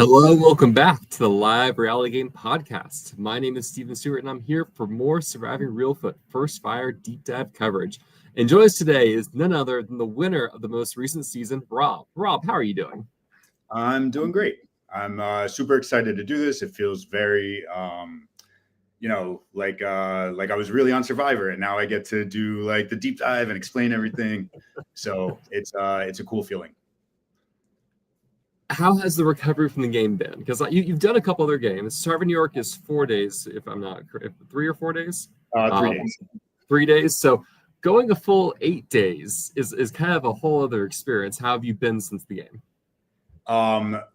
Hello, welcome back to the Live Reality Game Podcast. My name is Steven Stewart, and I'm here for more Surviving Reelfoot First Fire Deep Dive coverage. And joining us today is none other than the winner of the most recent season, Rob. Rob, how are you doing? I'm doing great. I'm super excited to do this. It feels very, like I was really on Survivor, and now I get to do like the deep dive and explain everything. So it's a cool feeling. How has the recovery from the game been? Because you've done a couple other games. Surviving New York is 4 days, if I'm not correct. 3 or 4 days? 3 days. 3 days. So going a full 8 days is kind of a whole other experience. How have you been since the game?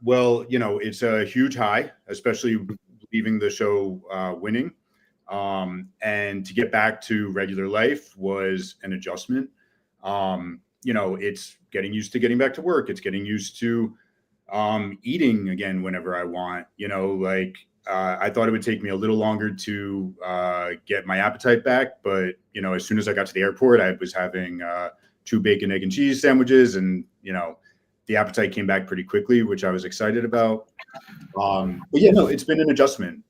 Well, it's a huge high, especially leaving the show winning. And to get back to regular life was an adjustment. It's getting used to getting back to work. It's getting used to eating again whenever I want. I thought it would take me a little longer to get my appetite back, but as soon as I got to the airport, I was having 2 bacon, egg, and cheese sandwiches, and the appetite came back pretty quickly, which I was excited about. It's been an adjustment.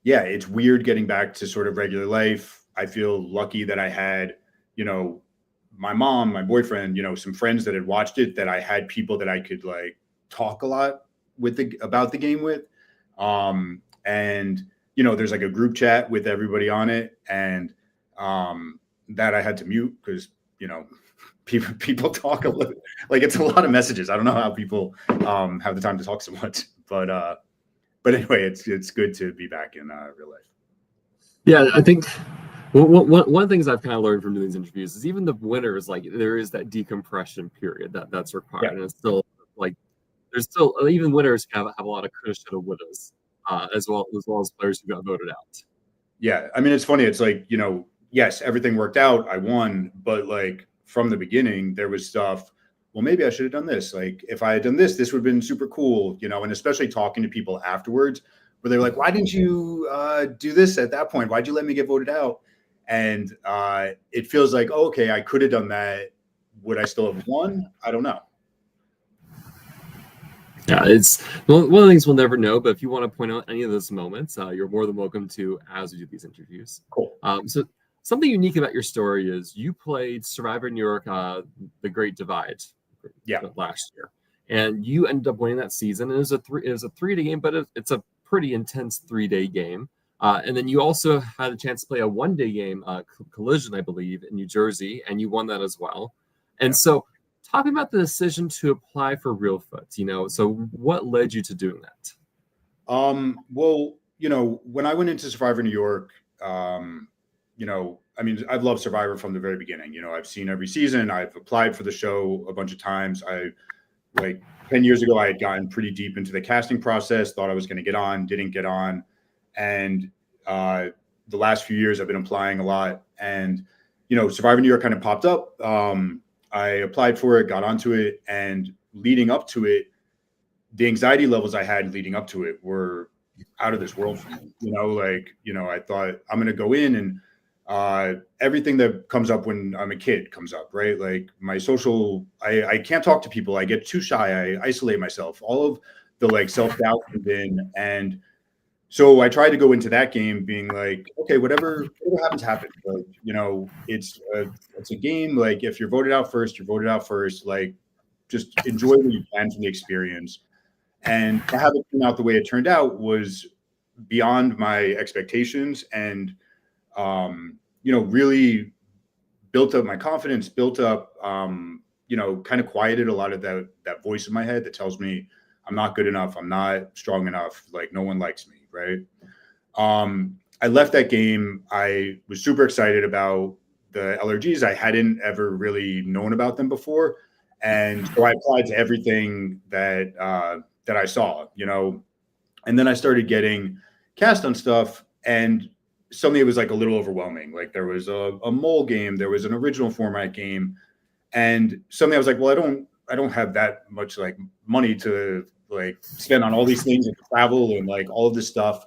It's weird getting back to sort of regular life. I feel lucky that I had, my mom, my boyfriend, some friends that had watched it, that I had people that I could like talk a lot with about the game with. There's like a group chat with everybody on it, and that I had to mute because, people talk a little, like it's a lot of messages. I don't know how people have the time to talk so much, but anyway, it's good to be back in real life. Yeah, I think one of the things I've kind of learned from doing these interviews is even the winners, like there is that decompression period that's required, Yeah. and it's still like there's still even winners have a lot of criticism of winners, as well as players who got voted out. Yeah, I mean, it's funny. It's like, yes, everything worked out. I won, but like from the beginning, there was stuff. Well, maybe I should have done this. Like, if I had done this would have been super cool, and especially talking to people afterwards, where they're like, "Why didn't you do this at that point? Why'd you let me get voted out?" And it feels like, oh, okay, I could have done that. Would I still have won? I don't know. Yeah, it's one of the things we'll never know. But if you want to point out any of those moments, you're more than welcome to as we do these interviews. Cool. So something unique about your story is you played Survivor New York, The Great Divide, last year, and you ended up winning that season. And it was a 3-day game, but it's a pretty intense 3-day game. And then you also had a chance to play a 1-day game, Collision, I believe, in New Jersey, and you won that as well. And so, talking about the decision to apply for Reelfoot, so what led you to doing that? Well, when I went into Survivor New York, I've loved Survivor from the very beginning. I've seen every season. I've applied for the show a bunch of times. 10 years ago, I had gotten pretty deep into the casting process, thought I was going to get on, didn't get on. And the last few years I've been applying a lot, and, Survivor New York kind of popped up. I applied for it, got onto it, and leading up to it, the anxiety levels I had leading up to it were out of this world for me. I thought I'm going to go in and everything that comes up when I'm a kid comes up, right? Like my social, I can't talk to people. I get too shy. I isolate myself. All of the like self-doubt comes in. And so I tried to go into that game being like, okay, whatever happens, happens. Like, it's a game. Like if you're voted out first, you're voted out first. Like just enjoy what you can from the experience. And to have it turn out the way it turned out was beyond my expectations, and really built up my confidence, built up, kind of quieted a lot of that voice in my head that tells me I'm not good enough, I'm not strong enough, like no one likes me, right? I left that game. I was super excited about the LRGs. I hadn't ever really known about them before, and so I applied to everything that I saw, and then I started getting cast on stuff, and suddenly it was like a little overwhelming. Like there was a mole game, there was an original format game, and suddenly I was like, well, I don't have that much like money to like spend on all these things and travel and like all of this stuff.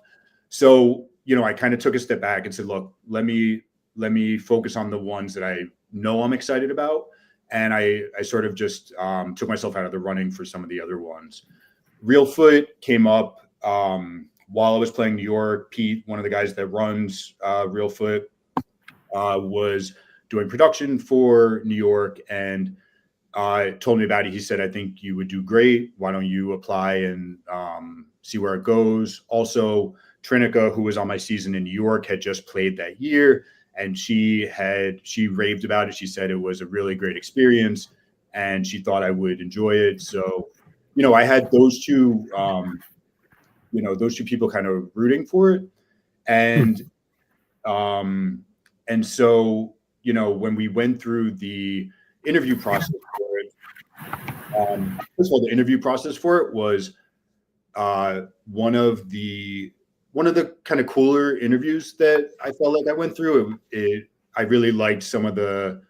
So, I kind of took a step back and said, look, let me focus on the ones that I know I'm excited about, and I sort of just took myself out of the running for some of the other ones. Reelfoot came up while I was playing New York. Pete, one of the guys that runs Reelfoot, was doing production for New York and told me about it. He said, I think you would do great. Why don't you apply and see where it goes? Also, Trinica, who was on my season in New York, had just played that year, and she raved about it. She said it was a really great experience and she thought I would enjoy it. So, I had those two people kind of rooting for it. And so, when we went through the interview process for it, first of all, the interview process for it was one of the kind of cooler interviews that I felt like I went through. I really liked some of the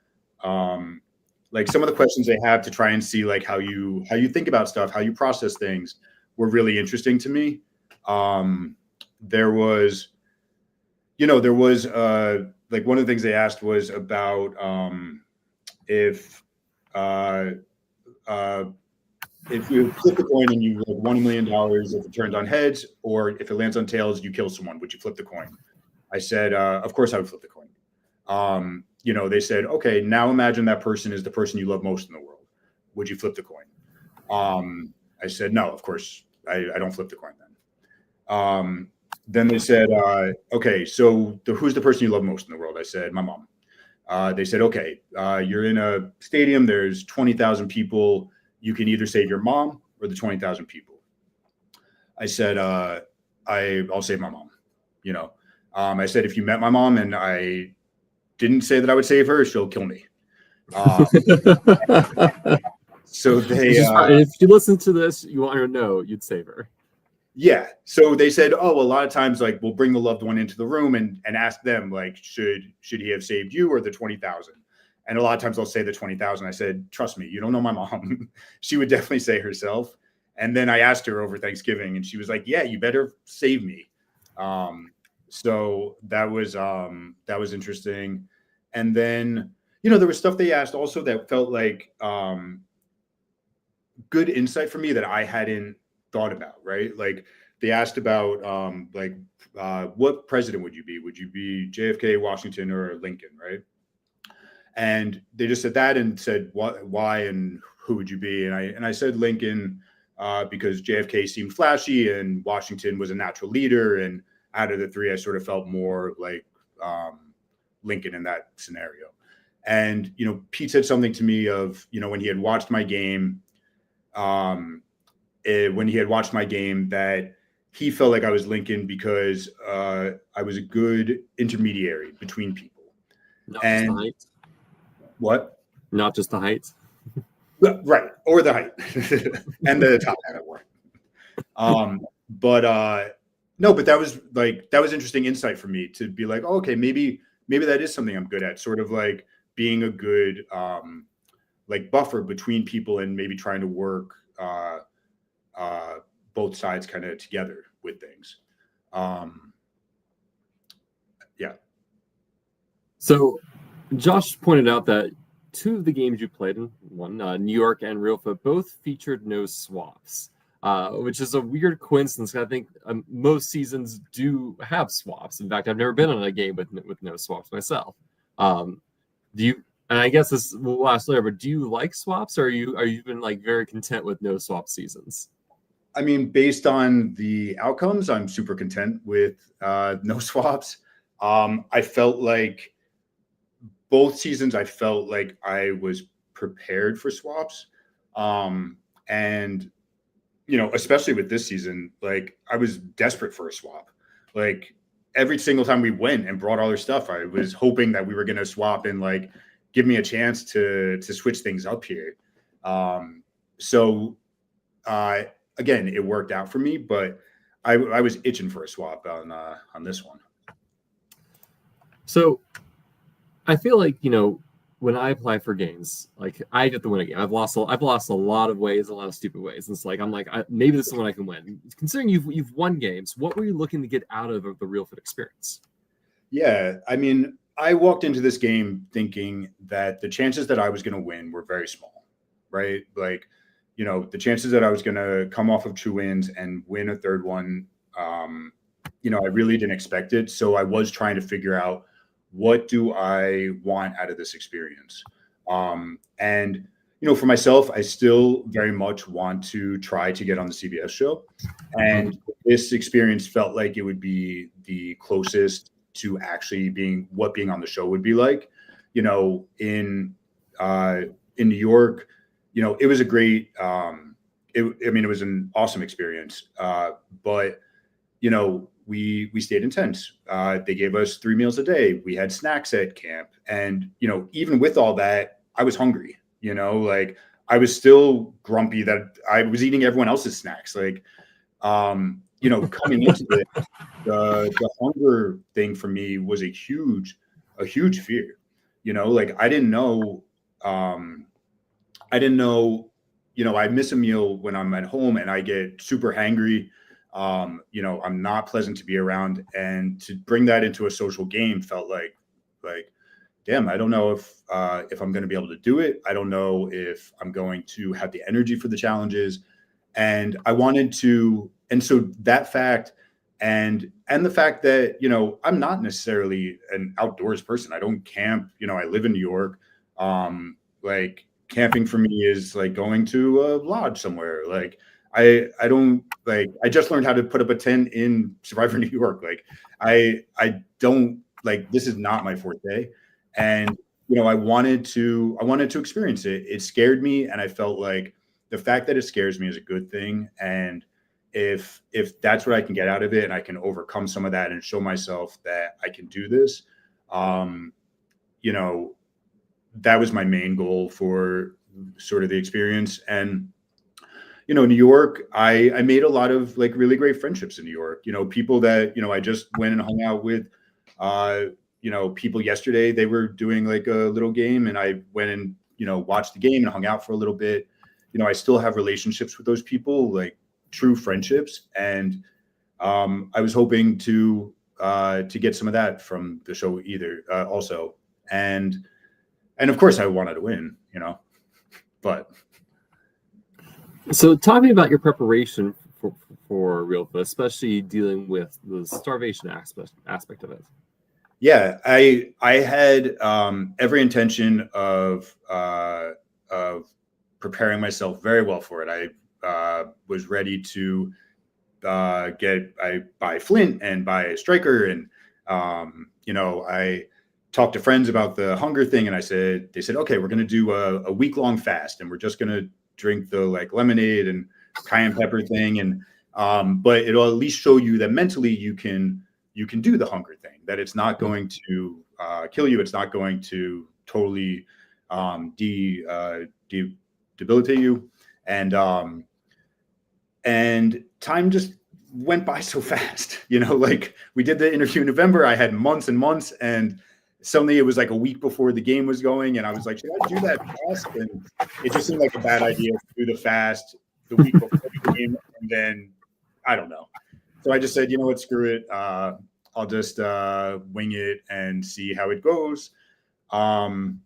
questions they have to try and see like how you think about stuff, how you process things were really interesting to me. There was like one of the things they asked was about if you flip the coin and you like $1 million if it turns on heads, or if it lands on tails, you kill someone, would you flip the coin? I said, of course I would flip the coin. They said, okay, now imagine that person is the person you love most in the world. Would you flip the coin? I said, no, of course I don't flip the coin then. Then they said, okay, so who's the person you love most in the world? I said, my mom. They said, okay, you're in a stadium, there's 20,000 people. You can either save your mom or the 20,000 people. I said, I'll save my mom. I said, if you met my mom and I didn't say that I would save her, she'll kill me. So they, if you listen to this, you want her to know you'd save her. Yeah. So they said, oh, a lot of times, like, we'll bring the loved one into the room and ask them, like, should he have saved you or the 20,000? And a lot of times they'll say the 20,000. I said, trust me, you don't know my mom. She would definitely say herself. And then I asked her over Thanksgiving and she was like, yeah, you better save me. So that was interesting. And then, there was stuff they asked also that felt like good insight for me that I hadn't thought about, right? Like they asked about what president would you be? Would you be JFK, Washington, or Lincoln, right? And they just said that and said why and who would you be? And I said Lincoln because JFK seemed flashy and Washington was a natural leader, and out of the three, I sort of felt more like Lincoln in that scenario. And Pete said something to me of when he had watched my game. That he felt like I was Lincoln because I was a good intermediary between people. Not just the height. What? Not just the height. Right. Or the height and the top hat I wore. But that was interesting insight for me to be like, oh, okay, maybe that is something I'm good at, sort of like being a good buffer between people and maybe trying to work both sides kind of together with things. Yeah. So Josh pointed out that two of the games you played in, one New York and Reelfoot, both featured no swaps, which is a weird coincidence. I think most seasons do have swaps. In fact, I've never been on a game with no swaps myself. Do you? And I guess this will ask later, but do you like swaps, or are you been like very content with no swap seasons? I mean, based on the outcomes, I'm super content with no swaps. I felt like both seasons, I felt like I was prepared for swaps. And, especially with this season, like I was desperate for a swap. Like every single time we went and brought all our stuff, I was hoping that we were going to swap and like give me a chance to switch things up here. Again, it worked out for me, but I was itching for a swap on this one. So I feel like, when I apply for games, like I get to win a game. I've lost a lot of ways, a lot of stupid ways. And it's like, I'm like, maybe this is one I can win. Considering you've won games, what were you looking to get out of the Reelfoot experience? Yeah, I mean, I walked into this game thinking that the chances that I was going to win were very small, right? Like, you know, the chances that I was going to come off of 2 wins and win a third one, you know, I really didn't expect it. So I was trying to figure out, what do I want out of this experience? And, you know, for myself, I still very much want to try to get on the CBS show. And this experience felt like it would be the closest to actually being what being on the show would be like. You know, in New York, you know, it was a great, I mean, it was an awesome experience. But, you know, we stayed in tents. They gave us 3 meals a day. We had snacks at camp. And, you know, even with all that, I was hungry, you know, like I was still grumpy that I was eating everyone else's snacks. Like, you know, coming into it, the hunger thing for me was a huge fear, you know, like I didn't know, you know, I miss a meal when I'm at home and I get super hangry. You know, I'm not pleasant to be around, and to bring that into a social game felt like, damn, I don't know if I'm going to be able to do it. I don't know if I'm going to have the energy for the challenges. And I wanted to, and so that fact, and the fact that, you know, I'm not necessarily an outdoors person. I don't camp, you know, I live in New York. Like camping for me is like going to a lodge somewhere. Like I don't, like, I just learned how to put up a tent in Survivor New York. Like I don't, like, this is not my forte. And, you know, I wanted to experience it. It scared me. And I felt like the fact that it scares me is a good thing. And if that's what I can get out of it, and I can overcome some of that and show myself that I can do this, you know, that was my main goal for sort of the experience. And, you know, New York, I made a lot of like really great friendships in New York, you know, people that, you know, I just went and hung out with, you know, people yesterday, they were doing like a little game, and I went and, you know, watched the game and hung out for a little bit. You know, I still have relationships with those people, like true friendships. And I was hoping to get some of that from the show also. And of course I wanted to win, you know, but. So talking about your preparation for Reelfoot, especially dealing with the starvation aspect of it. Yeah, I had every intention of preparing myself very well for it. I was ready to buy Flint and buy a striker, and you know, I talked to friends about the hunger thing, and they said, okay, we're going to do a week-long fast, and we're just going to drink the like lemonade and cayenne pepper thing, and but it'll at least show you that mentally you can do the hunger thing, that it's not going to kill you. It's not going to totally debilitate you. And time just went by so fast, you know, like we did the interview in November. I had months and months, and suddenly it was like a week before the game was going. And I was like, should I do that fast? And it just seemed like a bad idea to do the fast the week before the game. And then I don't know. So I just said, you know what, screw it. I'll just wing it and see how it goes. You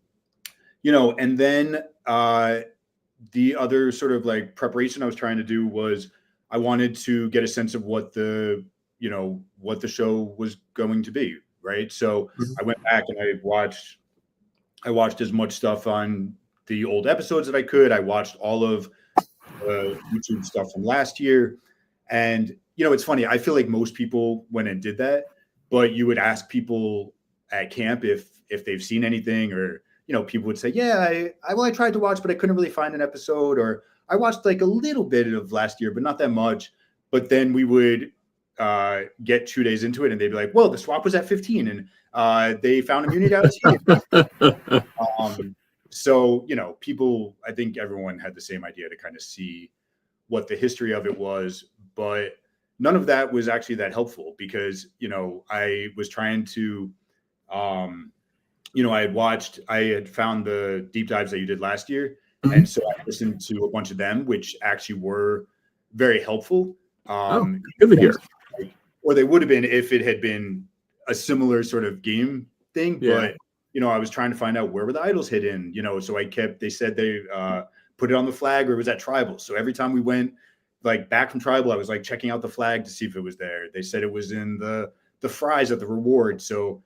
know, and then the other sort of like preparation I was trying to do was I wanted to get a sense of what the show was going to be. Right. So I went back and I watched as much stuff on the old episodes that I could. I watched all of the YouTube stuff from last year. And, you know, it's funny. I feel like most people went and did that, but you would ask people at camp if they've seen anything, or, you know, people would say, yeah, I tried to watch, but I couldn't really find an episode, or I watched like a little bit of last year, but not that much. But then we would get 2 days into it and they'd be like, well, the swap was at 15 and they found immunity out of team. So, you know, people, I think everyone had the same idea to kind of see what the history of it was, but none of that was actually that helpful because, you know, I was trying to, you know, I had found the deep dives that you did last year. Mm-hmm. And so I listened to a bunch of them, which actually were very helpful. Good to hear. Or they would have been if it had been a similar sort of game thing, but I was trying to find out where were the idols hidden, so they said they put it on the flag or it was at tribal. So every time we went like back from tribal, I was like checking out the flag to see if it was there. They said it was in the fries at the reward. So,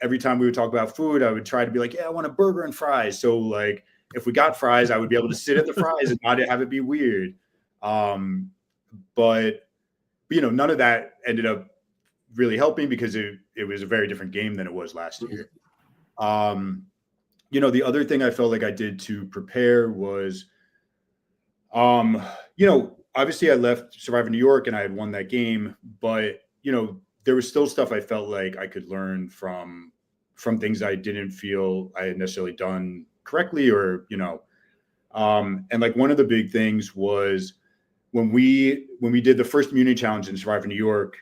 every time we would talk about food, I would try to be like, yeah, I want a burger and fries. So like if we got fries, I would be able to sit at the fries and not have it be weird. But none of that ended up really helping because it was a very different game than it was last year. The other thing I felt like I did to prepare was, obviously I left Surviving New York and I had won that game, but, there was still stuff I felt like I could learn from things I didn't feel I had necessarily done correctly or, and like one of the big things was when we did the first immunity challenge in Surviving New York,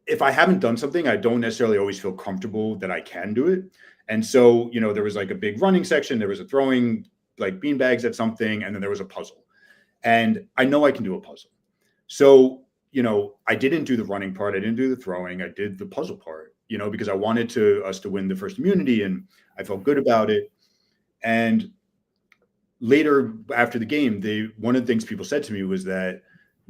if I haven't done something, I don't necessarily always feel comfortable that I can do it. And so, there was like a big running section, there was a throwing like beanbags at something, and then there was a puzzle. And I know I can do a puzzle. So, I didn't do the running part, I didn't do the throwing, I did the puzzle part, because I wanted us to win the first immunity and I felt good about it. And later after the game, one of the things people said to me was that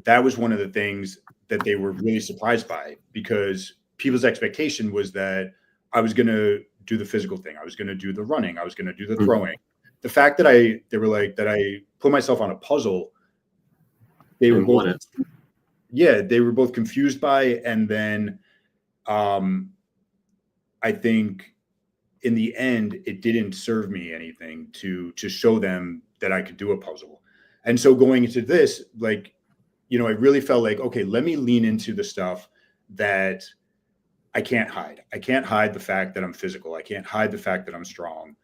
was one of the things that they were really surprised by, because people's expectation was that I was going to do the physical thing. I was going to do the running. I was going to do the throwing. The fact that they were like, that I put myself on a puzzle, they were both, they were both confused by. And then I think in the end, it didn't serve me anything to show them that I could do a puzzle. And so going into this, like, I really felt like, okay, let me lean into the stuff that I can't hide. I can't hide the fact that I'm physical. I can't hide the fact that I'm strong.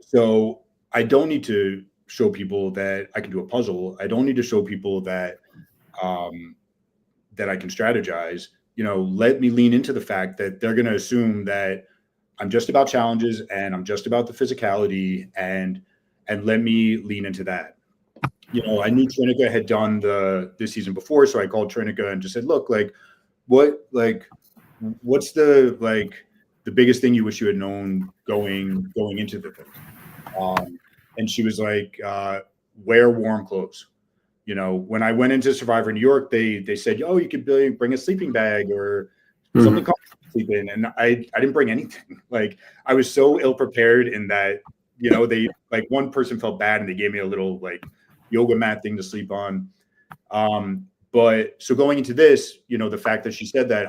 So I don't need to show people that I can do a puzzle. I don't need to show people that that I can strategize. Let me lean into the fact that they're going to assume that I'm just about challenges and I'm just about the physicality, and let me lean into that. I knew Trinica had done this season before, so I called Trinica and just said, look, like, what's the biggest thing you wish you had known going into the thing? And she was like, wear warm clothes. When I went into Survivor New York, they said, oh, you could bring a sleeping bag or something to sleep in. And I didn't bring anything. Like, I was so ill prepared in that, they like one person felt bad and they gave me a little like yoga mat thing to sleep on. But so going into this, the fact that she said that,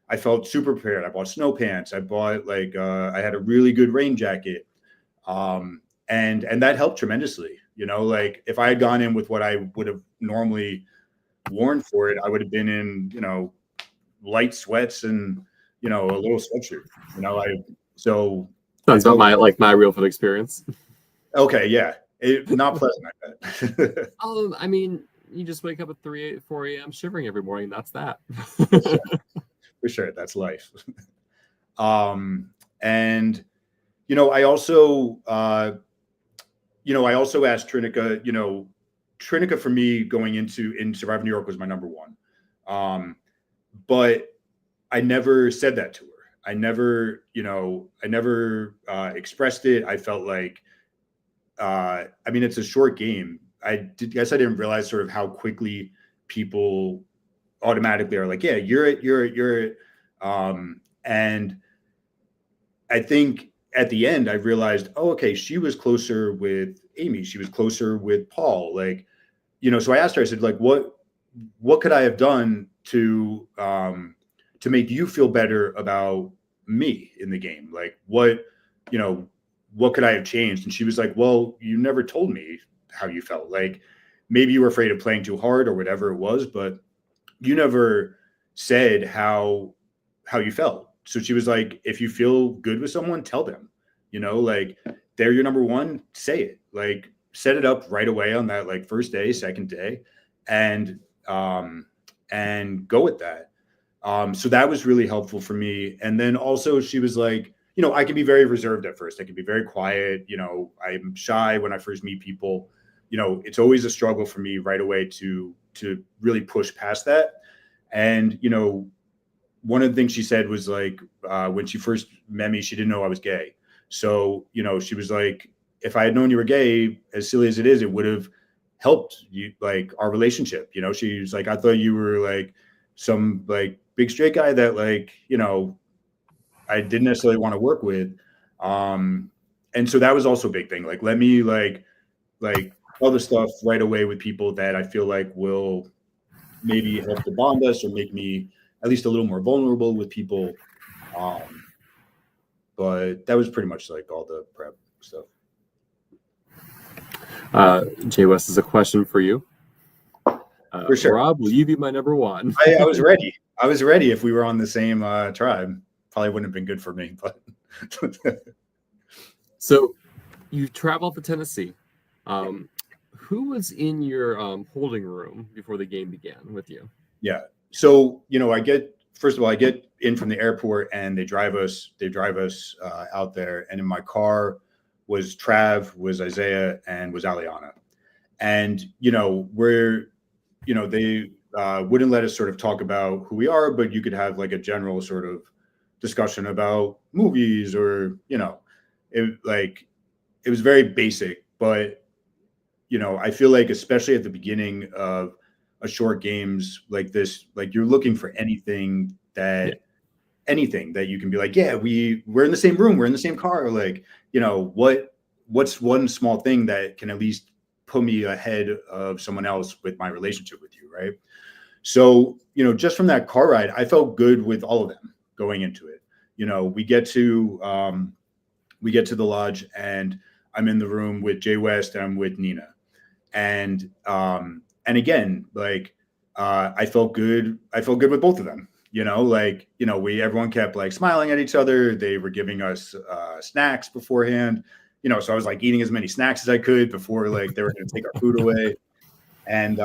I felt super prepared. I bought snow pants. I bought I had a really good rain jacket. And that helped tremendously. Like if I had gone in with what I would have normally worn for it, I would have been in, light sweats and, a little sweatshirt, so that's about my Reelfoot experience. Okay. Yeah. Not pleasant, I bet. I mean, you just wake up at 4 a.m. shivering every morning. That's that. For sure. That's life. And, I also asked Trinica, Trinica for me going in Surviving New York was my number one. But I never said that to her. I never expressed it. I felt like, it's a short game. I didn't realize sort of how quickly people automatically are like, yeah, you're it. And I think at the end I realized, oh, okay, she was closer with Amy. She was closer with Paul. Like, so I asked her, I said, like, what could I have done to make you feel better about me in the game? Like, what could I have changed? And she was like, well, you never told me how you felt. Like, maybe you were afraid of playing too hard or whatever it was, but you never said how you felt. So she was like, if you feel good with someone, tell them, like, they're your number one, say it, like, set it up right away on that, like, first day, second day, and go with that. So that was really helpful for me. And then also she was like, I can be very reserved at first. I can be very quiet. I'm shy when I first meet people. It's always a struggle for me right away to really push past that. And, you know, one of the things she said was like, when she first met me, she didn't know I was gay. So, you know, she was like, if I had known you were gay, as silly as it is, it would have helped you, like, our relationship. You know, she was like, I thought you were like some like big straight guy that, like, you know, I didn't necessarily want to work with. And so that was also a big thing. Like, let me like other stuff right away with people that I feel like will maybe help to bond us or make me at least a little more vulnerable with people. But that was pretty much like all the prep stuff. Jay West is a question for you. For sure. Rob, will you be my number one? I was ready. I was ready if we were on the same tribe. Probably wouldn't have been good for me, but So you traveled to Tennessee. Who was in your holding room before the game began with you? Yeah. So, you know, I get in from the airport and they drive us out there. And in my car was Trav, was Isaiah, and was Aliana. And, you know, they wouldn't let us sort of talk about who we are, but you could have like a general sort of discussion about movies or, you know, it was very basic, but, you know, I feel like especially at the beginning of a short games like this, like you're looking for anything that you can be like, yeah, we're in the same room, we're in the same car. Like, you know, what's one small thing that can at least put me ahead of someone else with my relationship with you, right? So, you know, just from that car ride, I felt good with all of them going into it. You know, we get to the lodge and I'm in the room with Jay West and I'm with Nina. And again, like, I felt good with both of them, you know, like, you know, everyone kept like smiling at each other. They were giving us snacks beforehand, you know, so I was like eating as many snacks as I could before like they were going to take our food away. And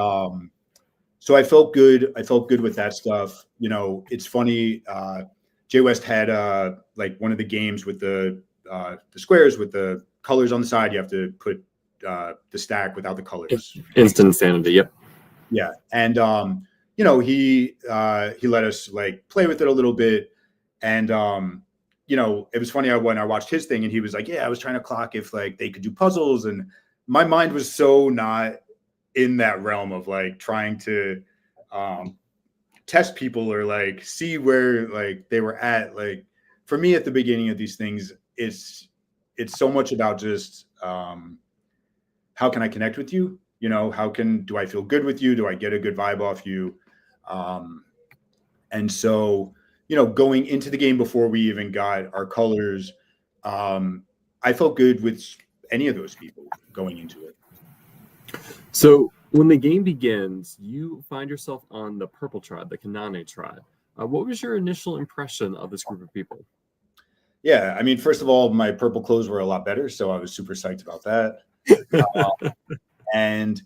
so I felt good with that stuff. You know, it's funny. Jay West had like one of the games with the squares with the colors on the side. You have to put the stack without the colors. Instant insanity. Yep. Yeah. And, you know, he let us like play with it a little bit. And, you know, it was funny when I watched his thing and he was like, yeah, I was trying to clock if like they could do puzzles. And my mind was so not in that realm of like trying to test people or like see where like they were at. Like for me at the beginning of these things, it's so much about just how can I connect with you? You know, do I feel good with you? Do I get a good vibe off you? And so, you know, going into the game before we even got our colors, I felt good with any of those people going into it. So when the game begins, you find yourself on the purple tribe, the Kanane tribe. What was your initial impression of this group of people? Yeah, I mean, first of all, my purple clothes were a lot better, so I was super psyched about that. And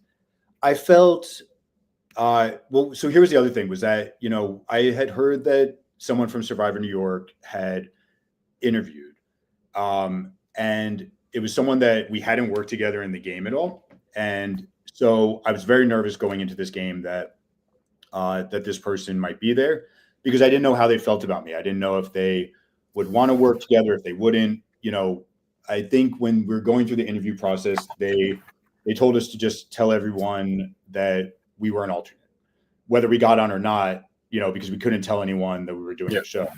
I felt, well, so here was the other thing was that, you know, I had heard that someone from Survivor New York had interviewed. And it was someone that we hadn't worked together in the game at all. And so I was very nervous going into this game that this person might be there because I didn't know how they felt about me. I didn't know if they would want to work together, if they wouldn't. You know, I think when we're going through the interview process, they told us to just tell everyone that we were an alternate, whether we got on or not, you know, because we couldn't tell anyone that we were doing the show.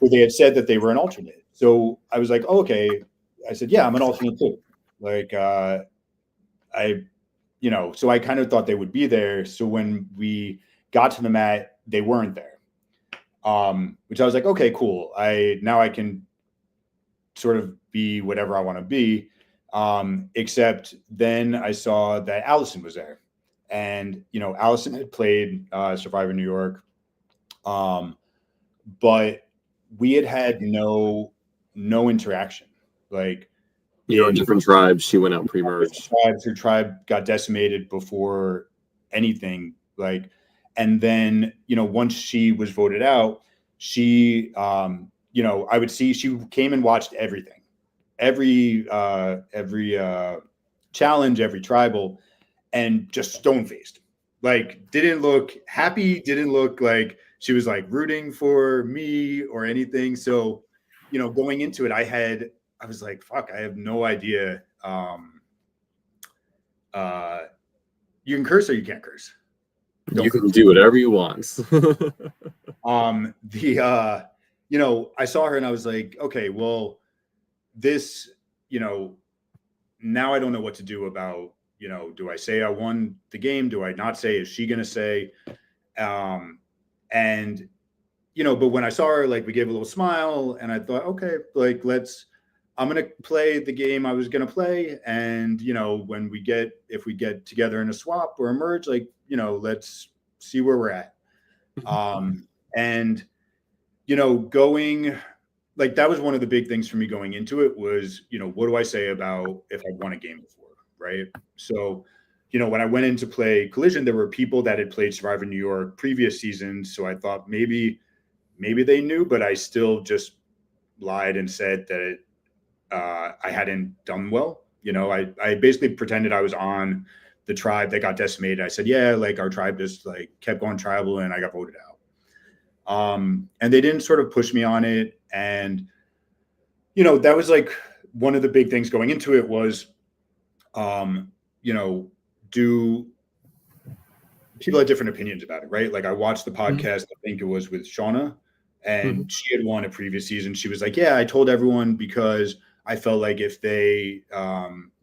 But they had said that they were an alternate. So I was like, oh, okay. I said, yeah, I'm an alternate too. Like, you know, so I kind of thought they would be there. So when we got to the mat, they weren't there. Which I was like, okay, cool. Now I can sort of be whatever I want to be. Except then I saw that Allison was there. And, you know, Allison had played Survivor New York. But we had no interaction. Like, you know, different tribes. She went out pre-merge. Her tribe got decimated before anything. Like, and then, you know, once she was voted out, she, you know, I would see she came and watched everything, every challenge, every tribal, and just stone-faced. like didn't look happy, didn't look like she was like rooting for me or anything. So, you know, going into it, I was like, fuck, I have no idea. You can curse or you can't curse. You can do whatever you want. You know, I saw her and I was like, okay, well, this, you know, now I don't know what to do about, you know, do I say I won the game? Do I not say? Is she going to say? And, you know, but when I saw her, like, we gave a little smile and I thought, okay, like, I'm going to play the game I was going to play. And, you know, if we get together in a swap or a merge, like, you know, let's see where we're at. And, you know, that was one of the big things for me going into it was, you know, what do I say about if I won a game before, right? So, you know, when I went in to play Collision, there were people that had played Survivor New York previous seasons. So I thought maybe they knew, but I still just lied and said that I hadn't done well. You know, I basically pretended I was on the tribe that got decimated. I said, yeah, like our tribe just like kept going tribal and I got voted out. And they didn't sort of push me on it. And, you know, that was like one of the big things going into it was, you know, do people had different opinions about it, right? Like I watched the podcast, I think it was with Shauna, and she had won a previous season. She was like, yeah, I told everyone because I felt like if they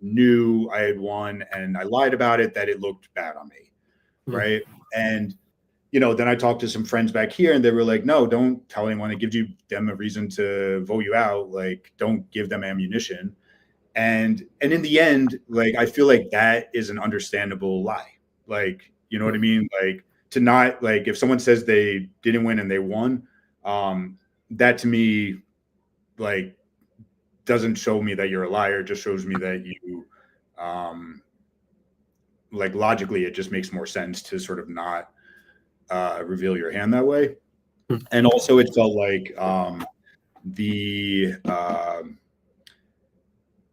knew I had won and I lied about it, that it looked bad on me, right? And, you know, then I talked to some friends back here and they were like, no, don't tell anyone. It gives them a reason to vote you out. Like, don't give them ammunition. And in the end, like, I feel like that is an understandable lie. Like, you know what I mean? Like to not like, if someone says they didn't win and they won, that to me, like, doesn't show me that you're a liar. It just shows me that you, like logically, it just makes more sense to sort of not reveal your hand that way. And also it felt like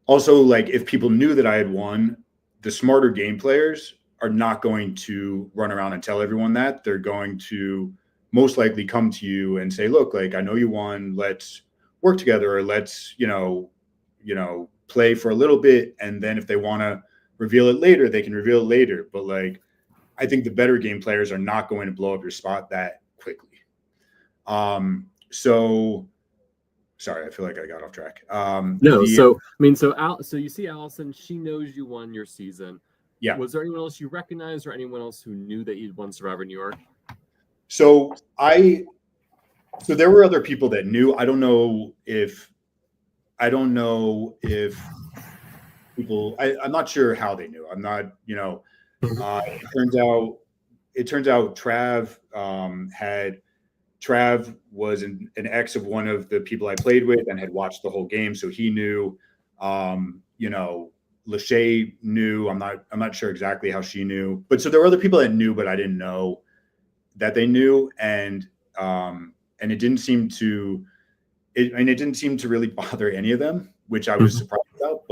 also like if people knew that I had won, the smarter game players are not going to run around and tell everyone that. They're going to most likely come to you and say, look, like I know you won, let's work together, or let's, you know, play for a little bit. And then if they want to reveal it later, they can reveal it later. But like, I think the better game players are not going to blow up your spot that quickly. So sorry, I feel like I got off track. No, so I mean, so you see Allison, she knows you won your season. Yeah. Was there anyone else you recognized or anyone else who knew that you'd won Survivor New York? So there were other people that knew. I don't know if people, I'm not sure how they knew. I'm not, you know, it turns out Trav was an ex of one of the people I played with and had watched the whole game. So he knew, you know, Lachey knew. I'm not sure exactly how she knew, but so there were other people that knew, but I didn't know that they knew. And it didn't seem to, it didn't seem to really bother any of them, which I was surprised about,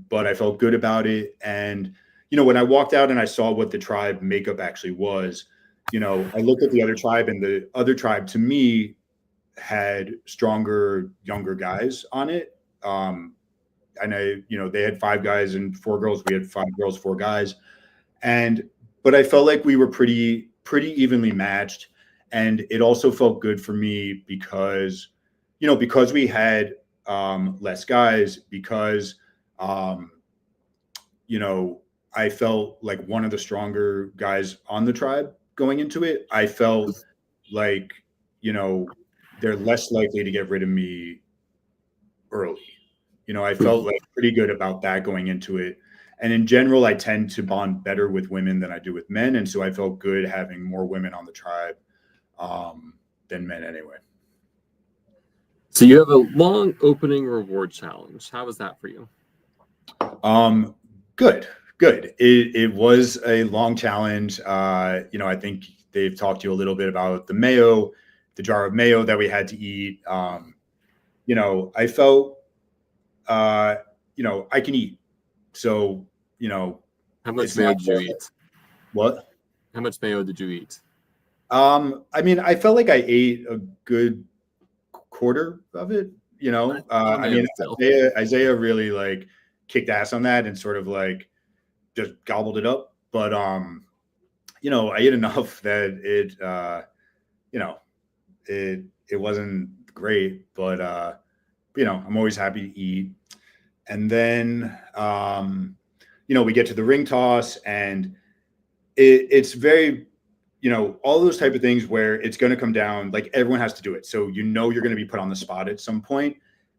but I felt good about it. And, you know, when I walked out and I saw what the tribe makeup actually was, you know, I looked at the other tribe and the other tribe to me had stronger, younger guys on it. And you know, they had 5 guys and 4 girls. We had 5 girls, 4 guys. But I felt like we were pretty evenly matched. And it also felt good for me because, you know, because we had less guys, because, you know, I felt like one of the stronger guys on the tribe going into it. I felt like, you know, they're less likely to get rid of me early. You know, I felt like pretty good about that going into it. And in general, I tend to bond better with women than I do with men. And so I felt good having more women on the tribe than men anyway. So you have a long opening reward challenge. How was that for you? Good. It was a long challenge. You know, I think they've talked to you a little bit about the mayo, the jar of mayo that we had to eat. You know, I felt, you know, I can eat. So, you know, How much mayo did you eat? What? How much mayo did you eat? I mean, I felt like I ate a good quarter of it, you know. I mean, Isaiah really like kicked ass on that and sort of like just gobbled it up. But you know, I ate enough that it you know, it wasn't great, but you know, I'm always happy to eat. And then you know, we get to the ring toss, and it's very, you know, all those type of things where it's going to come down, like everyone has to do it. So, you know, you're going to be put on the spot at some point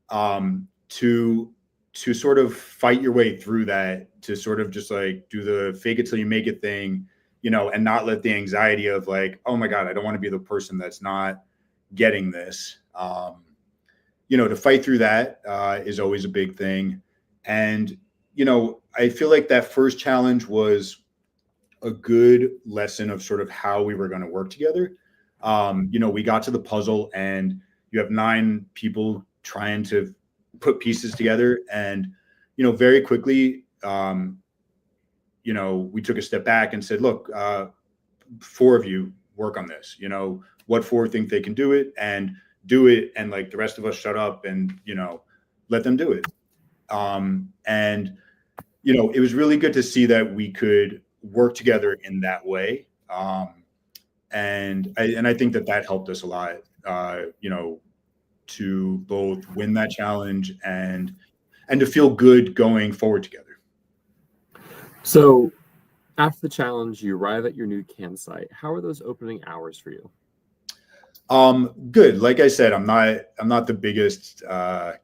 to sort of fight your way through that, to sort of just like do the fake it till you make it thing, you know, and not let the anxiety of like, oh my God, I don't want to be the person that's not getting this. You know, to fight through that is always a big thing. And, you know, I feel like that first challenge was a good lesson of sort of how we were going to work together. You know, we got to the puzzle, and you have 9 people trying to put pieces together. And, you know, very quickly, you know, we took a step back and said, look, 4 of you work on this. You know, what 4 think they can do it, and do it. And like the rest of us shut up and, you know, let them do it. And, you know, it was really good to see that we could work together in that way. And I think that helped us a lot, you know, to both win that challenge and to feel good going forward together. So after the challenge, you arrive at your new campsite. How are those opening hours for you? Good. Like I said, I'm not the biggest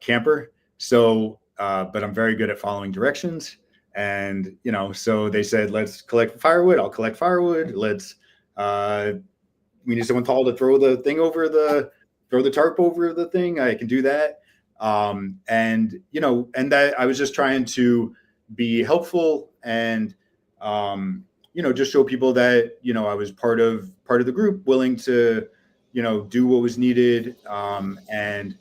camper. So, but I'm very good at following directions. And, you know, so they said, let's collect firewood. I'll collect firewood. Let's, we need someone tall to throw the thing over throw the tarp over the thing. I can do that. And, you know, and that I was just trying to be helpful and, you know, just show people that, you know, I was part of the group, willing to, you know, do what was needed. And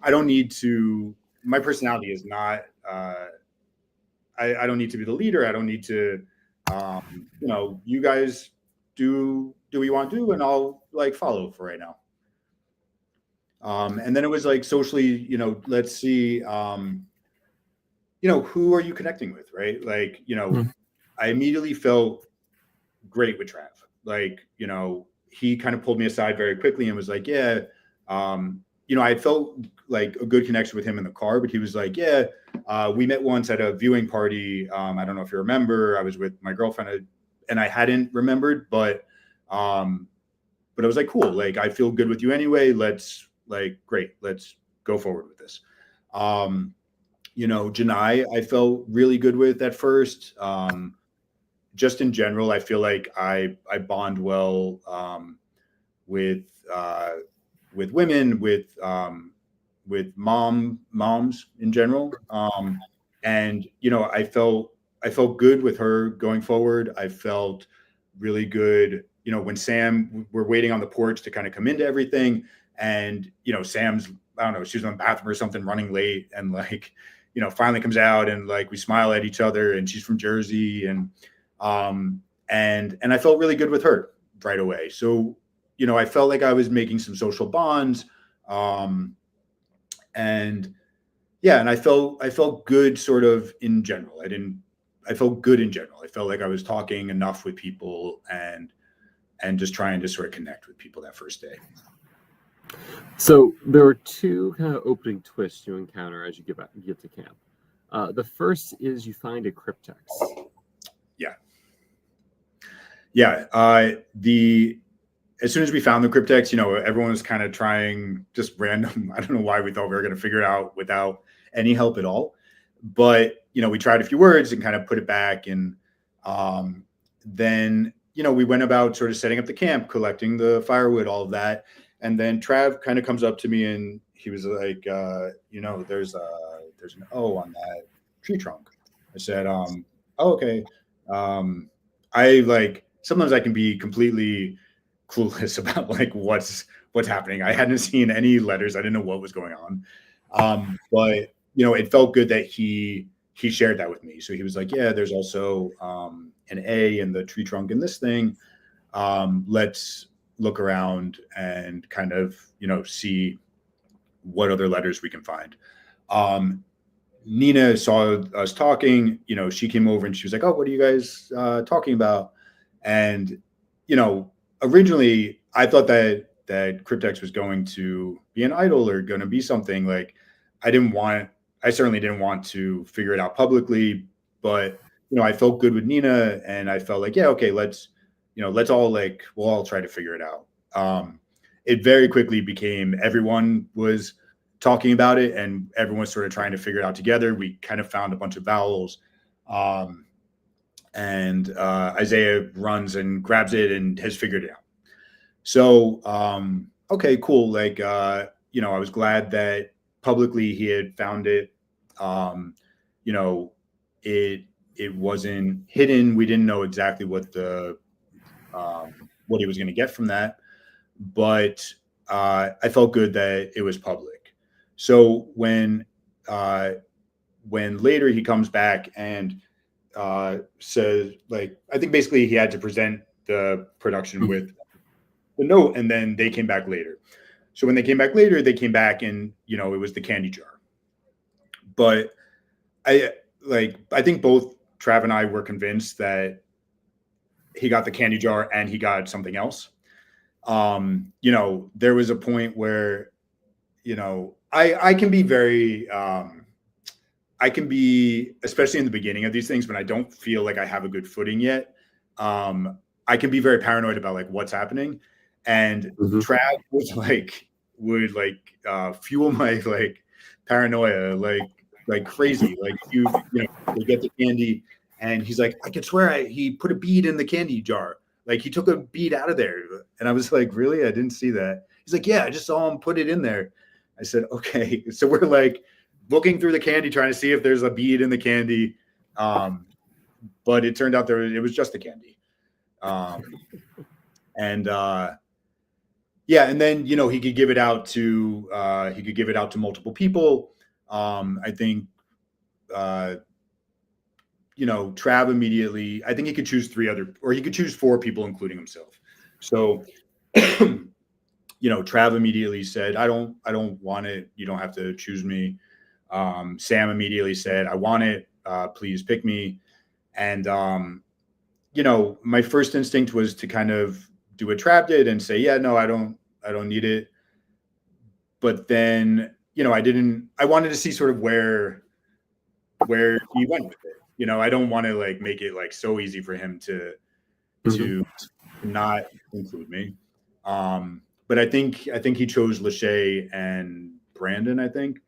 I don't need to, my personality is not, I don't need to be the leader. I don't need to, you know, you guys do what you want to do, and I'll like follow for right now. And then it was like socially, you know, let's see, you know, who are you connecting with, right? Like, you know, I immediately felt great with Trav. Like, you know, he kind of pulled me aside very quickly and was like, yeah, you know, I felt like a good connection with him in the car, but he was like, yeah, we met once at a viewing party. I don't know if you remember, I was with my girlfriend and I hadn't remembered, but I was like, cool. Like, I feel good with you anyway. Let's like, great. Let's go forward with this. You know, Janai, I felt really good with at first. Just in general, I feel like I bond well with women, with moms in general. And, you know, I felt good with her going forward. I felt really good, you know, when Sam, we're waiting on the porch to kind of come into everything. And, you know, Sam's, I don't know, she was in the bathroom or something, running late, and like, you know, finally comes out and like we smile at each other, and she's from Jersey, and I felt really good with her right away. So, you know, I felt like I was making some social bonds. And yeah, and I felt good sort of in general. I felt good in general. I felt like I was talking enough with people and just trying to sort of connect with people that first day. So there are 2 kind of opening twists you encounter as you get to camp. The first is you find a cryptex. Yeah. As soon as we found the cryptex, you know, everyone was kind of trying just random. I don't know why we thought we were going to figure it out without any help at all. But, you know, we tried a few words and kind of put it back. And then, you know, we went about sort of setting up the camp, collecting the firewood, all of that. And then Trav kind of comes up to me and he was like, you know, there's an O on that tree trunk. I said, oh, okay. I like, sometimes I can be completely clueless about like what's happening. I hadn't seen any letters. I didn't know what was going on. But, you know, it felt good that he he shared that with me. So he was like, yeah, there's also an A in the tree trunk in this thing. Let's look around and kind of, see what other letters we can find. Nina saw us talking, she came over and she was like, oh, what are you guys talking about? And, originally I thought that Cryptex was going to be an idol or going to be something. Like, I certainly didn't want to figure it out publicly, but, I felt good with Nina and I felt like, yeah, okay, let's all we'll all try to figure it out. It very quickly became everyone was talking about it and everyone's sort of trying to figure it out together. We kind of found a bunch of vowels. And Isaiah runs and grabs it and has figured it out. So, okay, cool. I was glad that publicly he had found it. It wasn't hidden. We didn't know exactly what what he was going to get from that, but I felt good that it was public. So when later he comes back and says, I think basically he had to present the production with the note, and then they came back later. So when they came back later, they came back and it was the candy jar. But I think both Trav and I were convinced that he got the candy jar and he got something else. There was a point where, I can be very, I can be, especially in the beginning of these things, when I don't feel like I have a good footing yet. I can be very paranoid about what's happening. And Trav would fuel my paranoia like crazy. You get the candy and he's like, I could swear he put a bead in the candy jar. He took a bead out of there. And I was like, really? I didn't see that. He's like, yeah, I just saw him put it in there. I said, okay. So we're looking through the candy, trying to see if there's a bead in the candy. But it turned out it was just the candy. And then, he could give it out to multiple people. I think, Trav immediately, I think he could choose he could choose 4 people, including himself. So, Trav immediately said, I don't want it. You don't have to choose me. Sam immediately said, I want it. Please pick me. And, my first instinct was to kind of do what Trav did and say, yeah, no, I don't need it. But then, I wanted to see sort of where he went with it. I don't want to make it so easy for him to not include me. But I think he chose Lachey and Brandon, I think,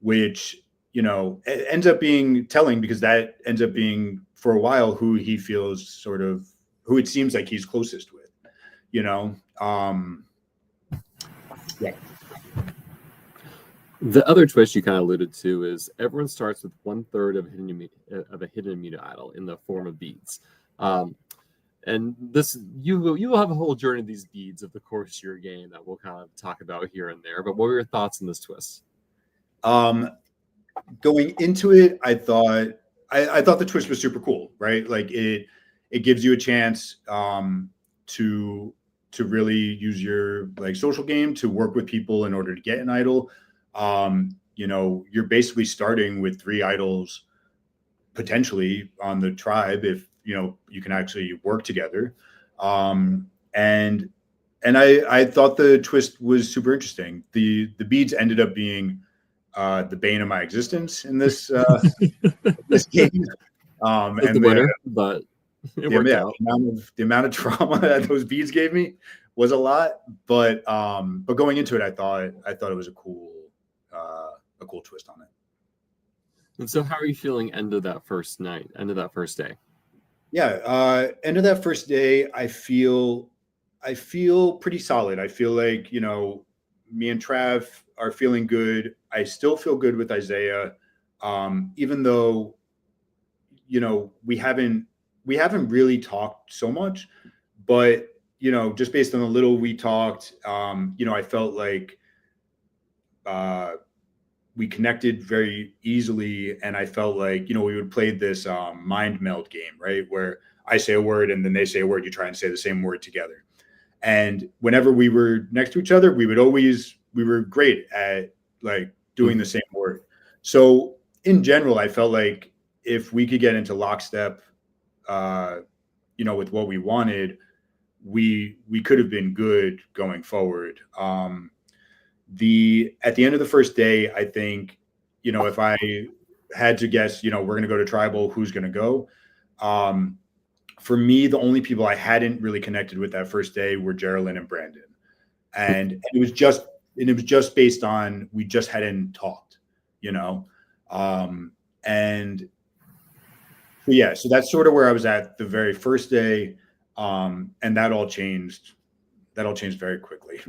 which, ends up being telling, because that ends up being for a while who he feels who it seems like he's closest with, yeah. The other twist you kind of alluded to is everyone starts with 1/3 of a hidden immunity idol in the form of beads. And this, you will have a whole journey of these beads of the course of your game that we'll kind of talk about here and there. But what were your thoughts on this twist? Going into it, I thought the twist was super cool, right? It gives you a chance to really use your social game to work with people in order to get an idol. You're basically starting with 3 idols potentially on the tribe if you can actually work together. And I thought the twist was super interesting. The beads ended up being the bane of my existence in this this game. And the winner, but it worked out. The amount of trauma that those beads gave me was a lot, but going into it, I thought it was a cool twist on it. And so, how are you feeling end of that first day? Yeah, end of that first day, I feel pretty solid. I feel like me and Trav are feeling good. I still feel good with Isaiah, even though we haven't really talked so much, but just based on the little we talked, I felt like we connected very easily, and I felt like, you know, we would play this mind meld game, right, where I say a word and then they say a word, you try and say the same word together. And whenever we were next to each other, we were great at like doing the same word. So in general, I felt like if we could get into lockstep, you know, with what we wanted, we could have been good going forward. At the end of the first day, I think, you know, if I had to guess, you know, we're going to go to tribal, who's going to go? For me, the only people I hadn't really connected with that first day were Geraldine and Brandon, and it was just based on we just hadn't talked, you know, and yeah, so that's sort of where I was at the very first day, and that all changed. That all changed very quickly.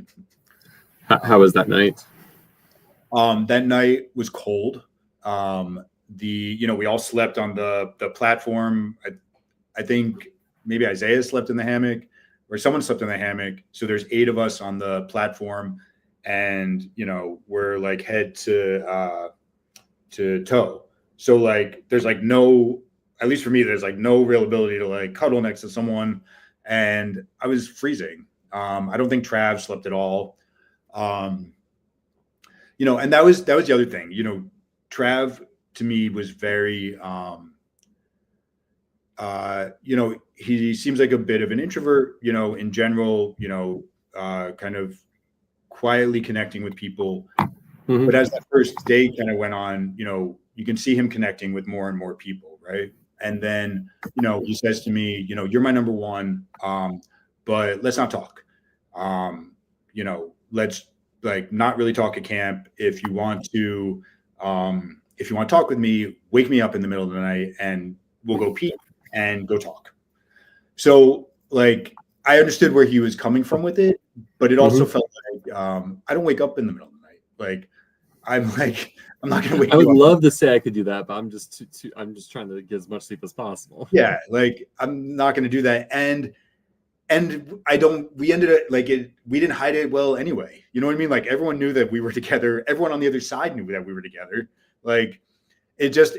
How was that night? That night was cold. You know, we all slept on the platform. I think maybe Isaiah slept in the hammock, or someone slept in the hammock. So there's 8 of us on the platform, and you know, we're like head to toe. So like there's like no, at least for me, there's like no real ability to like cuddle next to someone, and I was freezing. I don't think Trav slept at all. You know, and that was the other thing. You know, Trav to me was very you know, he seems like a bit of an introvert, you know, in general, you know, kind of quietly connecting with people. Mm-hmm. But as that first day kind of went on, you know, you can see him connecting with more and more people, right? And then, you know, he says to me, you know, you're my number one, but let's not talk. You know, let's like not really talk at camp. If you want to talk with me, wake me up in the middle of the night and we'll go pee and go talk. So like I understood where he was coming from with it, but it also felt like I don't wake up in the middle of the night. Like I'm not gonna wake I would you up. love to say I could do that, but I'm just trying to get as much sleep as possible. Yeah, like I'm not gonna do that. And we ended up like we didn't hide it well anyway. You know what I mean? Like everyone knew that we were together. Everyone on the other side knew that we were together. Like it just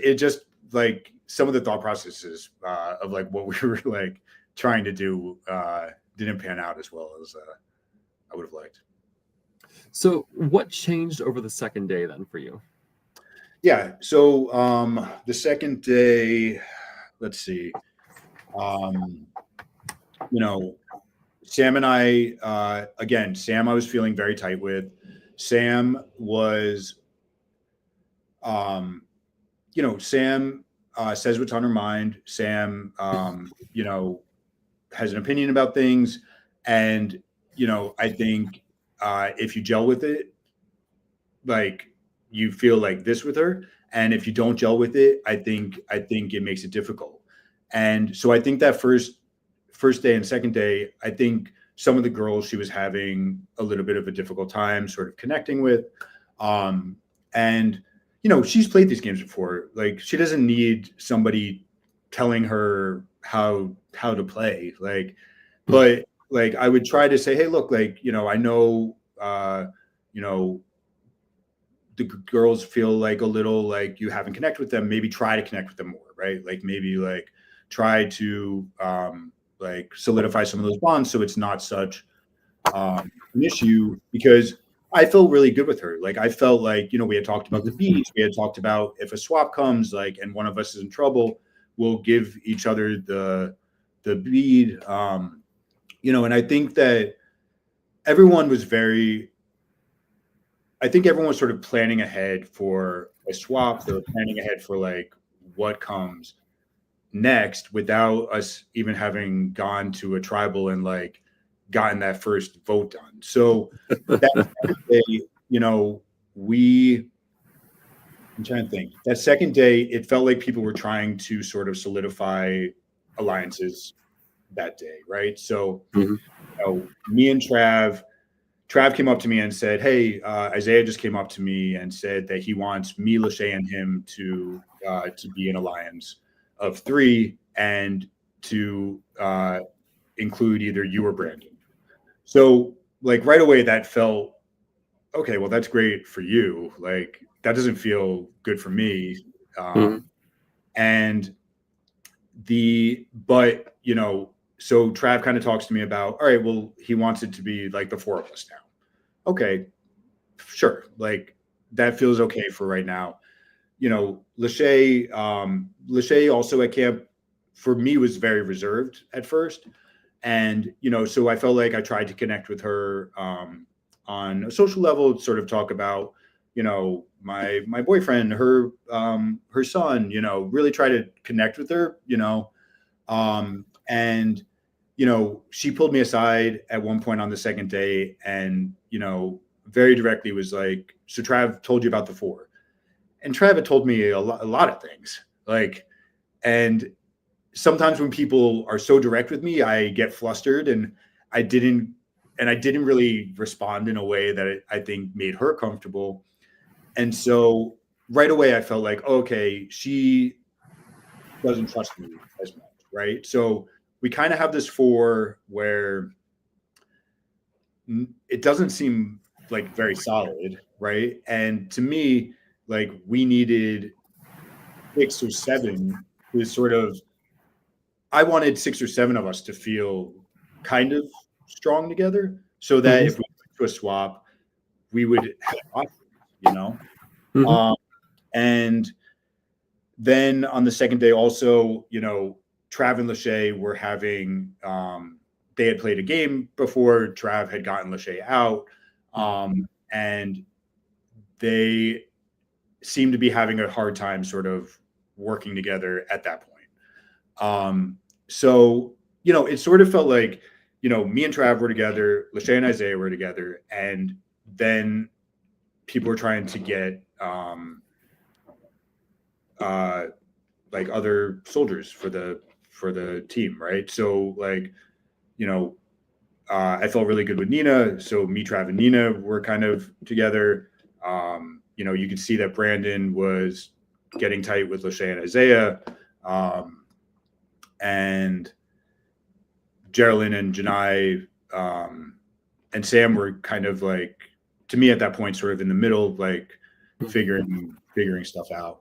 like some of the thought processes of like what we were like trying to do didn't pan out as well as I would have liked. So what changed over the second day then for you? Yeah. So the second day, let's see. You know, Sam and I, again, Sam I was feeling very tight with. Sam was, you know, Sam says what's on her mind. Sam, you know, has an opinion about things. And, you know, I think if you gel with it, like you feel like this with her. And if you don't gel with it, I think it makes it difficult. And so I think that first day and second day, I think some of the girls she was having a little bit of a difficult time sort of connecting with. And, you know, she's played these games before. Like she doesn't need somebody telling her how to play. Like, but like I would try to say, hey, look, like, you know, I know, you know, the girls feel like a little like you haven't connected with them. Maybe try to connect with them more, right? Like maybe like try to like solidify some of those bonds so it's not such an issue, because I felt really good with her. Like I felt like, you know, we had talked about the beats. We had talked about if a swap comes like and one of us is in trouble, we'll give each other the bead. You know, and I think that everyone was sort of planning ahead for a swap. They were planning ahead for like what comes next without us even having gone to a tribal and like gotten that first vote done. So that day, you know, I'm trying to think. That second day, it felt like people were trying to sort of solidify alliances that day, right? So, you know, me and Trav came up to me and said, hey, Isaiah just came up to me and said that he wants me, Lachey, and him to be an alliance of 3 and to include either you or Brandon. So like right away that felt, okay, well, that's great for you. Like, that doesn't feel good for me. Mm-hmm. But, you know, so Trav kind of talks to me about, all right, well, he wants it to be like the 4 of us now. Okay, sure. Like that feels okay for right now. You know, Lachey also at camp for me was very reserved at first. And, you know, so I felt like I tried to connect with her on a social level, sort of talk about, you know, my boyfriend, her son, you know, really try to connect with her, you know. And, you know, she pulled me aside at one point on the second day and, you know, very directly was like, so Trav told you about the 4. And Trav had told me a lot of things. Like, and sometimes when people are so direct with me, I get flustered, and I didn't really respond in a way that I think made her comfortable. And so right away I felt like, okay, she doesn't trust me as much, right? So we kind of have this 4 where it doesn't seem like very solid, right? And to me, like we needed 6 or 7 to sort of, I wanted 6 or 7 of us to feel kind of strong together so that if we went to a swap, we would have options, you know? And then on the second day also, you know, Trav and Lachey were having, they had played a game before. Trav had gotten Lachey out. And they seemed to be having a hard time sort of working together at that point. So, you know, it sort of felt like, you know, me and Trav were together, Lachey and Isaiah were together, and then people were trying to get like other soldiers for the team, right? So like, you know, I felt really good with Nina. So me, Trav, and Nina were kind of together. You know, you could see that Brandon was getting tight with Lachey and Isaiah. And Geraldine and Janai and Sam were kind of like, to me at that point, sort of in the middle, like figuring stuff out.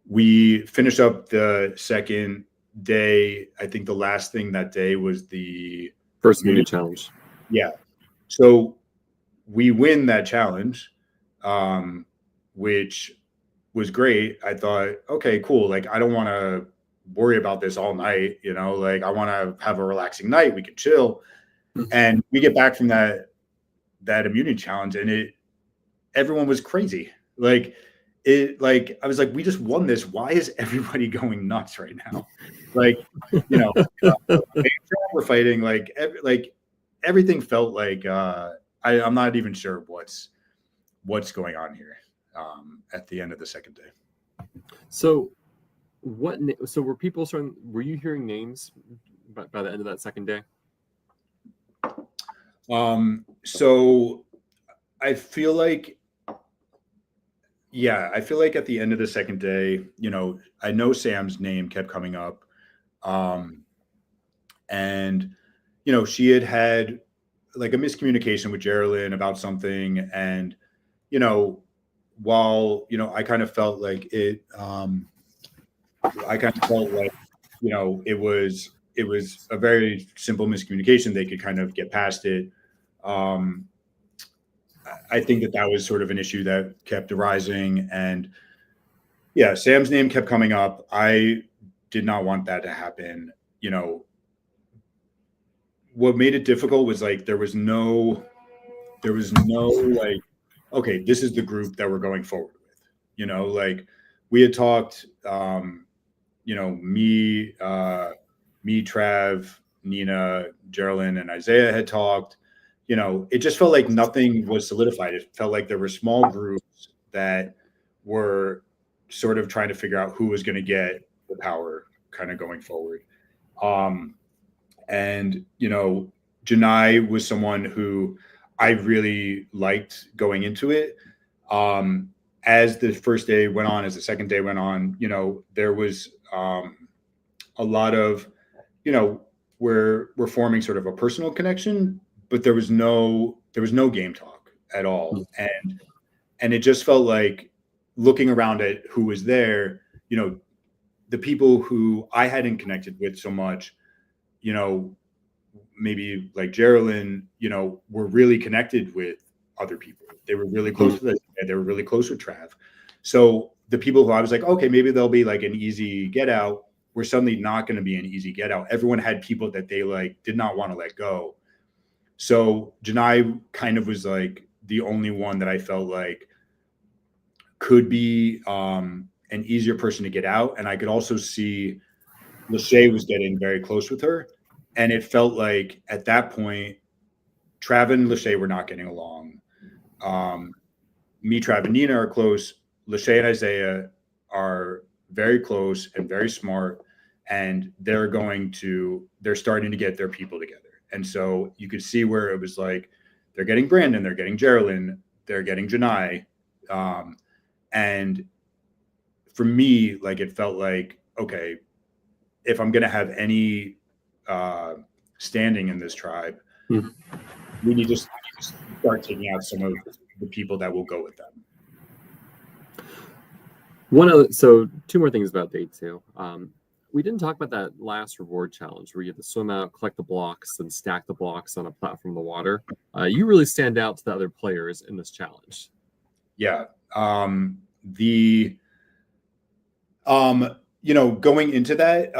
We finished up the second day. I think the last thing that day was the first community challenge. Yeah. So we win that challenge, which was great. I thought, okay, cool. Like, I don't want to worry about this all night, you know, like I want to have a relaxing night. We can chill. And we get back from that immunity challenge, and everyone was crazy. Like I was like, we just won this. Why is everybody going nuts right now? Like, you know, we're fighting, like everything felt like, I'm not even sure what's going on here at the end of the second day. So were you hearing names by the end of that second day? So I feel like at the end of the second day, you know, I know Sam's name kept coming up. And, you know, she had like a miscommunication with Geraldine about something. And, you know, while, you know, I kind of felt like, you know, it was a very simple miscommunication. They could kind of get past it. I think that was sort of an issue that kept arising. And yeah, Sam's name kept coming up. I did not want that to happen. You know, what made it difficult was like, there was no like, okay, this is the group that we're going forward with. You know, like we had talked, you know, me, Trav, Nina, Geraldine, and Isaiah had talked. You know, it just felt like nothing was solidified. It felt like there were small groups that were sort of trying to figure out who was going to get the power kind of going forward. And, you know, Janai was someone who I really liked going into it. As the first day went on, as the second day went on, you know, there was a lot of, you know, we're forming sort of a personal connection, but there was no game talk at all. And, And it just felt like, looking around at who was there, you know, the people who I hadn't connected with so much, you know, maybe like Geraldine, you know, were really connected with other people. They were really close with us. They were really close with Trav. So the people who I was like, okay, maybe they'll be like an easy get out, were suddenly not going to be an easy get out. Everyone had people that they like did not want to let go. So Janai kind of was like the only one that I felt like could be an easier person to get out. And I could also see Lachey was getting very close with her. And it felt like at that point, Trav and Lachey were not getting along. Me, Trav, and Nina are close. Lachey and Isaiah are very close and very smart. And they're starting to get their people together. And so you could see where it was like, they're getting Brandon, they're getting Geraldine, they're getting Janai. And for me, like, it felt like, okay, if I'm going to have any standing in this tribe, we need to start taking out some of the people that will go with them. So 2 more things about day 2. We didn't talk about that last reward challenge where you have to swim out, collect the blocks, and stack the blocks on a platform in the water. You really stand out to the other players in this challenge. Yeah. You know, going into that,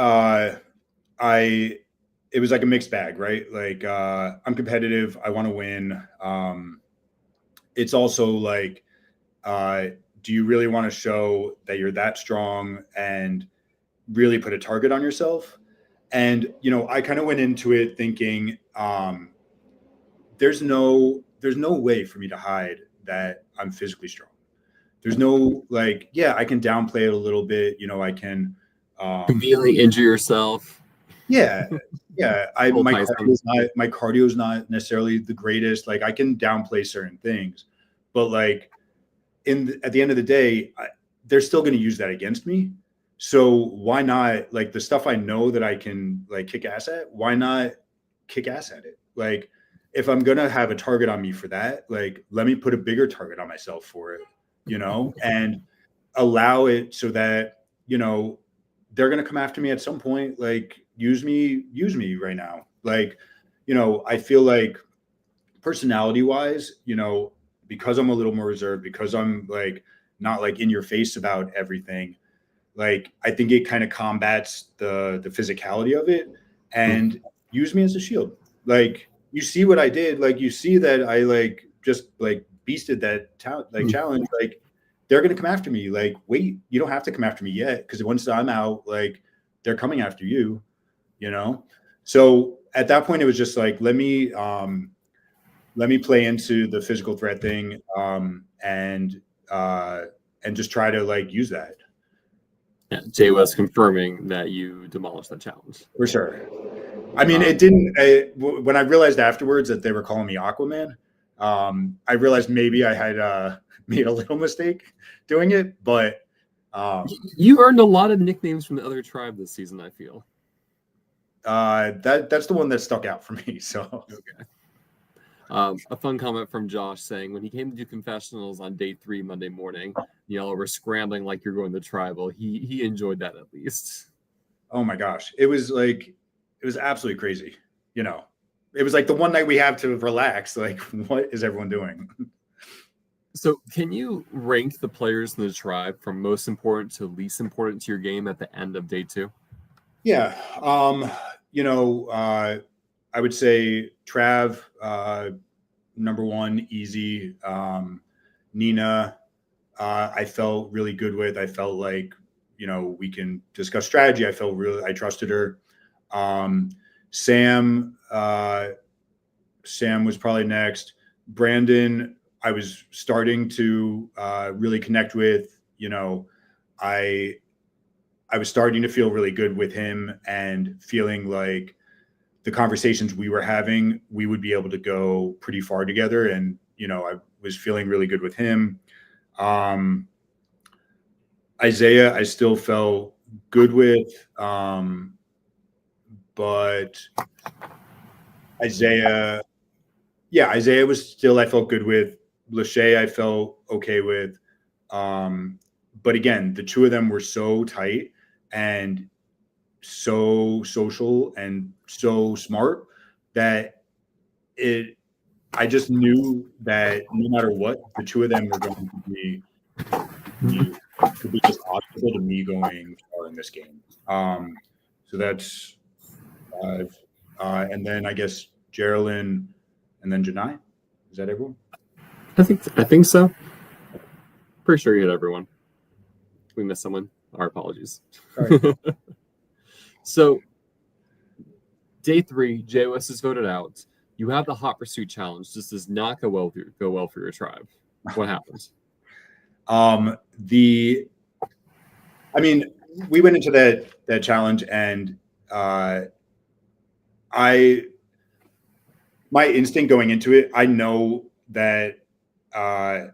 it was like a mixed bag, right? Like, I'm competitive. I want to win. It's also like, do you really want to show that you're that strong and really put a target on yourself? And, you know, I kind of went into it thinking, there's no way for me to hide that I'm physically strong. There's no, like, yeah, I can downplay it a little bit. You know, I can conveniently injure yourself. Yeah. My cardio is not necessarily the greatest. Like, I can downplay certain things, but like at the end of the day, they're still going to use that against me. So why not, like, the stuff I know that I can like kick ass at, why not kick ass at it? Like, if I'm going to have a target on me for that, like, let me put a bigger target on myself for it, you know, and allow it so that, you know, they're going to come after me at some point. Like, use me right now. Like, you know, I feel like personality wise, you know, because I'm a little more reserved, because I'm like not like in your face about everything, like, I think it kind of combats the physicality of it, and use me as a shield. Like, you see what I did, like, you see that I like just like beasted that challenge. Like, they're going to come after me. Like, wait, you don't have to come after me yet, because once I'm out, like, they're coming after you, you know? So at that point, it was just like, let me play into the physical threat thing, and just try to like use that. Yeah, Jay was confirming that you demolished that challenge. For sure. I mean, it didn't. When I realized afterwards that they were calling me Aquaman, I realized maybe I had made a little mistake doing it. But you earned a lot of nicknames from the other tribe this season, I feel. That's the one that stuck out for me. So okay. A fun comment from Josh saying, when he came to do confessionals on day 3 Monday morning, y'all were scrambling like you're going to tribal. He enjoyed that, at least. Oh my gosh, it was absolutely crazy. You know, it was like the one night we have to relax. Like, what is everyone doing? So can you rank the players in the tribe from most important to least important to your game at the end of day 2? Yeah. You know, I would say Trav, number 1, easy. Nina, I felt really good with. I felt like, you know, we can discuss strategy. I trusted her. Sam was probably next. Brandon, I was starting to really connect with. You know, I was starting to feel really good with him, and feeling like the conversations we were having, we would be able to go pretty far together. And, you know, I was feeling really good with him. Isaiah, I still felt good with, but Isaiah was still, I felt good with. Lachey I felt okay with. But again, the two of them were so tight and so social and so smart that I just knew that no matter what, the two of them were going to be could be just obstacle to me going far in this game. So that's 5. And then I guess Geraldine and then Janai. Is that everyone? I think so. Pretty sure you hit everyone. If we missed someone, our apologies. All right. So day 3, JOS is voted out. You have the hot pursuit challenge. This does not go well for your tribe. What happens? We went into that challenge, and my instinct going into it, I know that I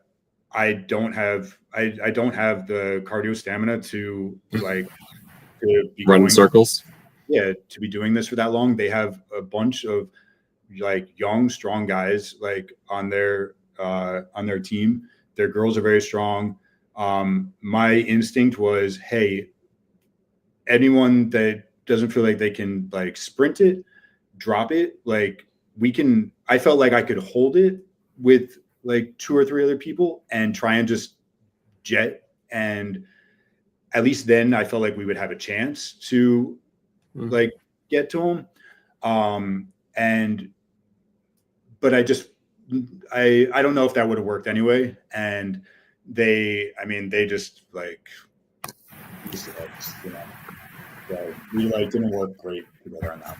don't have the cardio stamina to be run circles. Yeah, to be doing this for that long. They have a bunch of young, strong guys on their team. Their girls are very strong. My instinct was, hey, anyone that doesn't feel like they can sprint it, drop it. I felt like I could hold it with 2 or 3 other people and try and just jet. And at least then I felt like we would have a chance to get to them. But I don't know if that would have worked anyway. And they just we didn't work great together on that.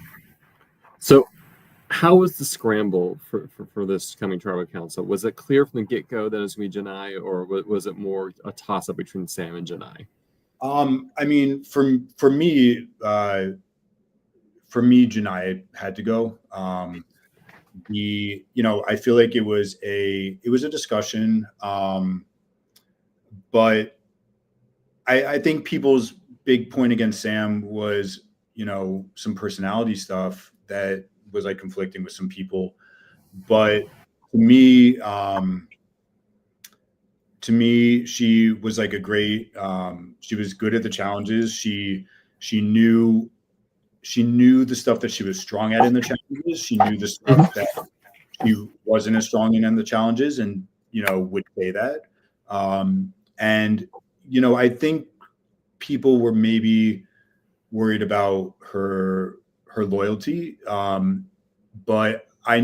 So how was the scramble for this coming tribal council? Was it clear from the get-go that it was going to be Janai, or was it more a toss-up between Sam and Janai? For me, Janai had to go. I feel like it was a discussion, but I think people's big point against Sam was some personality stuff that was conflicting with some people. But to me, she was a great. She was good at the challenges. She knew the stuff that she was strong at in the challenges. She knew the stuff that she wasn't as strong in the challenges, and would say that. I think people were maybe worried about her loyalty, but I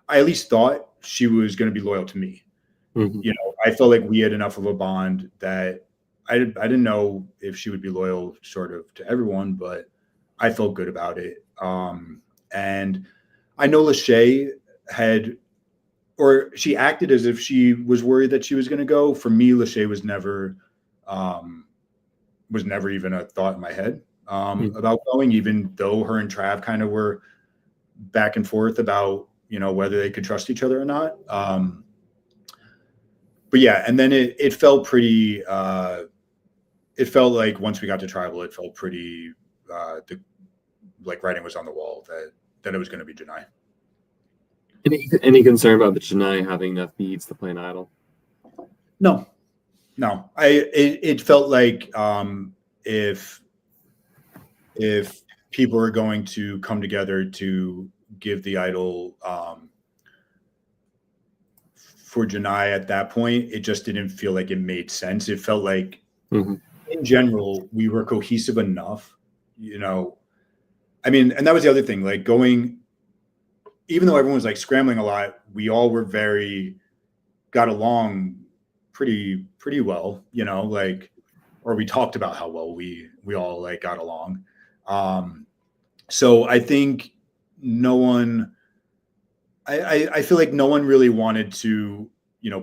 at least thought she was going to be loyal to me. Mm-hmm. I felt like we had enough of a bond that I didn't know if she would be loyal sort of to everyone, but I felt good about it. And I know Lachey she acted as if she was worried that she was going to go. For me, Lachey was never even a thought in my head about going, even though her and Trav kind of were back and forth about, whether they could trust each other or not. But yeah, and then it felt pretty, it felt like once we got to tribal, it felt pretty, writing was on the wall that it was going to be Janai. Any concern about the Janai having enough beads to play an idol? No. It felt like if people are going to come together to give the idol for Janai at that point, it just didn't feel like it made sense. It felt like in general we were cohesive enough, and that was the other thing, going, even though everyone was scrambling a lot, we all were got along pretty well, or we talked about how well we all got along. So I think no one, I feel like no one really wanted to,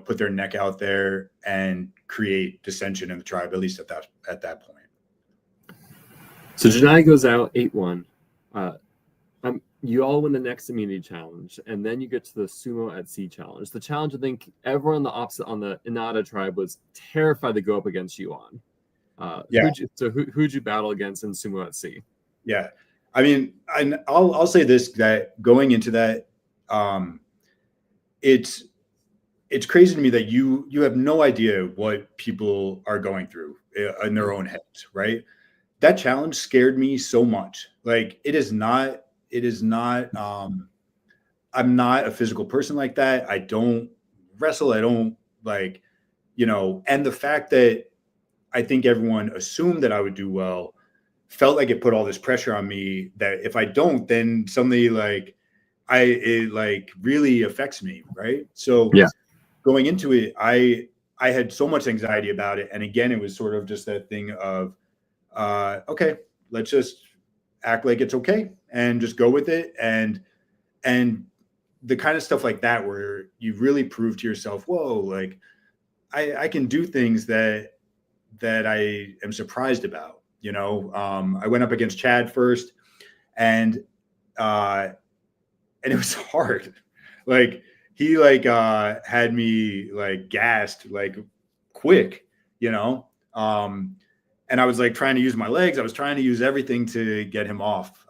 put their neck out there and create dissension in the tribe, at least at that point. So Janai goes out 8-1. You all win the next immunity challenge, and then you get to the Sumo at Sea challenge. The challenge, I think everyone on the opposite, on the Inada tribe, was terrified to go up against you on. Who'd you battle against in Sumo at Sea? Yeah, I'll say this, that going into that, it's crazy to me that you have no idea what people are going through in their own heads, right? That challenge scared me so much. Like it is not, I'm not a physical person like that. I don't wrestle. I don't like, and the fact that I think everyone assumed that I would do well felt like it put all this pressure on me that if I don't, then suddenly like it like really affects me. Right. So Yeah. going into it, I had so much anxiety about it. And again, it was sort of just that thing of, okay, let's just act like it's okay and just go with it. And the kind of stuff like that, where you really prove to yourself, whoa, like I can do things that I am surprised about. I went up against Chad first, and it was hard. Like he had me like gassed like quick, and I was like trying to use my legs. I was trying to use everything to get him off.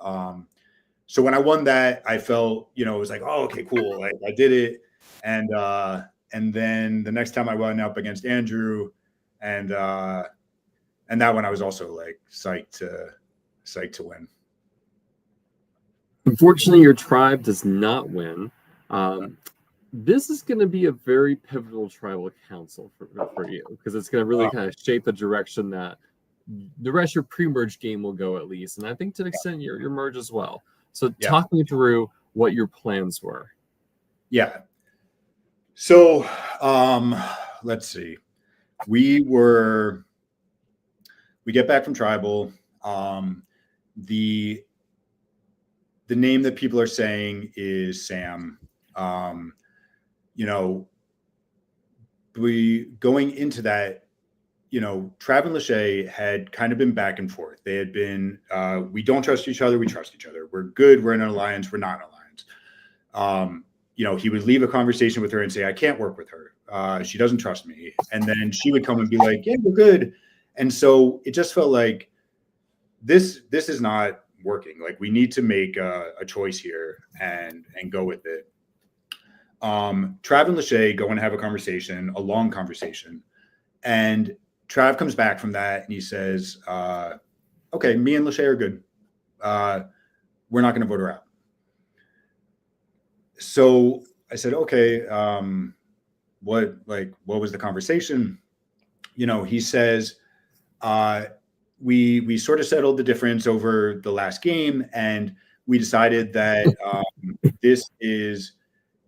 So when I won that, I felt, it was like, oh, okay, cool. Like I did it. And then the next time I went up against Andrew, and that one I was also like psyched to win. Unfortunately, your tribe does not win. This is going to be a very pivotal tribal council for you, because it's going to really kind of shape the direction that the rest of your pre-merge game will go, at least. And I think to an extent your merge as well. So talk me through what your plans were. Yeah. So let's see. We get back from tribal. The name that people are saying is Sam. We going into that, Trav and Lachey had kind of been back and forth. They had been, we don't trust each other. We trust each other. We're good. We're in an alliance. We're not in an alliance. He would leave a conversation with her and say, I can't work with her. She doesn't trust me. And then she would come and be like, yeah, we're good. And so it just felt like this is not working. Like we need to make a choice here and go with it. Trav and Lachey go and have a long conversation. And Trav comes back from that and he says, okay, me and Lachey are good. We're not going to vote her out. So I said, okay, what was the conversation? He says, we sort of settled the difference over the last game, and we decided that this is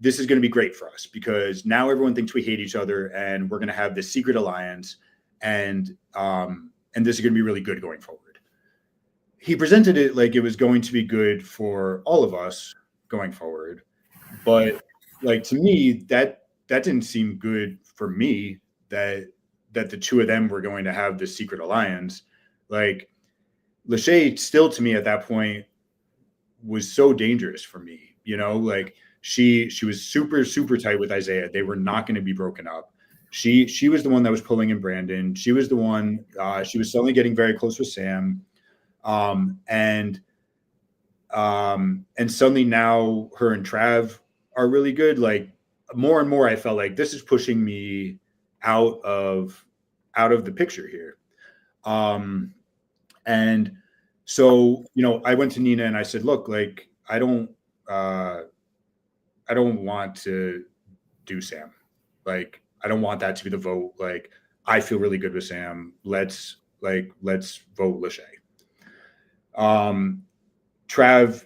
going to be great for us because now everyone thinks we hate each other, and we're going to have this secret alliance, and this is going to be really good going forward. He presented it like it was going to be good for all of us going forward, but like to me that didn't seem good for me that the two of them were going to have this secret alliance. Like Lachey still to me at that point was so dangerous for me, like she was super, super tight with Isaiah. They were not going to be broken up. She was the one that was pulling in Brandon. She was the one, she was suddenly getting very close with Sam. And suddenly now her and Trav are really good. Like more and more, I felt like this is pushing me out of the picture here. And so, I went to Nina and I said, look, like, I don't want to do Sam. Like, I don't want that to be the vote. Like, I feel really good with Sam. Let's vote Lachey. Trav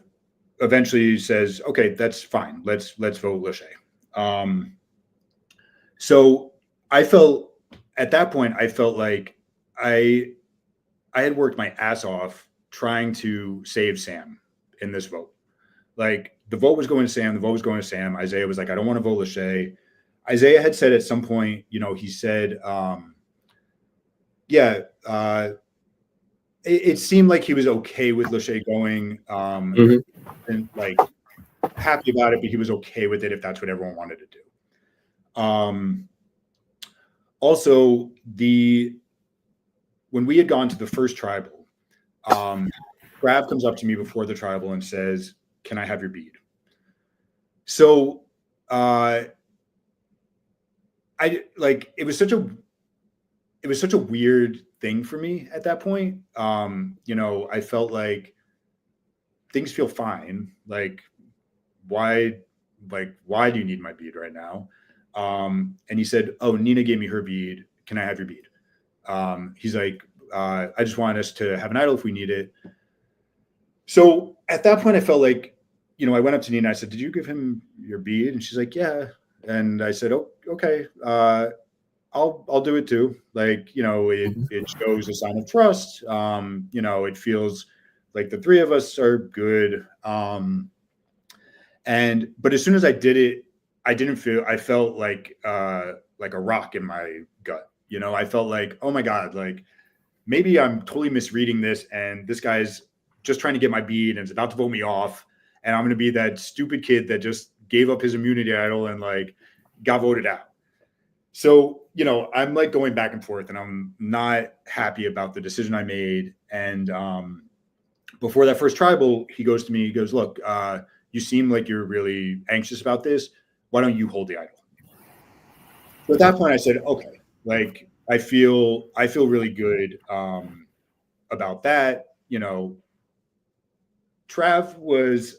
eventually says, okay, that's fine. Let's vote Lachey. So I felt at that point, I felt like I had worked my ass off trying to save Sam in this vote. Like the vote was going to Sam. Isaiah was like, I don't want to vote Lachey. Isaiah had said at some point, he said, it seemed like he was okay with Lachey going, and like happy about it, but he was okay with it if that's what everyone wanted to do. Also, when we had gone to the first tribal, Trav comes up to me before the tribal and says, can I have your bead? So it was such a weird thing for me at that point. I felt like things feel fine. Why do you need my bead right now? And he said, oh, Nina gave me her bead. Can I have your bead? He's like, I just want us to have an idol if we need it. So at that point, I felt like, I went up to Nina. I said, did you give him your bead? And she's like, yeah. And I said, oh, okay. I'll do it too. It shows a sign of trust. It feels like the three of us are good. But as soon as I did it, I felt like a rock in my gut. I felt like, oh my God, maybe I'm totally misreading this, and this guy's just trying to get my bead and is about to vote me off. And I'm going to be that stupid kid that just gave up his immunity idol and got voted out. So, I'm going back and forth, and I'm not happy about the decision I made. And before that first tribal, he goes to me, he goes, look, you seem like you're really anxious about this. Why don't you hold the idol? So at that point I said, okay, I feel really good about that. Trav was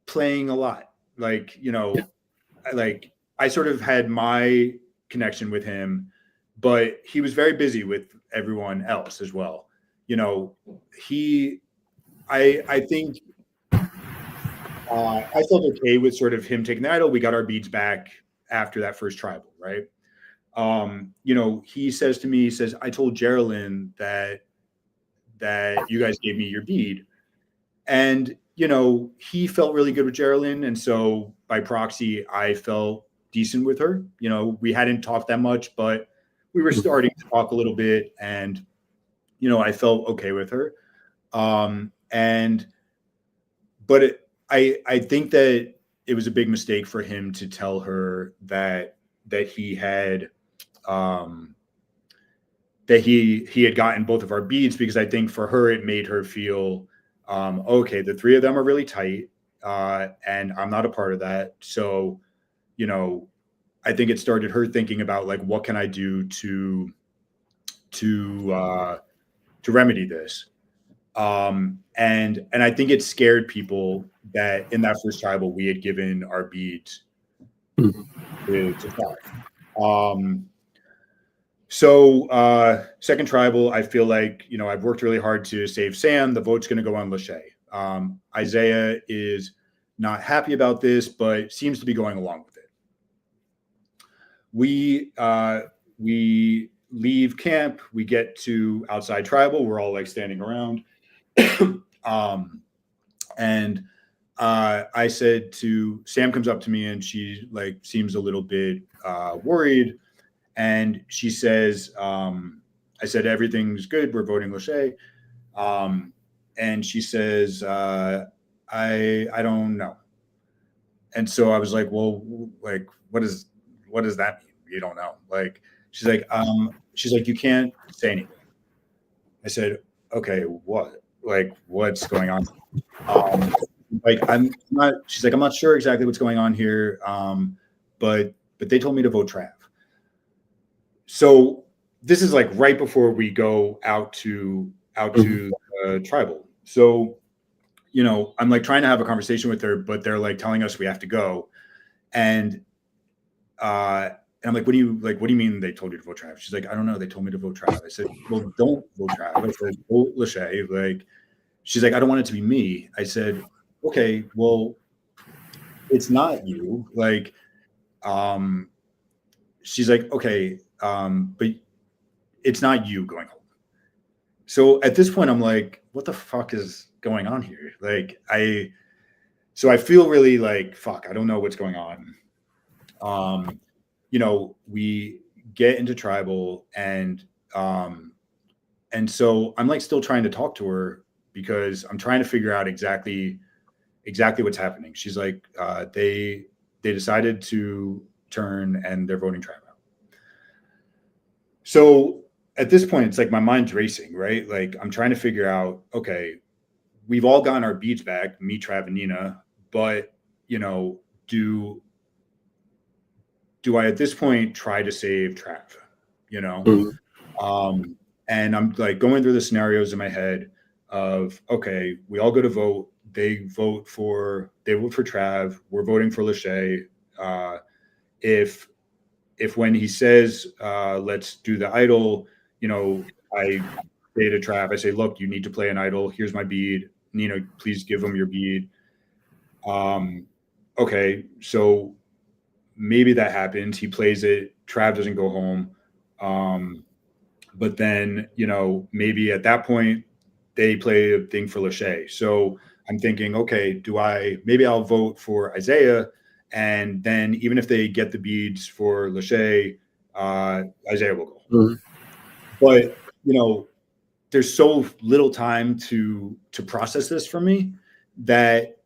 playing a lot. I sort of had my connection with him, but he was very busy with everyone else as well. I think I felt okay with sort of him taking the idol. We got our beads back after that first tribal, right? He says to me, I told Geraldine that you guys gave me your bead. And, he felt really good with Geraldine. And so by proxy, I felt decent with her. We hadn't talked that much, but we were starting to talk a little bit, and, I felt okay with her. I think that it was a big mistake for him to tell her that he had gotten both of our beads, because I think for her, it made her feel, okay, the three of them are really tight, and I'm not a part of that. So, I think it started her thinking about what can I do to remedy this. And I think it scared people that in that first tribal we had given our beads to Trav. So second tribal, I feel like, I've worked really hard to save Sam. The vote's going to go on Lachey. Isaiah is not happy about this, but seems to be going along with it. We leave camp. We get to outside tribal. We're all standing around. I said to Sam, comes up to me, and she seems a little bit worried. And she says, I said, everything's good. We're voting Lachey. And she says, I don't know. And so I was like, well, what does that mean? You don't know. She's like, you can't say anything. I said, okay, what? What's going on? I'm not, she's like, I'm not sure exactly what's going on here. But they told me to vote Trav. So this is right before we go out to tribal. So, I'm trying to have a conversation with her, but they're telling us we have to go. And I'm like, what do you mean they told you to vote Trav? She's like, I don't know. They told me to vote Trav. I said, well, don't vote Trav. I said, vote Lachey. She's like, I don't want it to be me. I said, okay, well, it's not you. She's like, okay, but it's not you going home. So at this point, I'm like, what the fuck is going on here? So I feel really fuck, I don't know what's going on. We get into tribal, and so I'm still trying to talk to her, because I'm trying to figure out exactly what's happening. She's like, they decided to turn, and they're voting Trav out. So at this point, it's my mind's racing, right? I'm trying to figure out, okay, we've all gotten our beads back, me, Trav, and Nina, but do I at this point try to save Trav? And I'm like going through the scenarios in my head of, okay, we all go to vote. They vote for Trav. We're voting for Lachey. If when he says, let's do the idol, I say to Trav, I say, look, you need to play an idol. Here's my bead. Nina, please give him your bead. Okay, so maybe that happens. He plays it. Trav doesn't go home. But then, maybe at that point they play a thing for Lachey. So I'm thinking, okay, maybe I'll vote for Isaiah. And then even if they get the beads for Lachey, Isaiah will go. Mm-hmm. But, there's so little time to process this for me that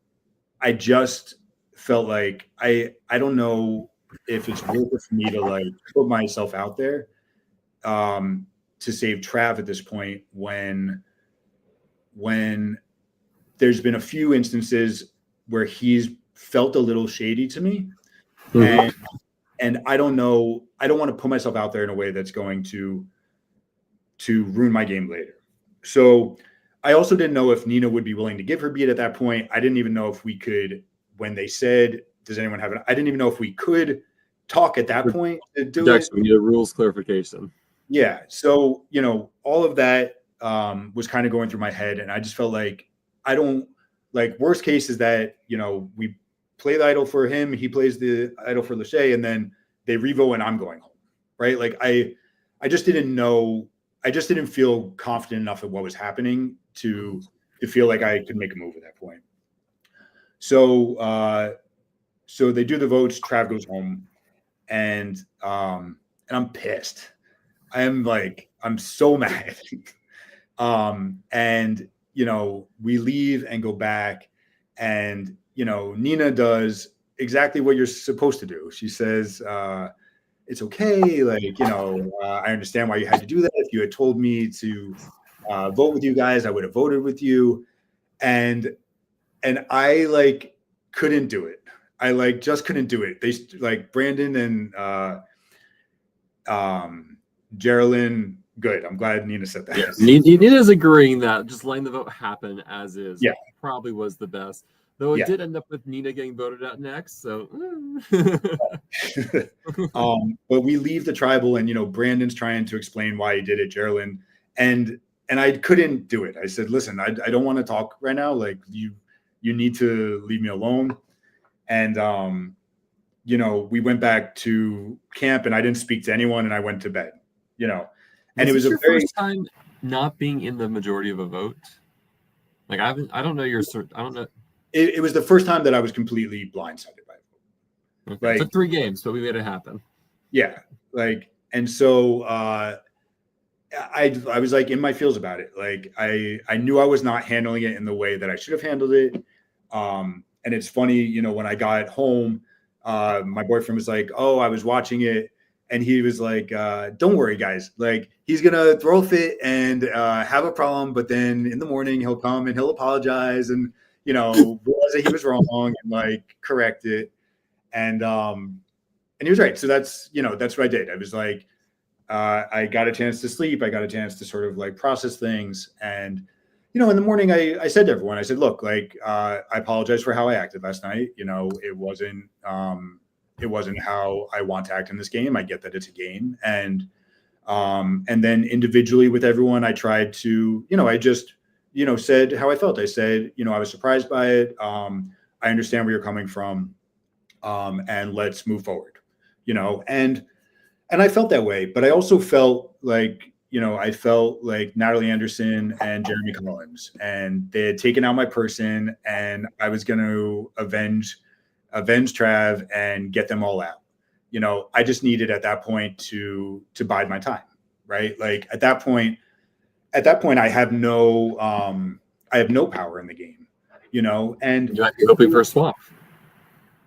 I just felt like I don't know if it's worth it for me to like put myself out there to save Trav at this point when there's been a few instances where he's felt a little shady to me. Mm-hmm. And I don't know, I don't want to put myself out there in a way that's going to ruin my game later. So I also didn't know if Nina would be willing to give her bead at that point. I didn't even know if we could, when they said, does anyone have I didn't even know if we could talk at that point to do it. We need a rules clarification. Yeah. So, all of that was kind of going through my head. And I just felt like worst case is that, we play the idol for him. He plays the idol for Lachey, and then they revo and I'm going home. Right. Like I just didn't know. I just didn't feel confident enough at what was happening to feel like I could make a move at that point. So, so they do the votes. Trav goes home, and I'm pissed. I'm so mad. And, we leave and go back, and, Nina does exactly what you're supposed to do. She says, it's okay. I understand why you had to do that. If you had told me to vote with you guys, I would have voted with you. And I couldn't do it. I just couldn't do it. They Brandon and Geraldine. Good. I'm glad Nina said that. Yes. Nina's agreeing that just letting the vote happen as is probably was the best. Though it did end up with Nina getting voted out next. So, but we leave the tribal, and Brandon's trying to explain why he did it, Geraldine, and I couldn't do it. I said, "Listen, I don't want to talk right now. Like you need to leave me alone." And we went back to camp, and I didn't speak to anyone, and I went to bed. And it was your first time not being in the majority of a vote. Like I don't know. It was the first time that I was completely blindsided by it. Okay. It took 3 games, but we made it happen. Yeah. And so I was in my feels about it. I knew I was not handling it in the way that I should have handled it. And it's funny, when I got home, my boyfriend was like, "Oh, I was watching it." And he was like, "Don't worry, guys. He's going to throw a fit and have a problem. But then in the morning, he'll come and he'll apologize and, realize that he was wrong and correct it." And he was right. So that's what I did. I was I got a chance to sleep. I got a chance to sort of process things. And, in the morning, I said to everyone, I said, "Look, I apologize for how I acted last night. It wasn't how I want to act in this game. I get that it's a game." And then individually with everyone, I tried to, I just, said how I felt. I said, I was surprised by it. I understand where you're coming from. And let's move forward, and I felt that way, but I also felt I felt like Natalie Anderson and Jeremy Collins, and they had taken out my person, and I was going to avenge Trav and get them all out. I just needed at that point to bide my time, right? At that point I have no power in the game, and you might be hoping for a swap.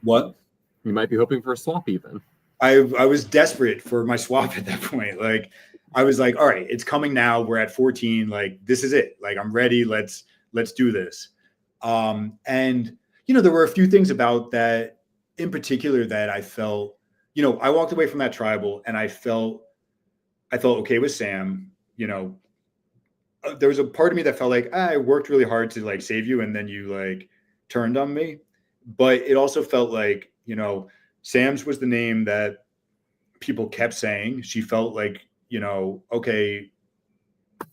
What? You might be hoping for a swap even. I was desperate for my swap at that point. I was all right, it's coming now. We're at 14. This is it. I'm ready. Let's do this. And there were a few things about that in particular that I felt, I walked away from that tribal and I felt okay with Sam. There was a part of me that felt like I worked really hard to like save you, and then you like turned on me. But it also felt like, Sam's was the name that people kept saying. She felt like, okay,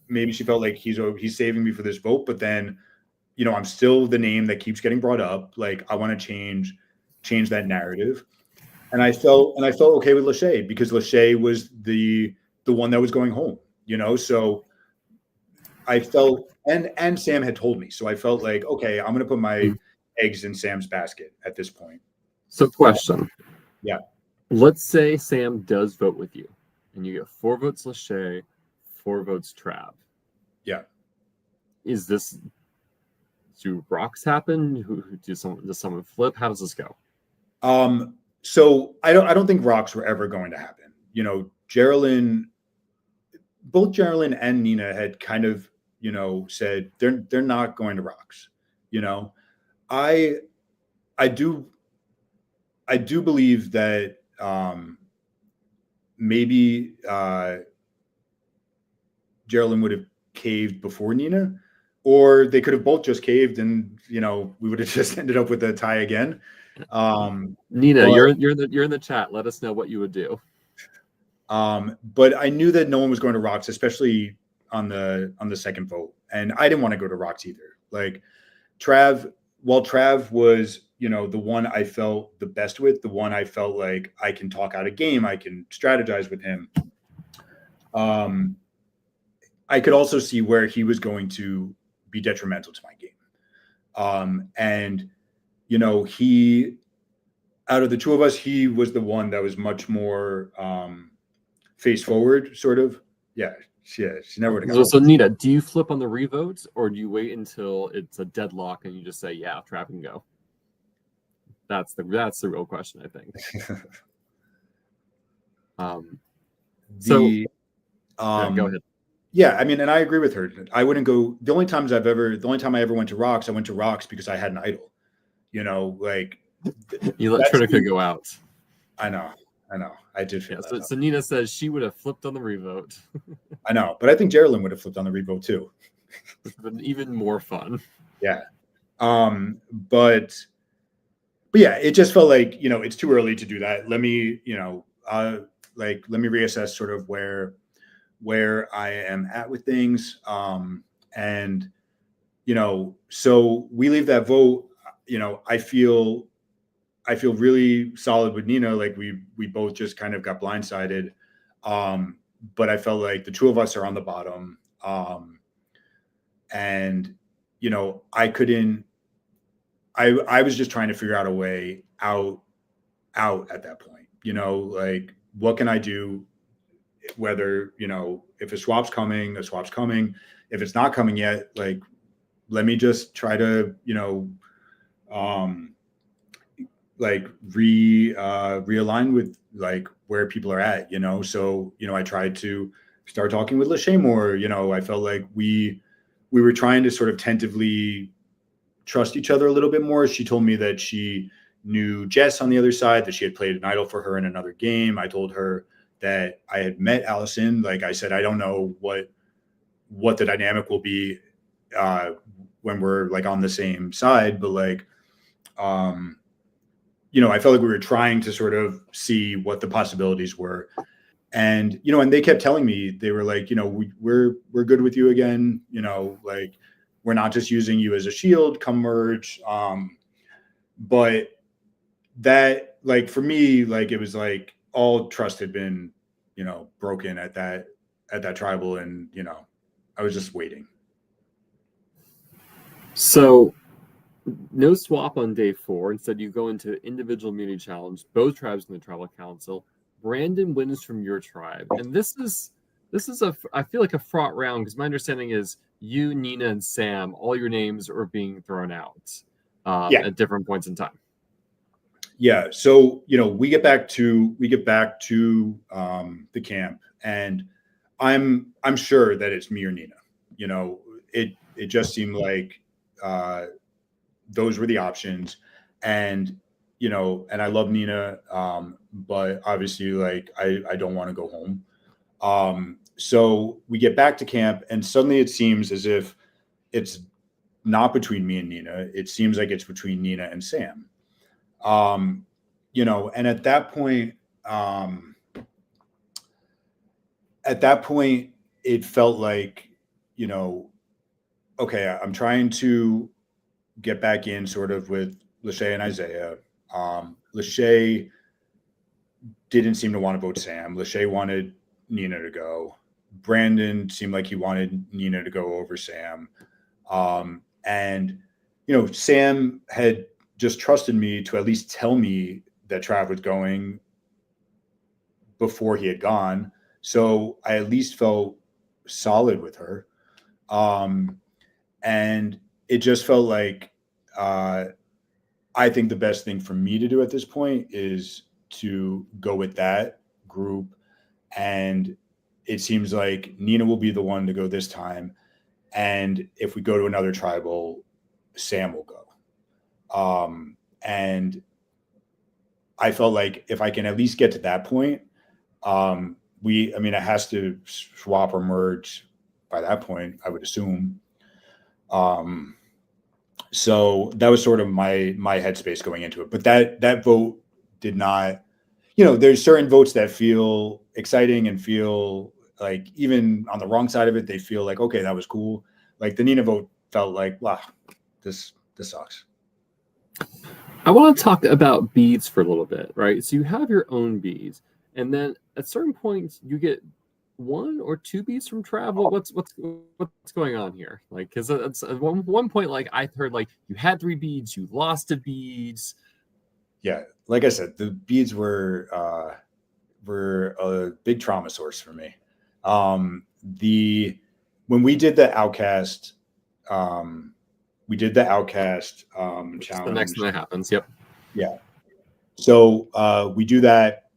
maybe she felt like he's saving me for this vote, but then, I'm still the name that keeps getting brought up. Like, I want to change that narrative. And I felt okay with Lachey because Lachey was the one that was going home, so I felt, and Sam had told me, so I felt like, okay, I'm going to put my eggs in Sam's basket at this point. So question. Yeah. Let's say Sam does vote with you and you get 4 votes Lachey, 4 votes Trav. Yeah. Do rocks happen? Does someone flip? How does this go? So I don't think rocks were ever going to happen. Both Geraldine and Nina had kind of, said they're not going to rocks. I do believe that maybe Geraldine would have caved before Nina, or they could have both just caved and, we would have just ended up with a tie again. Nina, you're in the chat. Let us know what you would do. But I knew that no one was going to rocks, especially on the second vote. And I didn't want to go to rocks either. Like Trav was, the one I felt the best with, the one I felt like I can talk out a game, I can strategize with him. I could also see where he was going to be detrimental to my game. And, he, out of the two of us, he was the one that was much more face forward, sort of. Yeah, she never would have got. So Nina, do you flip on the revotes, or do you wait until it's a deadlock and you just say, "Yeah, Trav can go"? That's the real question, I think. Go ahead. Yeah, I mean, and I agree with her. I wouldn't go. The only time I ever went to rocks, I went to rocks because I had an idol. Like you let Trinica go out. I know. I did feel that. So Nina says she would have flipped on the revote. I know, but I think Geraldine would have flipped on the revote too. Which would have been even more fun. Yeah. But yeah, it just felt like, it's too early to do that. Let me, let me reassess sort of where I am at with things. And, so we leave that vote, I feel really solid with Nina. Like we both just kind of got blindsided. But I felt like the two of us are on the bottom. And, I was just trying to figure out a way out at that point, like what can I do? Whether, if a swap's coming, if it's not coming yet, like, let me just try to, realign with like where people are at, so, I tried to start talking with Lachey more. I felt like we were trying to sort of tentatively trust each other a little bit more. She told me that she knew Jess on the other side, that she had played an idol for her in another game. I told her that I had met Allison. Like I said, I don't know what the dynamic will be when we're like on the same side, but like, I felt like we were trying to sort of see what the possibilities were. And, and they kept telling me, they were like, we're good with you again. Like, we're not just using you as a shield, come merge. But that, like, for me, like, it was like all trust had been, broken at that tribal. And, I was just waiting. So no swap on day 4. Instead, you go into individual immunity challenge, both tribes in the tribal council. Brandon wins from your tribe. And this is I feel like a fraught round, because my understanding is you, Nina, and Sam, all your names are being thrown out at different points in time. Yeah. So, we get back to the camp, and I'm sure that it's me or Nina. It just seemed like those were the options. And, you know, and I love Nina, but obviously, like, I don't want to go home. So we get back to camp, and suddenly it seems as if it's not between me and Nina. It seems like it's between Nina and Sam. You know, and at that point, it felt like, you know, okay, I'm trying to get back in sort of with Lachey and Isaiah. Lachey didn't seem to want to vote Sam. Lachey wanted Nina to go. Brandon seemed like he wanted Nina to go over Sam. And, you know, Sam had just trusted me to at least tell me that Trav was going before he had gone. So I at least felt solid with her. And it just felt like, I think the best thing for me to do at this point is to go with that group. And it seems like Nina will be the one to go this time. And if we go to another tribal, Sam will go. And I felt like if I can at least get to that point, it has to swap or merge by that point, I would assume. So that was sort of my headspace going into it. But that vote did not, you know, there's certain votes that feel exciting and feel like, even on the wrong side of it, they feel like, okay, that was cool. Like the Nina vote felt like, wow, this sucks. I want to talk about beads for a little bit, right? So you have your own beads, and then at certain points you get 1 or 2 beads from travel. What's going on here? Like, because at one point, like I heard, like you had 3 beads, you lost a beads. Yeah, like I said, the beads were a big trauma source for me. When we did the Outcast, challenge. The next thing that happens. Yep. Yeah. So we do that.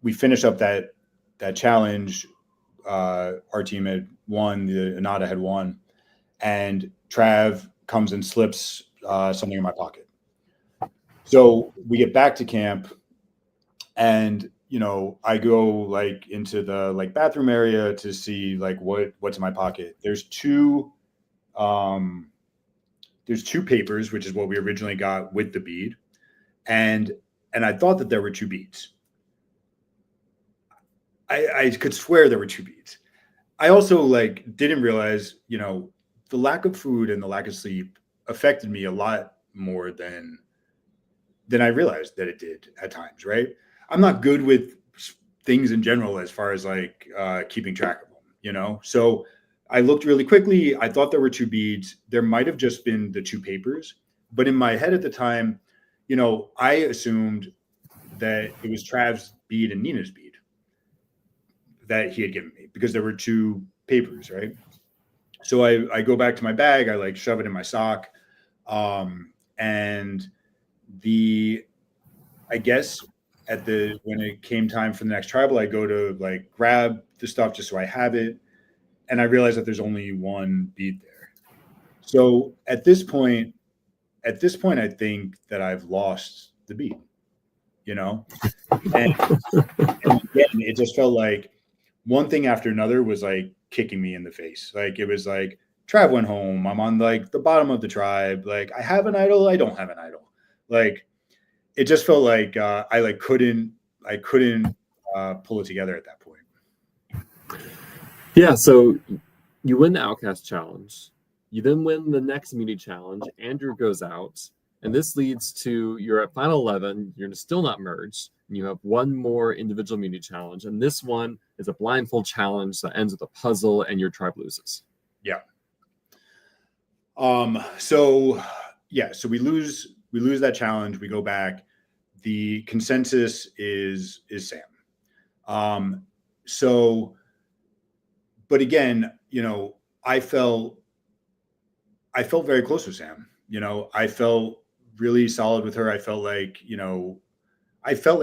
We finish up that challenge. Our team had won. The Anada had won, and Trav comes and slips something in my pocket. So we get back to camp, and, you know, I go like into the like bathroom area to see like what's in my pocket. There's two papers, which is what we originally got with the bead, and I thought that there were 2 beads. I could swear there were 2 beads. I also like didn't realize, you know, the lack of food and the lack of sleep affected me a lot more than I realized that it did at times, right? I'm not good with things in general as far as like keeping track of them, you know? So I looked really quickly. I thought there were 2 beads. There might have just been the 2 papers. But in my head at the time, you know, I assumed that it was Trav's bead and Nina's bead that he had given me because there were 2 papers, right? So I go back to my bag. I like shove it in my sock. And I guess when it came time for the next tribal, I go to like grab the stuff just so I have it. And I realize that there's only 1 bead there. So at this point, I think that I've lost the bead, you know? And again, it just felt like one thing after another was like kicking me in the face. Like it was like, Trav went home. I'm on like the bottom of the tribe. Like I have an idol. I don't have an idol. Like it just felt like I couldn't pull it together at that point. Yeah. So you win the Outcast challenge. You then win the next immunity challenge. Andrew goes out, and this leads to you're at final 11. You're still not merged. And you have 1 more individual immunity challenge, and this one is a blindfold challenge that ends with a puzzle, and your tribe loses. Yeah. So we lose that challenge. We go back. The consensus is Sam. But again, you know, I felt very close with Sam. You know, I felt really solid with her. I felt like, you know,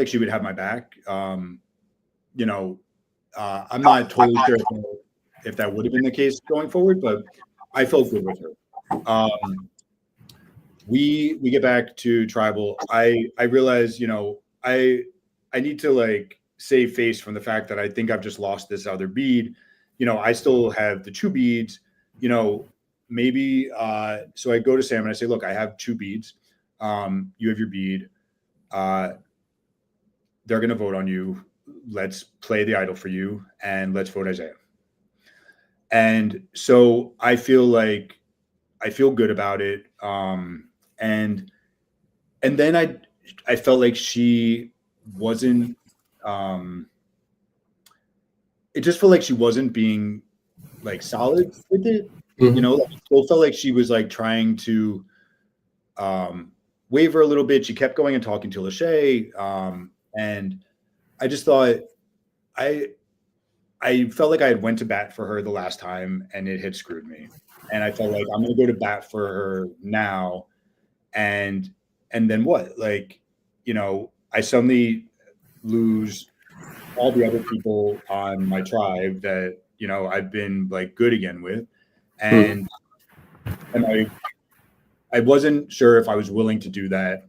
she would have my back. You know, I'm not totally sure if that would have been the case going forward, but I felt good with her. we get back to tribal. I realize, I need to like save face from the fact that I think I've just lost this other bead. I still have the 2 beads, maybe so I go to Sam and I say, look, I have 2 beads. You have your bead. They're gonna vote on you. Let's play the idol for you and let's vote Isaiah. And so I feel good about it. And then I felt like she wasn't, it just felt like she wasn't being like solid with it. Like, it still felt like she was like trying to waver a little bit. She kept going and talking to Lachey. And I just thought I felt like I had went to bat for her the last time and it had screwed me. And I felt like I'm going to go to bat for her now. And then what? Like, I suddenly lose all the other people on my tribe that, I've been like good again with. And I wasn't sure if I was willing to do that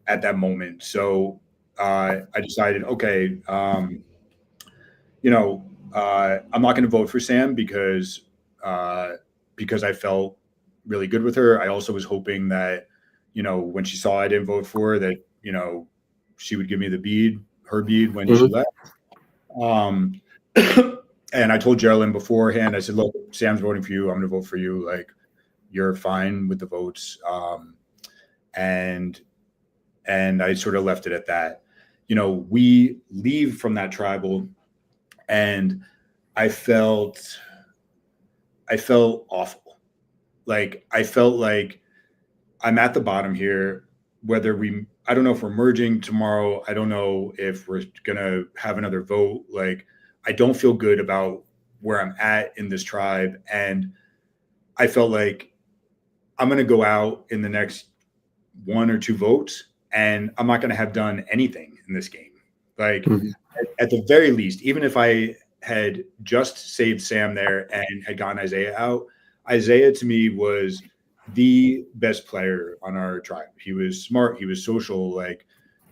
at that moment. So I decided, okay, I'm not going to vote for Sam because I felt really good with her. I also was hoping that, when she saw I didn't vote for her, that, she would give me her bead when she left. And I told Geraldine beforehand, I said, look, Sam's voting for you. I'm going to vote for you. Like, you're fine with the votes. And I sort of left it at that. We leave from that tribal and I felt awful. Like, I felt like I'm at the bottom here, I don't know if we're merging tomorrow. I don't know if we're going to have another vote. Like, I don't feel good about where I'm at in this tribe. And I felt like I'm going to go out in the next 1 or 2 votes and I'm not going to have done anything in this game. Like, at the very least, even if I had just saved Sam there and had gotten Isaiah out, Isaiah to me was the best player on our tribe. He was smart. He was social. Like,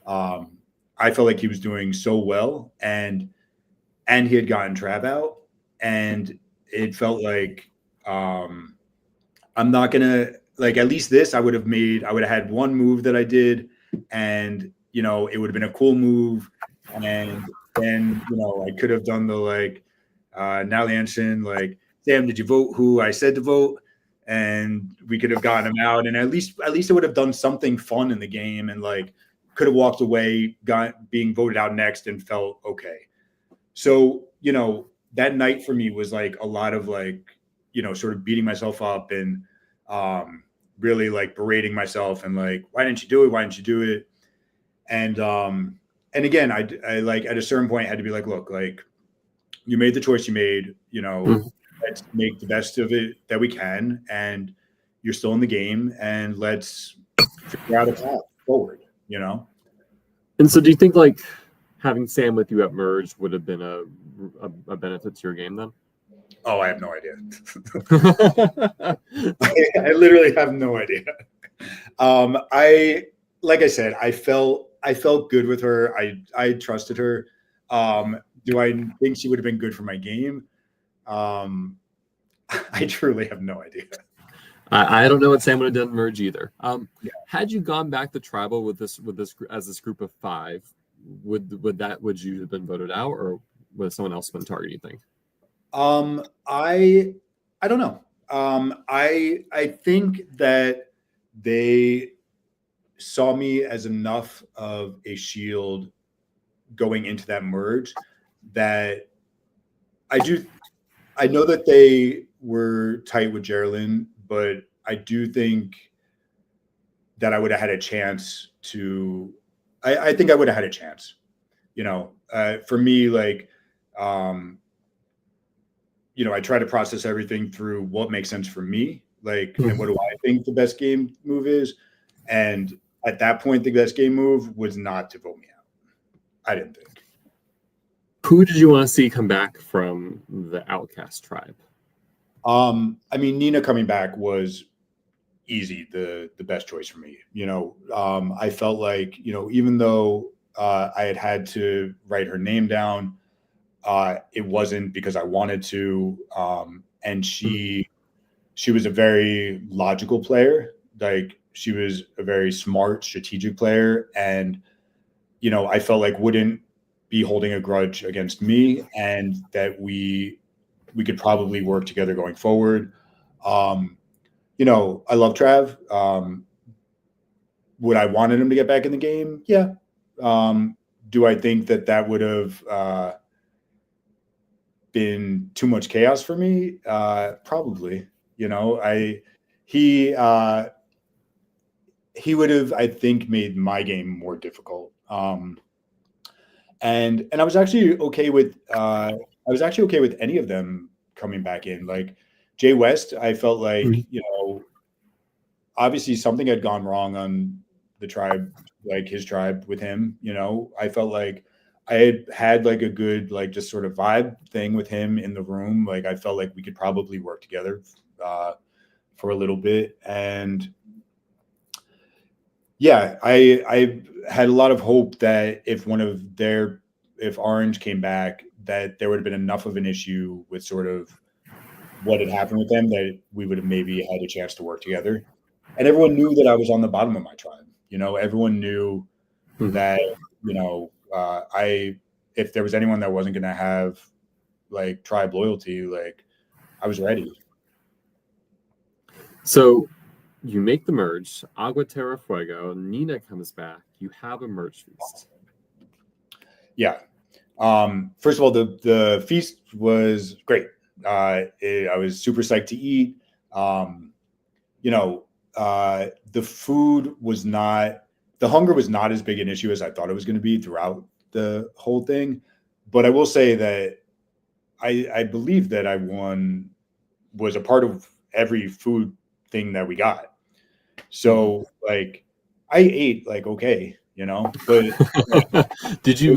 I felt like he was doing so well and he had gotten Trav out and it felt like, I'm not going to, like, at least this I would have had one move that I did and, it would have been a cool move. And then, I could have done the, like, now Anson, like, Sam, did you vote who I said to vote? And we could have gotten him out. And at least it would have done something fun in the game and like could have walked away, being voted out next and felt okay. So, that night for me was like a lot of like, sort of beating myself up and really like berating myself and like, why didn't you do it? Why didn't you do it? And again, I like at a certain point had to be like, look, like, you made the choice you made, let's make the best of it that we can. And you're still in the game and let's figure out a path forward, And so do you think like having Sam with you at merge would have been a benefit to your game then? Oh, I have no idea. I literally have no idea. Like I said, I felt good with her. I trusted her. Do I think she would have been good for my game? I truly have no idea. I don't know what Sam would have done merge either. Had you gone back to tribal with this group of 5, would you have been voted out, or would someone else been targeted, you think? I don't know. I think that they saw me as enough of a shield going into that merge that I know that they were tight with Geraldine, but I do think that I would have had a chance to. I think I would have had a chance. For me, like, I try to process everything through what makes sense for me, like, and what do I think the best game move is. And at that point, the best game move was not to vote me out. I didn't think. Who did you want to see come back from the Outcast tribe? I mean, Nina coming back was, easy the best choice for me. I felt like, even though I had to write her name down, it wasn't because I wanted to. And she was a very logical player. Like, she was a very smart, strategic player. And, I felt like wouldn't be holding a grudge against me, and that we could probably work together going forward. I love Trav. Would I wanted him to get back in the game? Yeah. Do I think that would have been too much chaos for me? Probably. He would have, I think, made my game more difficult. And I was actually okay with any of them coming back in. Like Jay West, I felt like, obviously something had gone wrong on the tribe, like his tribe with him. I felt like I had like a good, like, just sort of vibe thing with him in the room. Like, I felt like we could probably work together for a little bit. And yeah, I had a lot of hope that if Orange came back, that there would have been enough of an issue with sort of what had happened with them that we would have maybe had a chance to work together. And everyone knew that I was on the bottom of my tribe. Everyone knew that, if there was anyone that wasn't going to have like tribe loyalty, like, I was ready. So you make the merge, Agua Terra Fuego, Nina comes back, you have a merge feast. Yeah. First of all, the feast was great. I was super psyched to eat. The food was not, the hunger was not as big an issue as I thought it was going to be throughout the whole thing. But I will say that I believe that I was a part of every food thing that we got. So like, I ate like, okay, but Did you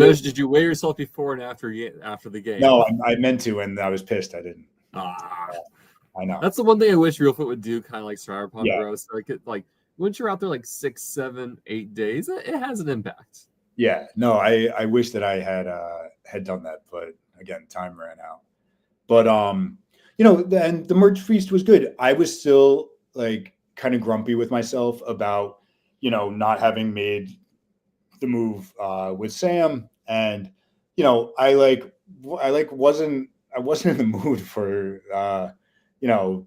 weigh yourself before and after the game? No, I meant to, and I was pissed I didn't. I know. That's the one thing I wish Reelfoot would do, kind of like Survivor Pond Yeah. Bros. Like once you're out there like 6, 7, 8 days, it has an impact. Yeah, no, I wish that I had done that, but again, time ran out. But then the merge feast was good. I was still like kind of grumpy with myself about not having made the move with Sam, and I wasn't in the mood for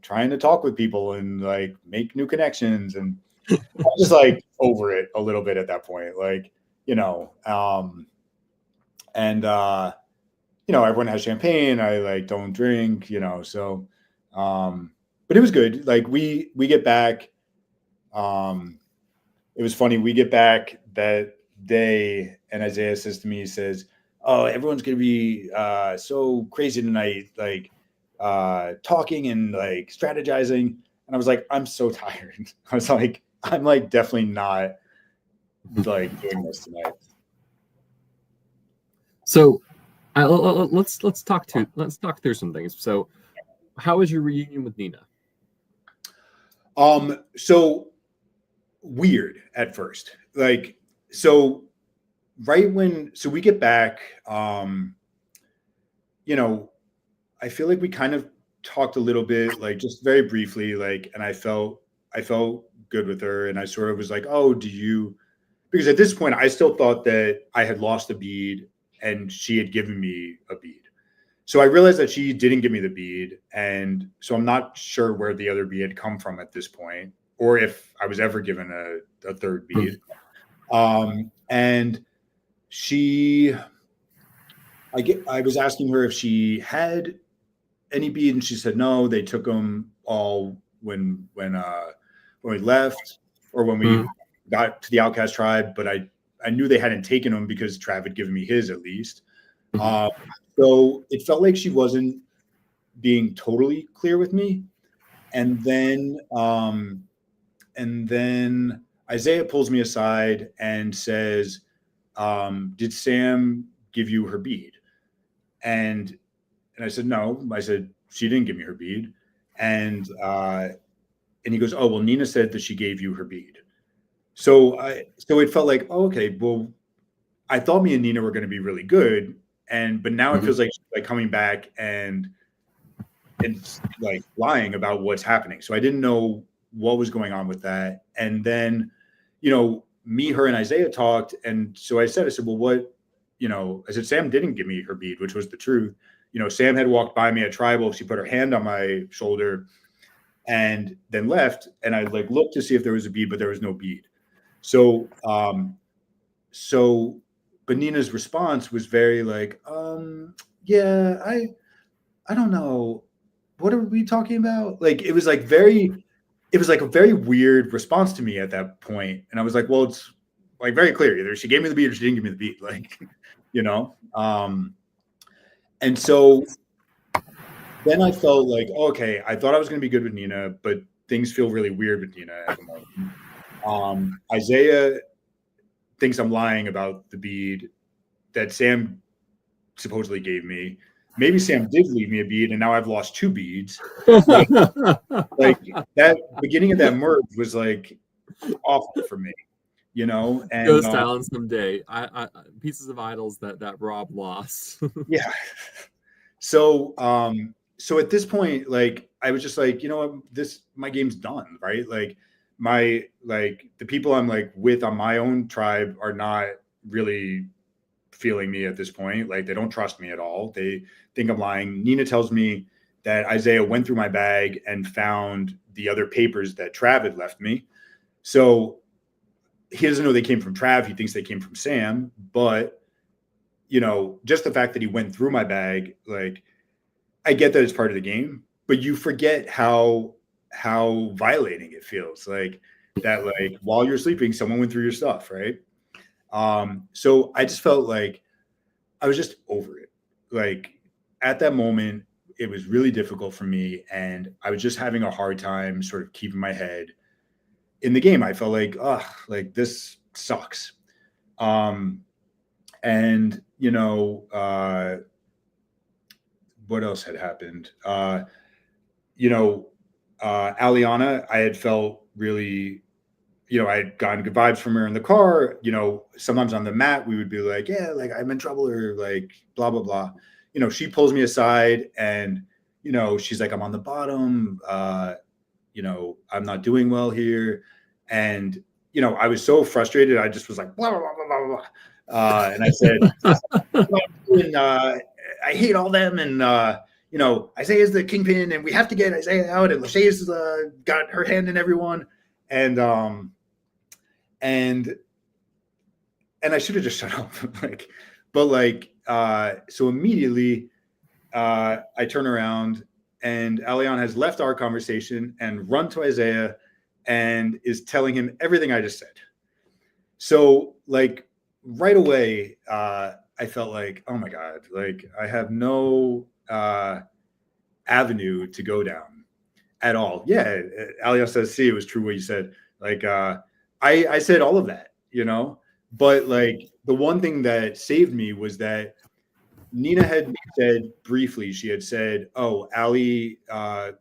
trying to talk with people and like make new connections, and I was just like over it a little bit at that point, like, and everyone has champagne. I like don't drink, so but it was good. Like we get back. It was funny. We get back that day, and Isaiah says to me, he says, "Oh, everyone's gonna be so crazy tonight, like talking and like strategizing." And I was like, "I'm so tired." I was like, "I'm like definitely not like doing this tonight." So let's talk through some things. So how was your reunion with Nina? So weird at first. Like, so right when we get back, I feel like we kind of talked a little bit, like just very briefly, like, and I felt good with her, and I sort of was like, "Oh, because at this point I still thought that I had lost a bead and she had given me a bead. So I realized that she didn't give me the bead, and so I'm not sure where the other bead had come from at this point, or if I was ever given a third bead. And I was asking her if she had any bead, and she said no. They took them all when we left, or when we got to the Outcast tribe. But I knew they hadn't taken them because Trav had given me his at least. So it felt like she wasn't being totally clear with me. And then Isaiah pulls me aside and says, "Did Sam give you her bead?" And I said, "No." I said, "She didn't give me her bead." And and he goes, oh, well, Nina said that she gave you her bead. So it felt like, oh, okay, well, I thought me and Nina were going to be really good. But now it feels like she's like coming back and like lying about what's happening. So I didn't know what was going on with that. And then, me, her, and Isaiah talked. And so I said, well, what, I said, Sam didn't give me her bead, which was the truth. Sam had walked by me at Tribal. She put her hand on my shoulder and then left. And I like looked to see if there was a bead, but there was no bead. So, but Nina's response was very like, yeah, I don't know. What are we talking about? Like, it was like a very weird response to me at that point. And I was like, well, it's like very clear. Either she gave me the beat or she didn't give me the beat. Like, and so then I felt like, okay, I thought I was going to be good with Nina, but things feel really weird with Nina at the moment. Isaiah thinks I'm lying about the bead that Sam supposedly gave me. Maybe Sam did leave me a bead, and now I've lost 2 beads. Like that beginning of that merge was like awful for me, And Ghost Island someday. I pieces of idols that Rob lost. Yeah. So at this point, like I was just like, my game's done, right? Like the people I'm like with on my own tribe are not really feeling me at this point. Like they don't trust me at all. They think I'm lying. Nina tells me that Isaiah went through my bag and found the other papers that Trav had left me. So he doesn't know they came from Trav. He thinks they came from Sam. But, just the fact that he went through my bag, like I get that it's part of the game, but you forget how violating it feels. Like that, like while you're sleeping, someone went through your stuff, right? So I just felt like I was just over it. Like at that moment, it was really difficult for me. And I was just having a hard time sort of keeping my head in the game. I felt like, like this sucks. And what else had happened? Aliana, I had felt really, I had gotten good vibes from her in the car. Sometimes on the mat, we would be like, yeah, like I'm in trouble or like blah, blah, blah. She pulls me aside and, she's like, I'm on the bottom. I'm not doing well here. And, I was so frustrated. I just was like, blah, blah, blah, blah, blah, blah. And I said, I hate all them. And, Isaiah's the kingpin and we have to get Isaiah out. And Lachey's got her hand in everyone. And I should have just shut up. So immediately I turn around and Aliana has left our conversation and run to Isaiah and is telling him everything I just said. So like right away, I felt like, oh my God, like I have no avenue to go down at all. Yeah. Aliana says, see, it was true what you said. Like I said all of that, but like the one thing that saved me was that Nina had said briefly, she had said, oh, Ali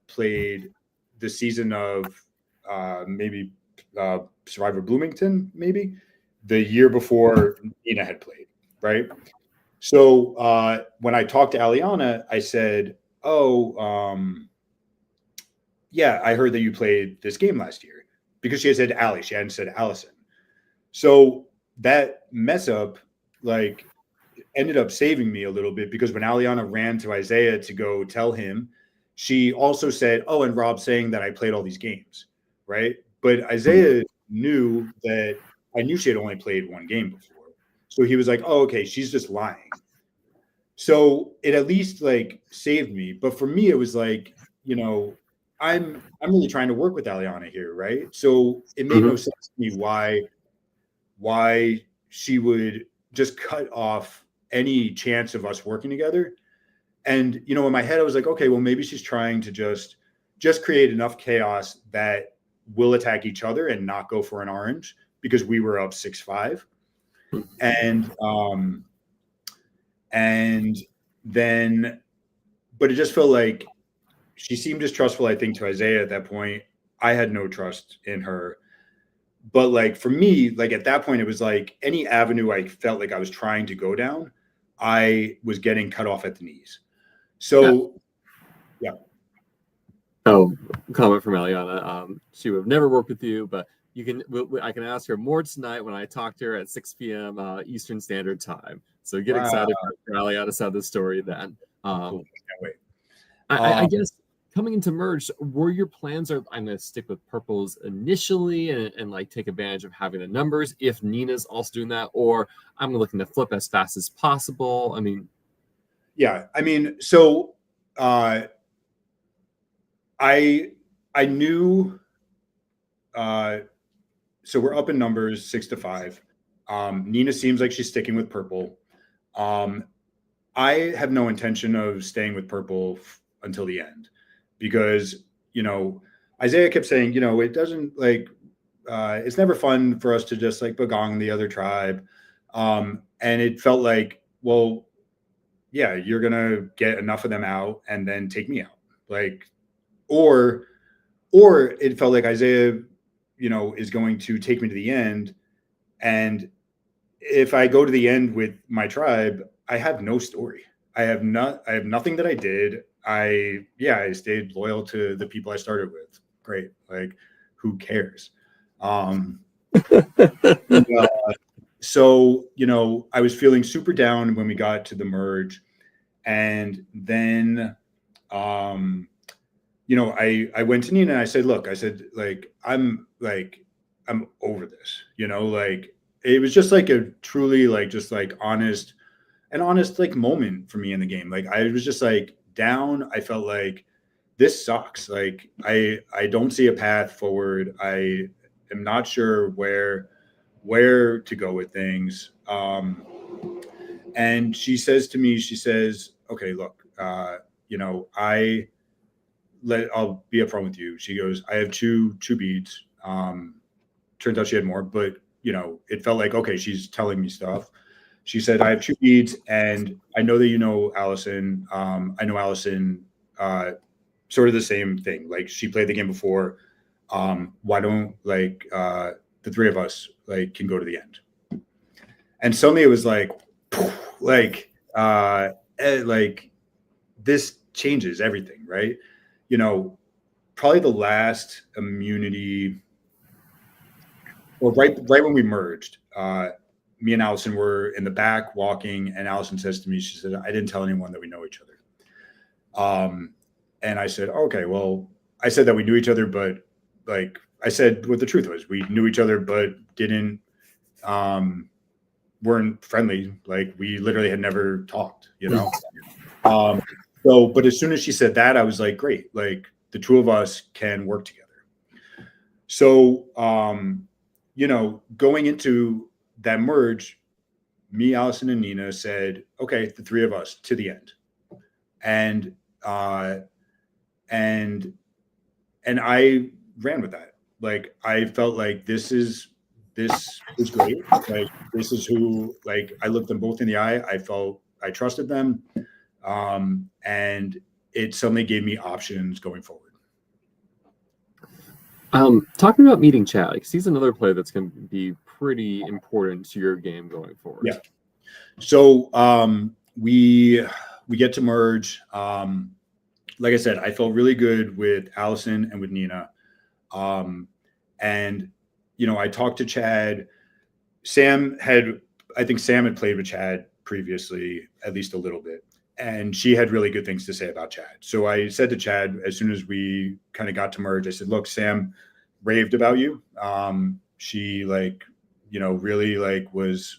played the season of maybe Survivor Bloomington, maybe the year before Nina had played, right? So when I talked to Aliana, I said, oh, yeah, I heard that you played this game last year, because she had said Ali, she hadn't said Allison. So that mess up, like, ended up saving me a little bit, because when Aliana ran to Isaiah to go tell him, she also said, oh, and Rob's saying that I played all these games, right? But Isaiah knew that I knew she had only played one game before. So he was like, oh, okay, she's just lying. So it at least like saved me. But for me, it was like, I'm really trying to work with Aliana here, right? So it made no sense to me why she would just cut off any chance of us working together. And in my head, I was like, okay, well, maybe she's trying to just create enough chaos that we'll attack each other and not go for an orange, because we were up 6-5. And then, but it just felt like she seemed distrustful, I think, to Isaiah at that point. I had no trust in her. But like for me, like at that point, it was like any avenue I felt like I was trying to go down, I was getting cut off at the knees. So yeah. Oh, comment from Eliana. She would have never worked with you, but you can. I can ask her more tonight when I talk to her at 6 p.m. Eastern Standard Time. So get excited for Eliana to have this story then. Cool. Can't wait. I guess coming into Merge, were your plans I'm going to stick with purples initially and like take advantage of having the numbers if Nina's also doing that, or I'm looking to flip as fast as possible? I mean, yeah, I mean, so I knew. So we're up in numbers 6-5. Nina seems like she's sticking with purple. I have no intention of staying with purple until the end because, Isaiah kept saying, it doesn't like, it's never fun for us to just like begong the other tribe. And it felt like, well, yeah, you're going to get enough of them out and then take me out. Like, or it felt like Isaiah, is going to take me to the end. And if I go to the end with my tribe, I have no story. I have nothing that I did. I stayed loyal to the people I started with. Great. Like, who cares? So, I was feeling super down when we got to the merge. And then, I went to Nina and I said, look, I'm over this, like, it was just like a truly like, just like honest like moment for me in the game. Like I was just like down. I felt like this sucks. Like I don't see a path forward. I am not sure where to go with things. And she says to me, okay, look, I'll be upfront with you. She goes, I have two beads. Turns out she had more, but it felt like, okay, she's telling me stuff. She said, I have 2 beads and I know that you know Allison. I know Allison, sort of the same thing. Like she played the game before. Why don't like, the 3 of us like can go to the end. And suddenly it was like this changes everything, right? Probably the last immunity, or right when we merged, me and Allison were in the back walking, and Allison says to me, she said, I didn't tell anyone that we know each other. And I said, okay, well, I said that we knew each other, but like I said what the truth was. We knew each other, but weren't friendly. Like we literally had never talked, but as soon as she said that, I was like, great, like the 2 of us can work together. So, going into that merge, me, Allison, and Nina said, okay, the 3 of us to the end. And I ran with that. Like, I felt like this is great. Like, this is who, like, I looked them both in the eye. I felt I trusted them. And it suddenly gave me options going forward. Talking about meeting Chad, because he's another player that's going to be pretty important to your game going forward. Yeah. So we get to merge. Like I said, I felt really good with Allison and with Nina. And I talked to Chad. I think Sam had played with Chad previously, at least a little bit. And she had really good things to say about Chad. So I said to Chad, as soon as we kind of got to merge, I said, look, Sam raved about you. She really like was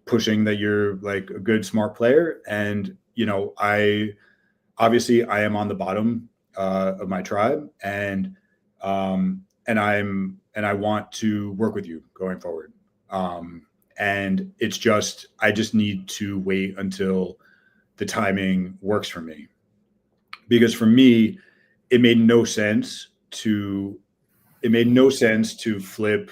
pushing that you're like a good, smart player. And, I am on the bottom of my tribe, and I want to work with you going forward. And it's just, I just need to wait until the timing works for me, because for me, it made no sense to flip.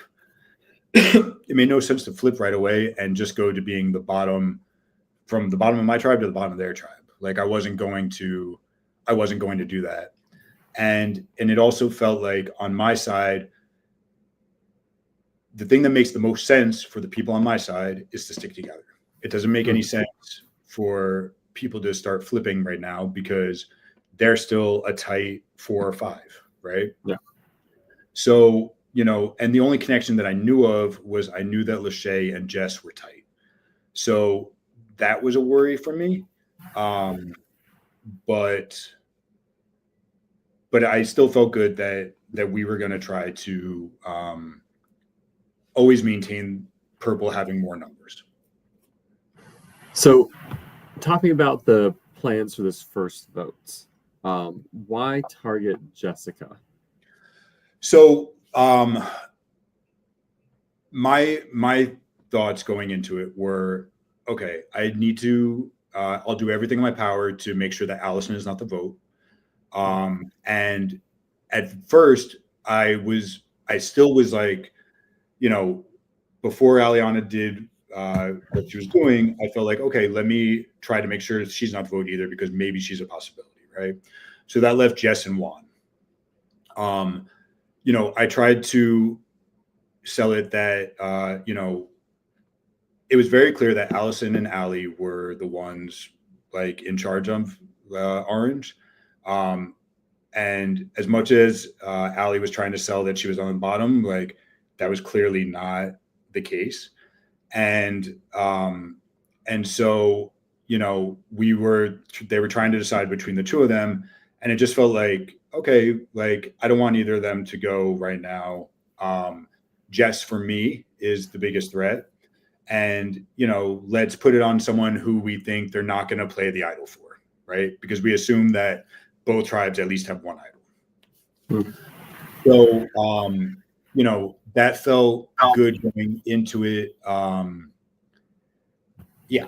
It made no sense to flip right away and just go to being from the bottom of my tribe to the bottom of their tribe. Like I wasn't going to do that. And it also felt like on my side, the thing that makes the most sense for the people on my side is to stick together. It doesn't make any sense for people to start flipping right now because they're still a tight 4 or 5, right? Yeah. So, and the only connection that I knew of was I knew that Lachey and Jess were tight. So that was a worry for me. But I still felt good that we were going to try to always maintain purple having more numbers. So talking about the plans for this first vote, why target Jessica? So my thoughts going into it were, okay, I need to I'll do everything in my power to make sure that Allison is not the vote. And at first I still was like, before Aliana did what she was doing, I felt like, okay, let me try to make sure she's not the vote either, because maybe she's a possibility, right? So that left Jess and Juan. I tried to sell it that, it was very clear that Allison and Allie were the ones like in charge of Orange. And as much as Allie was trying to sell that she was on the bottom, like that was clearly not the case. And so, they were trying to decide between the two of them. And it just felt like, okay, like I don't want either of them to go right now. Jess for me is the biggest threat. And, let's put it on someone who we think they're not going to play the idol for, right? Because we assume that both tribes at least have one idol. So, that felt good going into it. Yeah.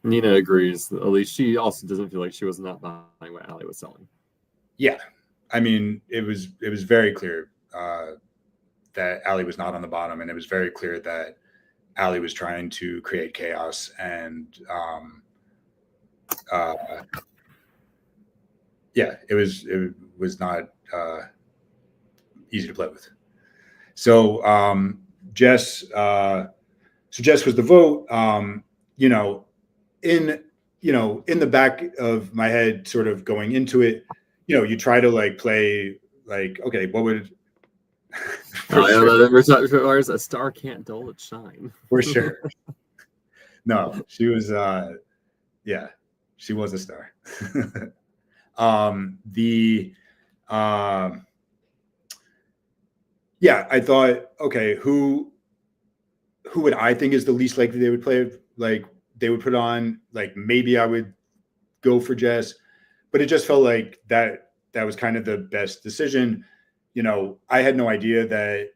Nina agrees. At least she also doesn't feel like she was not buying what Allie was selling. Yeah. I mean, it was very clear that Allie was not on the bottom, and it was very clear that Allie was trying to create chaos, and it was not easy to play with. So Jess was the vote. In the back of my head, sort of going into it, you try to like play like, okay, what would a star can't dull its shine. For sure. No, she was she was a star. I thought, okay, who would I think is the least likely they would play? Like they would put on, like maybe I would go for Jess, but it just felt like that was kind of the best decision. I had no idea that.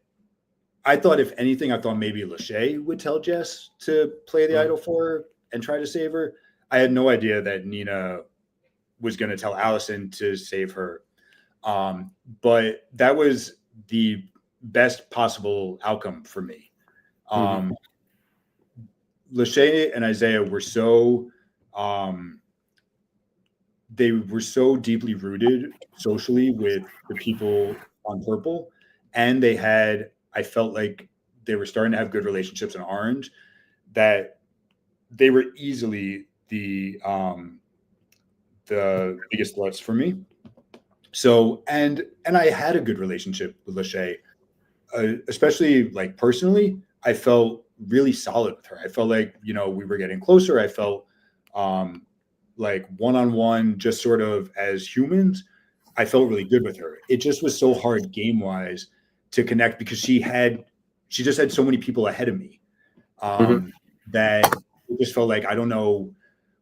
I thought, if anything, I thought maybe Lachey would tell Jess to play the idol for her and try to save her. I had no idea that Nina was going to tell Allison to save her. But that was the best possible outcome for me. Lachey and Isaiah were so they were so deeply rooted socially with the people on Purple, and I felt like they were starting to have good relationships in Orange, that they were easily the biggest threats for me. So, and I had a good relationship with Lachey, especially like personally. I felt really solid with her. I felt like, we were getting closer. I felt like one-on-one, just sort of as humans, I felt really good with her. It just was so hard game-wise to connect, because she just had so many people ahead of me that it just felt like I don't know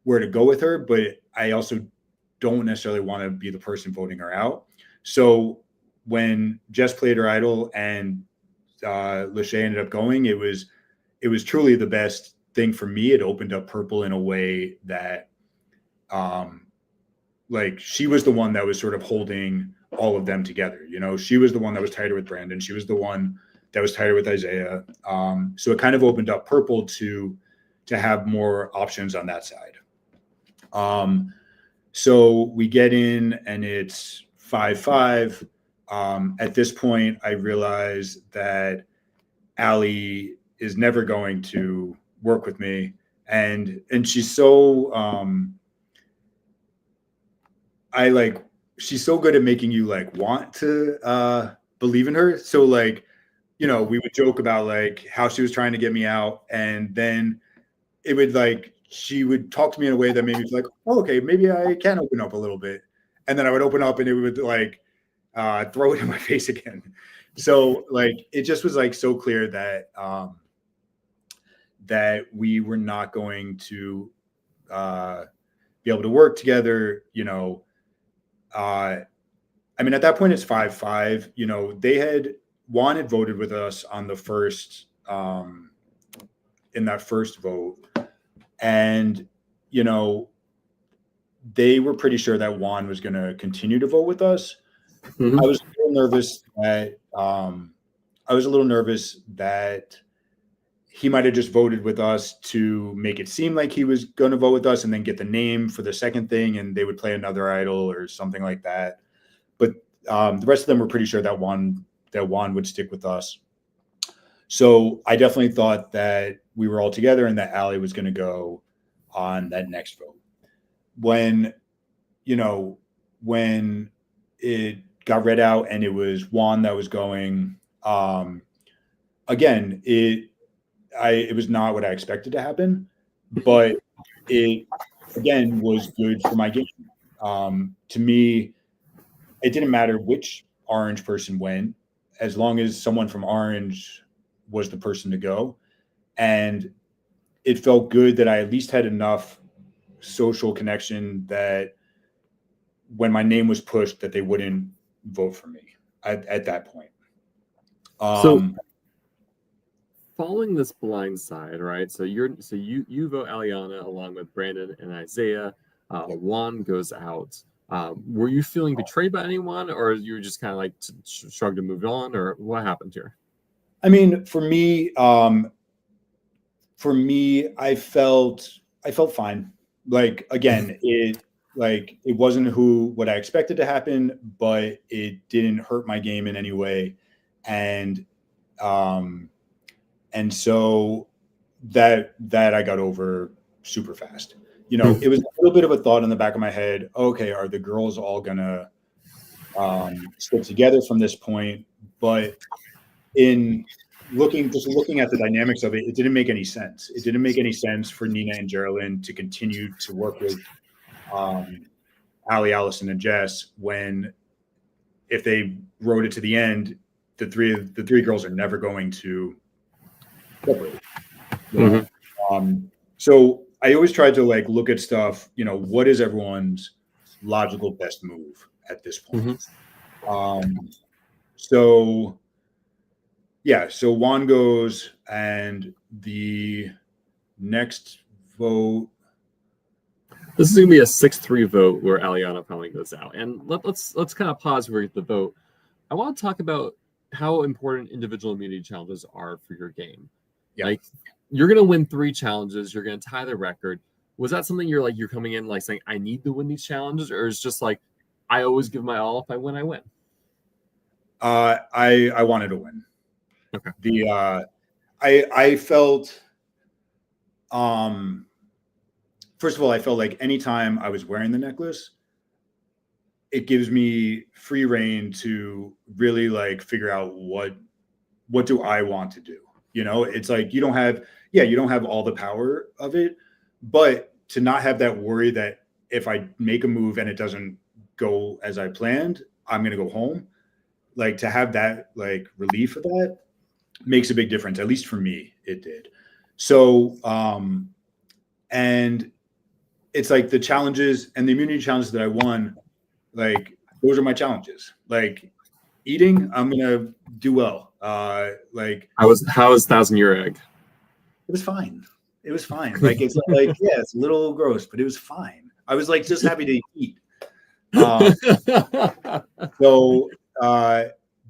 where to go with her, but I also don't necessarily want to be the person voting her out. So when Jess played her idol and Lachey ended up going, it was truly the best thing for me. It opened up Purple in a way that like she was the one that was sort of holding all of them together. She was the one that was tighter with Brandon. She was the one that was tighter with Isaiah. So it kind of opened up Purple to have more options on that side. So we get in, and it's 5-5. At this point, I realized that Allie is never going to work with me, and she's so she's so good at making you like want to believe in her. So like, you know, we would joke about like how she was trying to get me out, and then it would like she would talk to me in a way that made me feel like, oh, okay, maybe I can open up a little bit, and then I would open up and it would like throw it in my face again. So like it just was like so clear that that we were not going to be able to work together. You know, I mean, at that point it's 5-5. You know, Juan had voted with us on the first in that first vote, and you know, they were pretty sure that Juan was going to continue to vote with us. Mm-hmm. I was a little nervous that he might have just voted with us to make it seem like he was going to vote with us and then get the name for the second thing, and they would play another idol or something like that. But the rest of them were pretty sure that Juan would stick with us. So I definitely thought that we were all together and that Allie was going to go on that next vote. When it got read out and it was Juan that was going, again, it was not what I expected to happen, but it again was good for my game. To me, it didn't matter which Orange person went, as long as someone from Orange was the person to go. And it felt good that I at least had enough social connection that when my name was pushed, that they wouldn't vote for me at that point. So following this blind side, right? So you vote Aliana along with Brandon and Isaiah. Juan goes out. Were you feeling betrayed by anyone, or you were just kind of like shrugged and moved on, or what happened here? I mean, for me, I felt fine. Like again, it wasn't what I expected to happen, but it didn't hurt my game in any way, and so that I got over super fast. You know, it was a little bit of a thought in the back of my head. Okay, are the girls all gonna stick together from this point? But in looking at the dynamics of it, it didn't make any sense. It didn't make any sense for Nina and Geraldine to continue to work with Allie, Allison, and Jess when, if they wrote it to the end, the three girls are never going to separate. So I always tried to like look at stuff. You know, what is everyone's logical best move at this point? So Juan goes, and the next vote. This is going to be a 6-3 vote where Aliana finally goes out. And let's kind of pause where the vote. I want to talk about how important individual immunity challenges are for your game. Yeah. Like, you're going to win 3 challenges. You're going to tie the record. Was that something you're coming in like saying, I need to win these challenges? Or is just like, I always give my all. If I win, I win? I wanted to win. Okay. I felt, first of all, I felt like anytime I was wearing the necklace, it gives me free reign to really like figure out what do I want to do. You know, it's like you don't have all the power of it, but to not have that worry that if I make a move and it doesn't go as I planned, I'm going to go home. Like, to have that like relief of that makes a big difference. At least for me, it did. So, and it's like the challenges and the immunity challenges that I won, like those are my challenges. Like eating, I'm going to do well. Like how was 1,000-year egg? It was fine. It was fine. Like, it's like, yeah, it's a little gross, but it was fine. I was like, just happy to eat.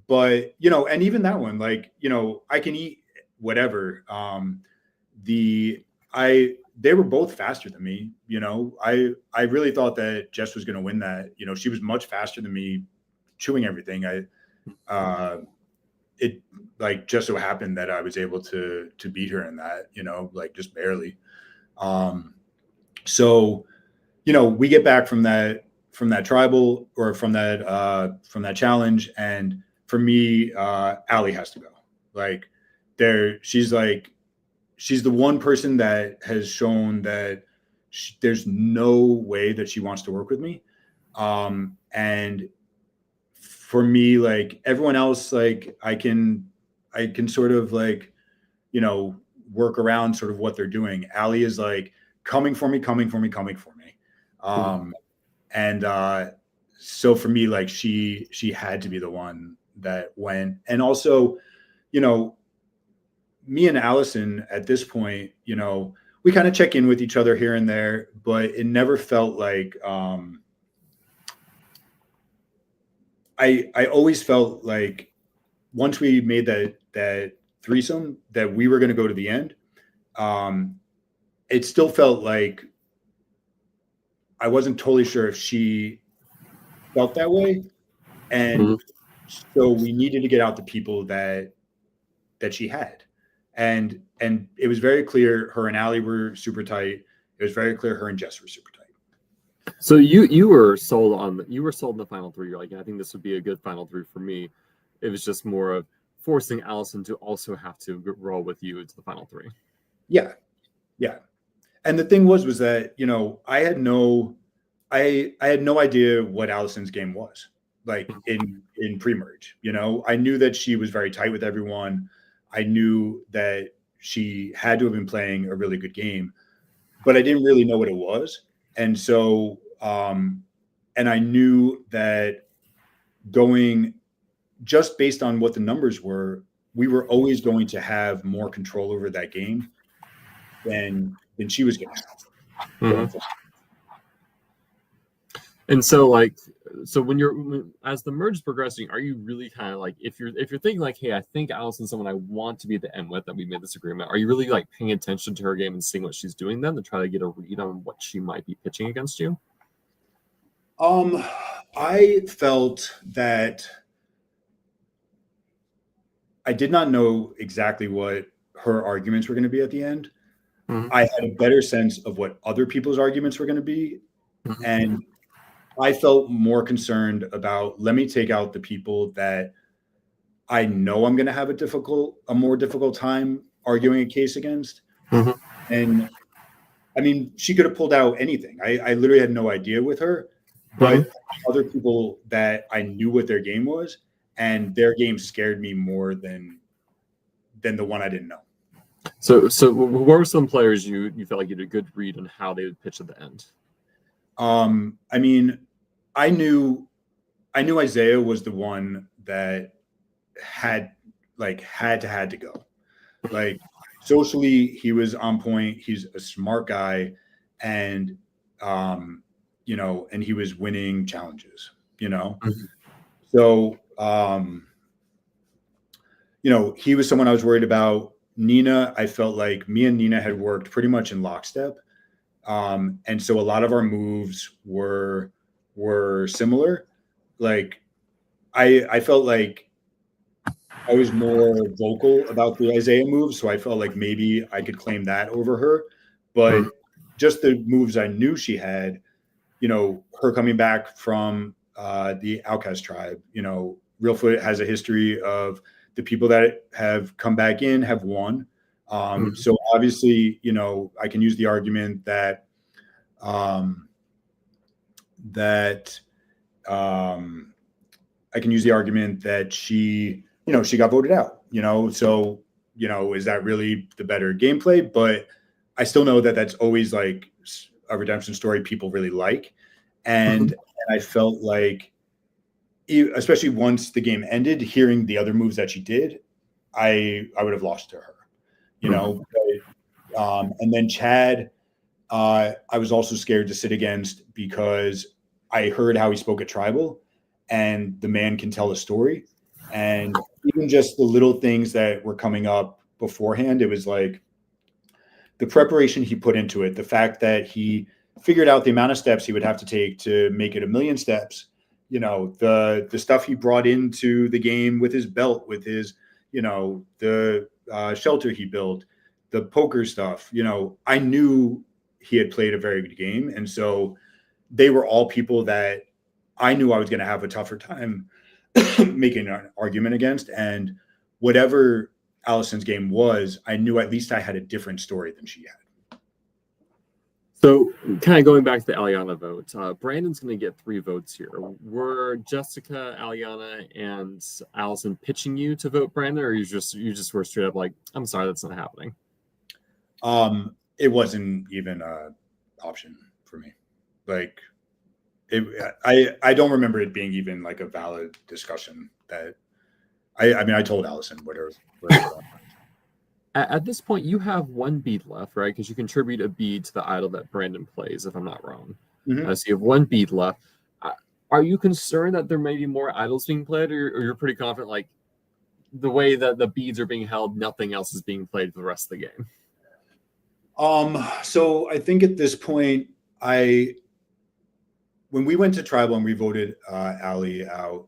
But you know, and even that one, like, you know, I can eat whatever. They were both faster than me. You know, I really thought that Jess was going to win that. You know, she was much faster than me chewing everything. It like just so happened that I was able to beat her in that, like just barely. So, we get back from that tribal, or from that challenge. And for me, Allie has to go. Like she's the one person that has shown that there's no way that she wants to work with me. And for me, like everyone else, like I can sort of like, work around sort of what they're doing. Allie is like coming for me. And so for me, like she had to be the one that went. And also, me and Allison at this point, we kind of check in with each other here and there, but it never felt like, I always felt like once we made that threesome that we were going to go to the end. It still felt like I wasn't totally sure if she felt that way. And so we needed to get out the people that she had. And it was very clear her and Allie were super tight. It was very clear her and Jess were super tight. So you were sold in the final three. You're like, I think this would be a good final three for me. It was just more of forcing Allison to also have to roll with you into the final three. Yeah. And the thing was that, I had no idea what Allison's game was like in pre-merge. I knew that she was very tight with everyone. I knew that she had to have been playing a really good game, but I didn't really know what it was. And so, and I knew that going just based on what the numbers were, we were always going to have more control over that game than she was getting. Mm-hmm. And so when as the merge is progressing, are you really kind of like, if you're thinking like, hey, I think Allison's someone I want to be at the end with, that we made this agreement, are you really like paying attention to her game and seeing what she's doing then to try to get a read on what she might be pitching against you? I felt that I did not know exactly what her arguments were going to be at the end. Mm-hmm. I had a better sense of what other people's arguments were going to be. Mm-hmm. And I felt more concerned about, let me take out the people that I know I'm going to have a more difficult time arguing a case against. Mm-hmm. And I mean, she could have pulled out anything. I literally had no idea with her, but mm-hmm. other people that I knew what their game was, and their game scared me more than the one I didn't know. So what were some players you felt like you did a good read on how they would pitch at the end? I mean, I knew Isaiah was the one that had to go. Like socially, he was on point. He's a smart guy, and and he was winning challenges. Mm-hmm. So he was someone I was worried about. Nina, I felt like me and Nina had worked pretty much in lockstep. And so a lot of our moves were similar. Like I felt like I was more vocal about the Isaiah moves. So I felt like maybe I could claim that over her, but just the moves I knew she had, her coming back from the Outcast tribe, Reelfoot has a history of the people that have come back in have won. So obviously, I can use the argument that she, she got voted out, so, is that really the better gameplay? But I still know that that's always like a redemption story people really like. And I felt like, especially once the game ended, hearing the other moves that she did, I would have lost to her, But, and then Chad, I was also scared to sit against because I heard how he spoke at Tribal, and the man can tell a story. And even just the little things that were coming up beforehand, it was like the preparation he put into it, the fact that he figured out the amount of steps he would have to take to make it 1,000,000 steps. the stuff he brought into the game with his belt, with his, the shelter he built, the poker stuff, I knew he had played a very good game. And so they were all people that I knew I was going to have a tougher time making an argument against. And whatever Allison's game was, I knew at least I had a different story than she had. So kind of going back to the Aliana vote, Brandon's going to get 3 votes here. Were Jessica, Aliana, and Allison pitching you to vote Brandon, or you just were straight up like, I'm sorry, that's not happening? It wasn't even an option for me. Like, I don't remember it being even like a valid discussion. That I told Allison whatever. At this point, you have 1 bead left, right? Because you contribute a bead to the idol that Brandon plays, if I'm not wrong. Mm-hmm. So you have 1 bead left. Are you concerned that there may be more idols being played, or you're pretty confident, like, the way that the beads are being held, nothing else is being played for the rest of the game? So I think at this point, when we went to Tribal and we voted Allie out,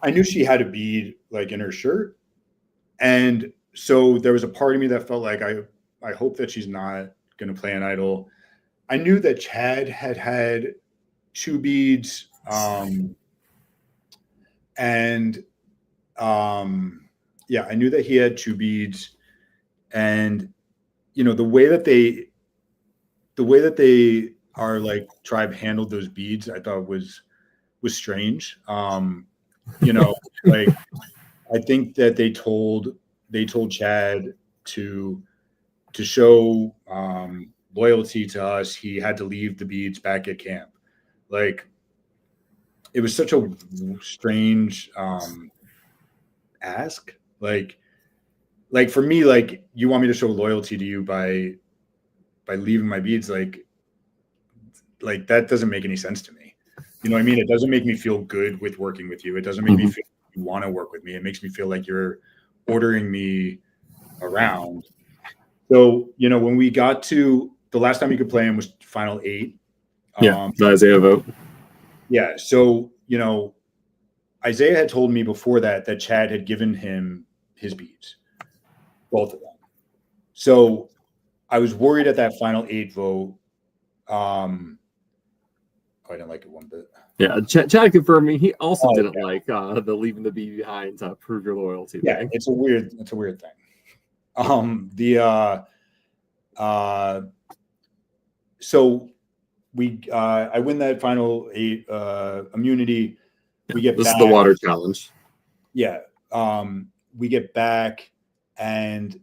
I knew she had a bead like in her shirt. And so there was a part of me that felt like I hope that she's not going to play an idol. I knew that Chad had 2 beads. I knew that he had 2 beads. And, the way that they our like tribe handled those beads, I thought was strange. Like, I think that they told Chad to show loyalty to us, he had to leave the beads back at camp. Like, it was such a strange ask. Like for me, like, you want me to show loyalty to you by leaving my beads, like that doesn't make any sense to me. You know what I mean? It doesn't make me feel good with working with you. It doesn't make me feel like you want to work with me. It makes me feel like you're ordering me around. So, when we got to the last time you could play him was final 8. The Isaiah vote. Yeah. So, Isaiah had told me before that Chad had given him his beads, both of them. So I was worried at that final 8 vote. I didn't like it one bit. Yeah, Chad confirmed me. He also didn't like the leaving the bead behind to prove your loyalty. Yeah, thing. It's a weird thing. So I win that final 8 immunity. We get this back. Is the water challenge. Yeah. We get back, and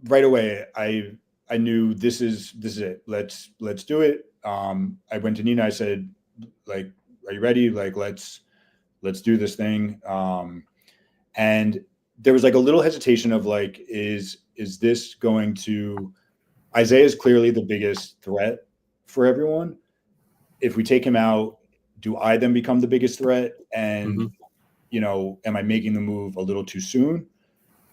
right away I knew this is it. Let's do it. I went to Nina. I said, like, are you ready? Like, let's do this thing. And there was like a little hesitation of like, is this going to, Isaiah is clearly the biggest threat for everyone. If we take him out, do I then become the biggest threat? And, am I making the move a little too soon?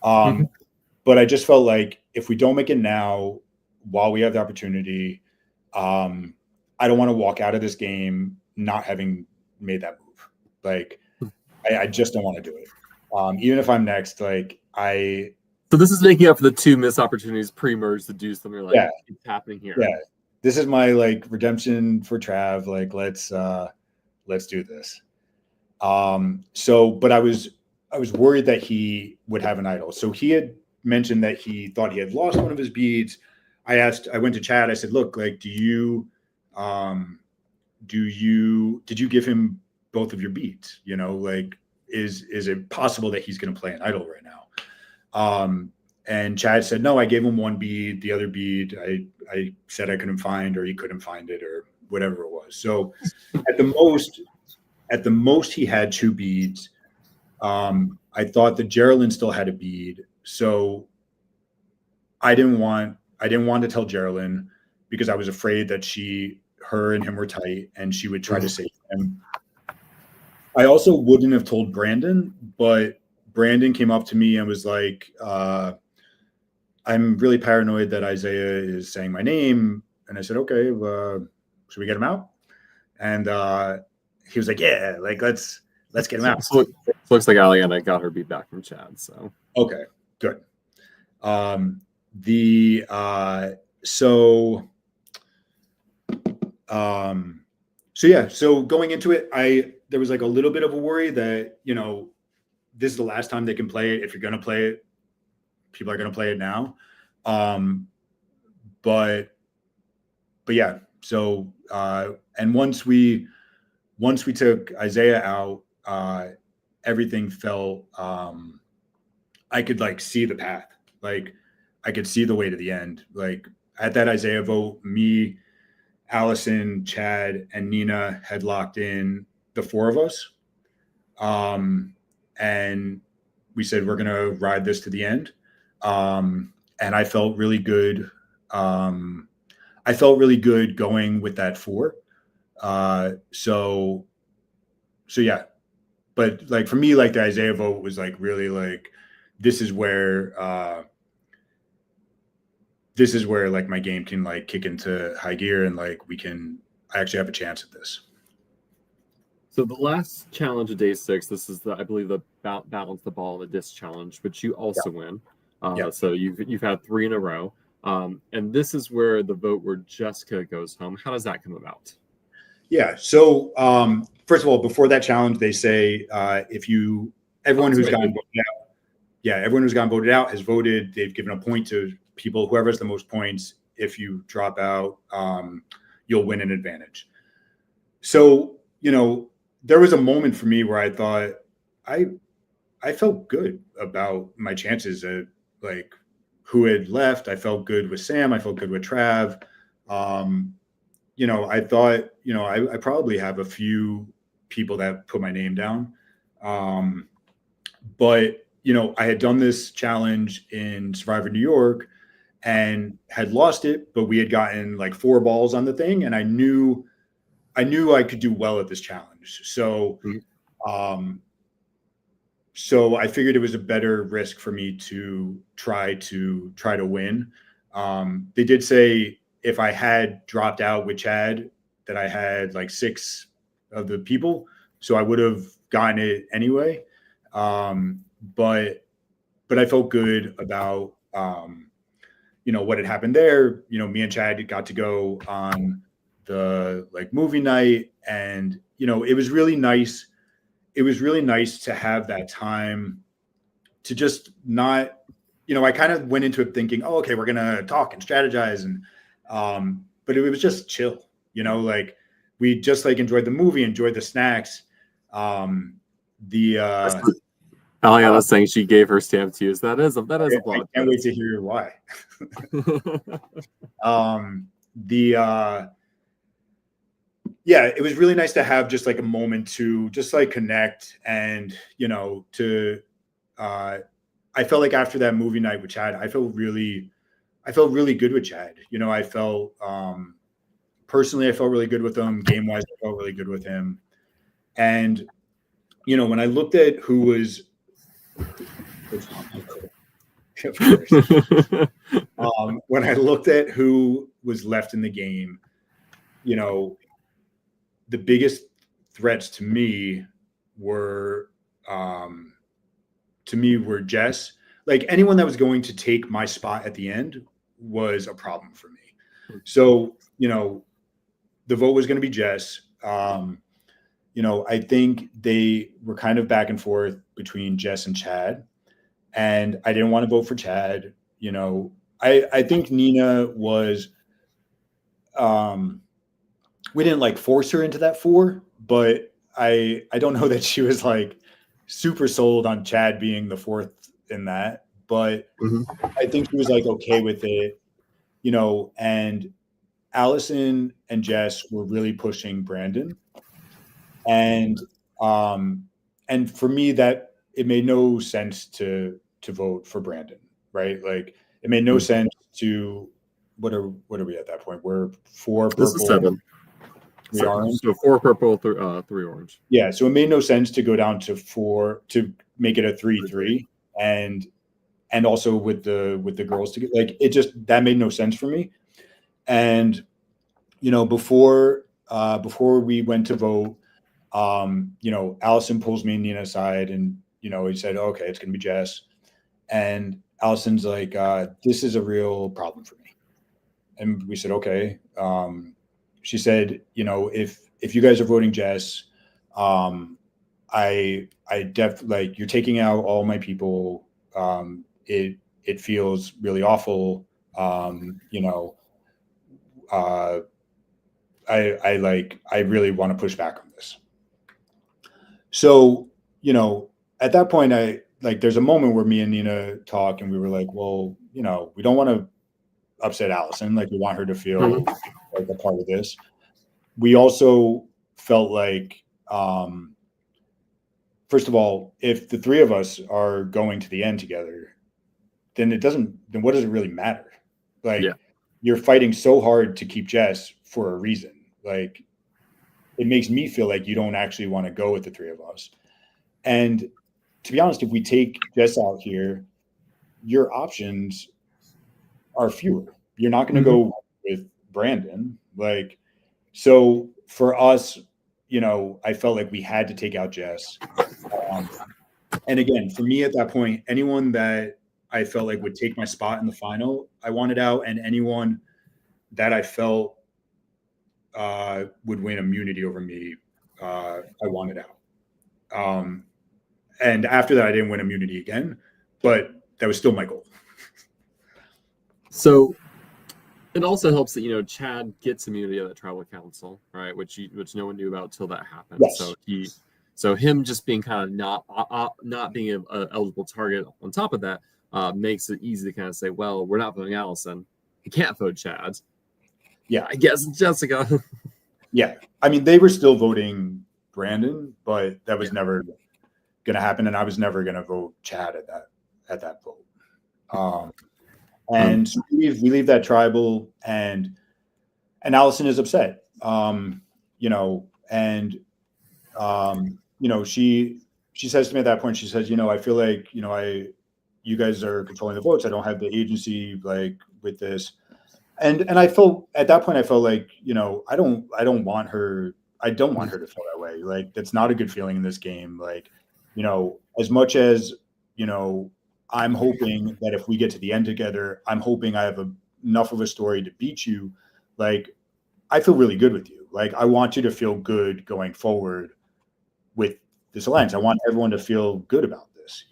But I just felt like if we don't make it now, while we have the opportunity, I don't want to walk out of this game not having made that move. Like, I just don't want to do it. Even if I'm next, like So this is making up for the 2 missed opportunities pre-merge to do something. Like, it's happening here. Yeah, this is my like redemption for Trav. Like, let's do this. But I was worried that he would have an idol. So he had mentioned that he thought he had lost one of his beads. I went to Chad. I said, look, like, did you give him both of your beads? Like, is it possible that he's going to play an idol right now? And Chad said, no, I gave him 1 bead. The other bead, I said I couldn't find, or he couldn't find it, or whatever it was. So at the most he had 2 beads. I thought that Geraldine still had a bead. So I didn't want to tell Geraldine because I was afraid that her and him were tight and she would try to save him. I also wouldn't have told Brandon, but Brandon came up to me and was like, I'm really paranoid that Isaiah is saying my name. And I said, okay, should we get him out? And he was like, yeah, like let's get him out. So looks like Aliana got her beat back from Chad. So okay, good. So yeah, so going into it, there was like a little bit of a worry that, you know, this is the last time they can play it. If you're going to play it, people are going to play it now. But yeah, so, and once we took Isaiah out, everything felt, I could like see the path. Like I could see the way to the end. Like at that Isaiah vote, me, Allison, Chad, and Nina had locked in the four of us. And we said, we're going to ride this to the end. And I felt really good. I felt really good going with that four. So yeah, but like for me, like the Isaiah vote was like really like, this is where like my game can like kick into high gear and like I actually have a chance at this. So the last challenge of day 6, this is I believe the balance the ball, the disc challenge, which you also win. So you've had 3 in a row. And this is where the vote where Jessica goes home. How does that come about? Yeah. So first of all, before that challenge, they say everyone who's gotten voted out has voted. They've given a point to people, whoever has the most points. If you drop out, you'll win an advantage. So, you know, there was a moment for me where I thought I felt good about my chances at like who had left. I felt good with Sam. I felt good with Trav. You know, I thought, you know, I probably have a few people that put my name down. But, you know, I had done this challenge in Survivor New York and had lost it, but we had gotten like 4 balls on the thing. And I knew I could do well at this challenge. So, so I figured it was a better risk for me to try to win. They did say if I had dropped out with Chad that I had like 6 of the people, so I would have gotten it anyway. But I felt good about, you know, what had happened there. You know, me and Chad got to go on the like movie night, and, you know, it was really nice. It was really nice to have that time to just not, you know, I kind of went into it thinking, oh, okay, we're going to talk and strategize. And, but it was just chill, you know, like we just like enjoyed the movie, enjoyed the snacks. Aliana's saying she gave her stamp to you. That is a blog. I can't wait to hear why. Yeah, it was really nice to have just like a moment to just like connect and, you know, I felt like after that movie night with Chad, I felt really good with Chad. You know, I felt, personally, I felt really good with him. Game wise, I felt really good with him. And, you know, when I looked at who was, when I looked at who was left in the game, you know, the biggest threats to me were Jess. Like anyone that was going to take my spot at the end was a problem for me. So, you know, the vote was going to be Jess. You know, I think they were kind of back and forth between Jess and Chad, and I didn't want to vote for Chad. You know, I think Nina was, we didn't like force her into that 4, but I don't know that she was like super sold on Chad being the 4th in that, but I think she was like okay with it, you know. And Allison and Jess were really pushing Brandon, and for me that it made no sense to vote for Brandon, right? Like it made no sense to what are we at that point? We're 4 purple. This is 7. 3 orange. So 4 purple, 3 orange. Yeah, so it made no sense to go down to 4 to make it a 3-3, and also with the girls to get like it just that made no sense for me. And you know, before we went to vote, Allison pulls me and Nina aside, and he said, okay, it's gonna be Jess. And Allison's like, this is a real problem for me. And we said, okay. She said, if you guys are voting Jess, I like, you're taking out all my people. It feels really awful. I really want to push back on this. So, at that point, there's a moment where me and Nina talk, and we were like, well, we don't want to upset Allison. Like, we want her to feel like a part of this. We also felt like, first of all, if the three of us are going to the end together, then what does it really matter? Like, you're fighting so hard to keep Jess for a reason. Like, it makes me feel like you don't actually want to go with the three of us. And to be honest, if we take Jess out here, your options are fewer. You're not going to go with Brandon. Like, so for us, I felt like we had to take out Jess. And again, for me at that point, anyone that I felt like would take my spot in the final, I wanted out, and anyone that I felt would win immunity over me, I wanted out. And after that, I didn't win immunity again, but that was still my goal. So it also helps that Chad gets immunity of that tribal council, right? Which no one knew about till that happened. Yes. So him just being kind of not being an eligible target on top of that makes it easy to kind of say, well, we're not voting Allison. He can't vote Chad. Yeah, I guess it's Jessica. Yeah, I mean, they were still voting Brandon, but that was never going to happen, and I was never going to vote Chad at that vote. And so we leave that tribal, and Allison is upset. She says to me at that point, she says, I feel like you guys are controlling the votes. I don't have the agency like with this. And I felt at that point, I felt like, I don't want her to feel that way. Like, that's not a good feeling in this game. Like, as much as, I'm hoping that if we get to the end together, I'm hoping I have enough of a story to beat you. Like, I feel really good with you. Like, I want you to feel good going forward with this alliance. I want everyone to feel good about this,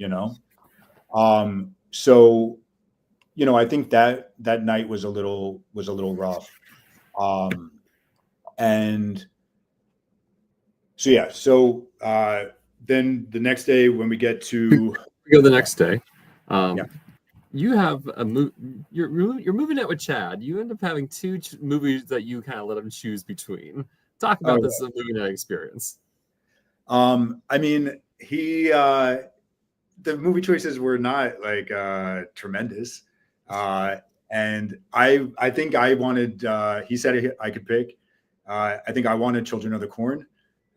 So, I think that night was a little rough. And so, yeah. So then the next day when we get to go the next day, you have you're moving out with Chad. You end up having two movies that you kind of let him choose between. Talk about this movie night experience. I mean, the movie choices were not like tremendous. And I think I wanted, he said I could pick. I think I wanted Children of the Corn.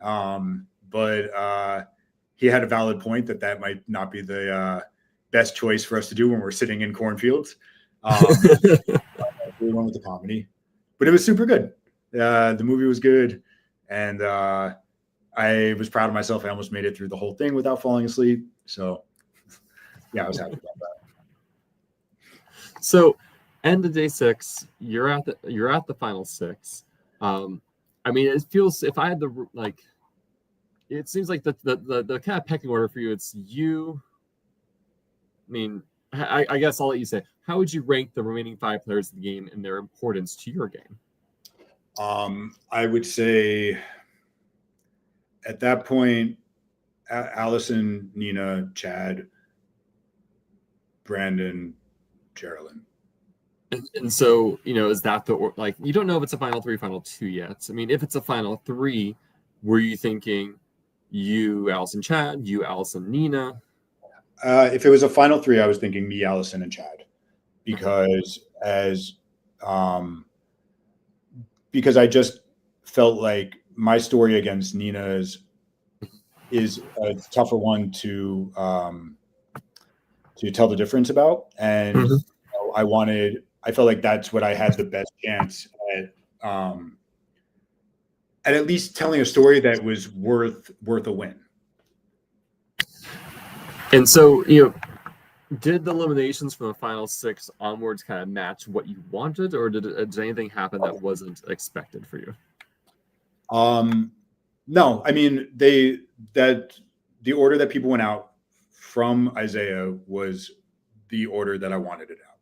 But he had a valid point that might not be the best choice for us to do when we're sitting in cornfields. We went with the comedy, but it was super good. The movie was good. And I was proud of myself. I almost made it through the whole thing without falling asleep. So yeah, I was happy about that. So, end of day 6, you're at the final 6. I mean, it feels, if I had the it seems like the kind of pecking order for you, it's you. I mean, I guess I'll let you say. How would you rank the remaining 5 players of the game and their importance to your game? I would say at that point, Allison, Nina, Chad, Brandon, Geraldine. And so, is that you don't know if it's a final 3, final 2 yet. I mean, if it's a final 3, were you thinking you, Allison, Chad, you, Allison, Nina? If it was a final 3, I was thinking me, Allison, and Chad, because because I just felt like my story against Nina is a tougher one to tell the difference about, and I felt like that's what I had the best chance at least telling a story that was worth a win. And so, did the eliminations from the final 6 onwards kind of match what you wanted, or did anything happen that wasn't expected for you? No, I mean the order that people went out from Isaiah was the order that I wanted it out.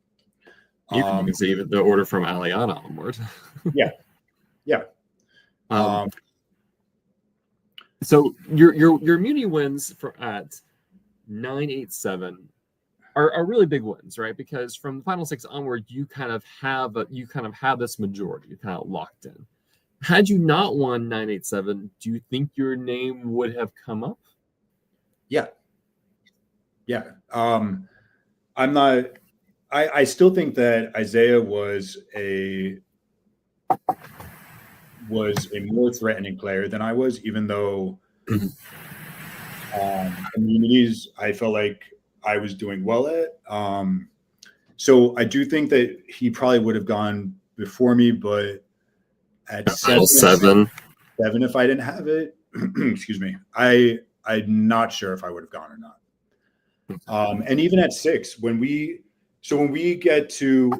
You can see the order from Aliana onward. Yeah. So your immunity wins at 9-8-7 are really big wins, right? Because from the final 6 onward, you kind of have this majority, you kind of locked in. Had you not won 9-8-7, do you think your name would have come up? Yeah. I'm not. I still think that Isaiah was a more threatening player than I was, even though immunities I felt like I was doing well at. So I do think that he probably would have gone before me, but at 7, if I didn't have it, excuse me, I'm not sure if I would have gone or not. And even at 6, when we get to,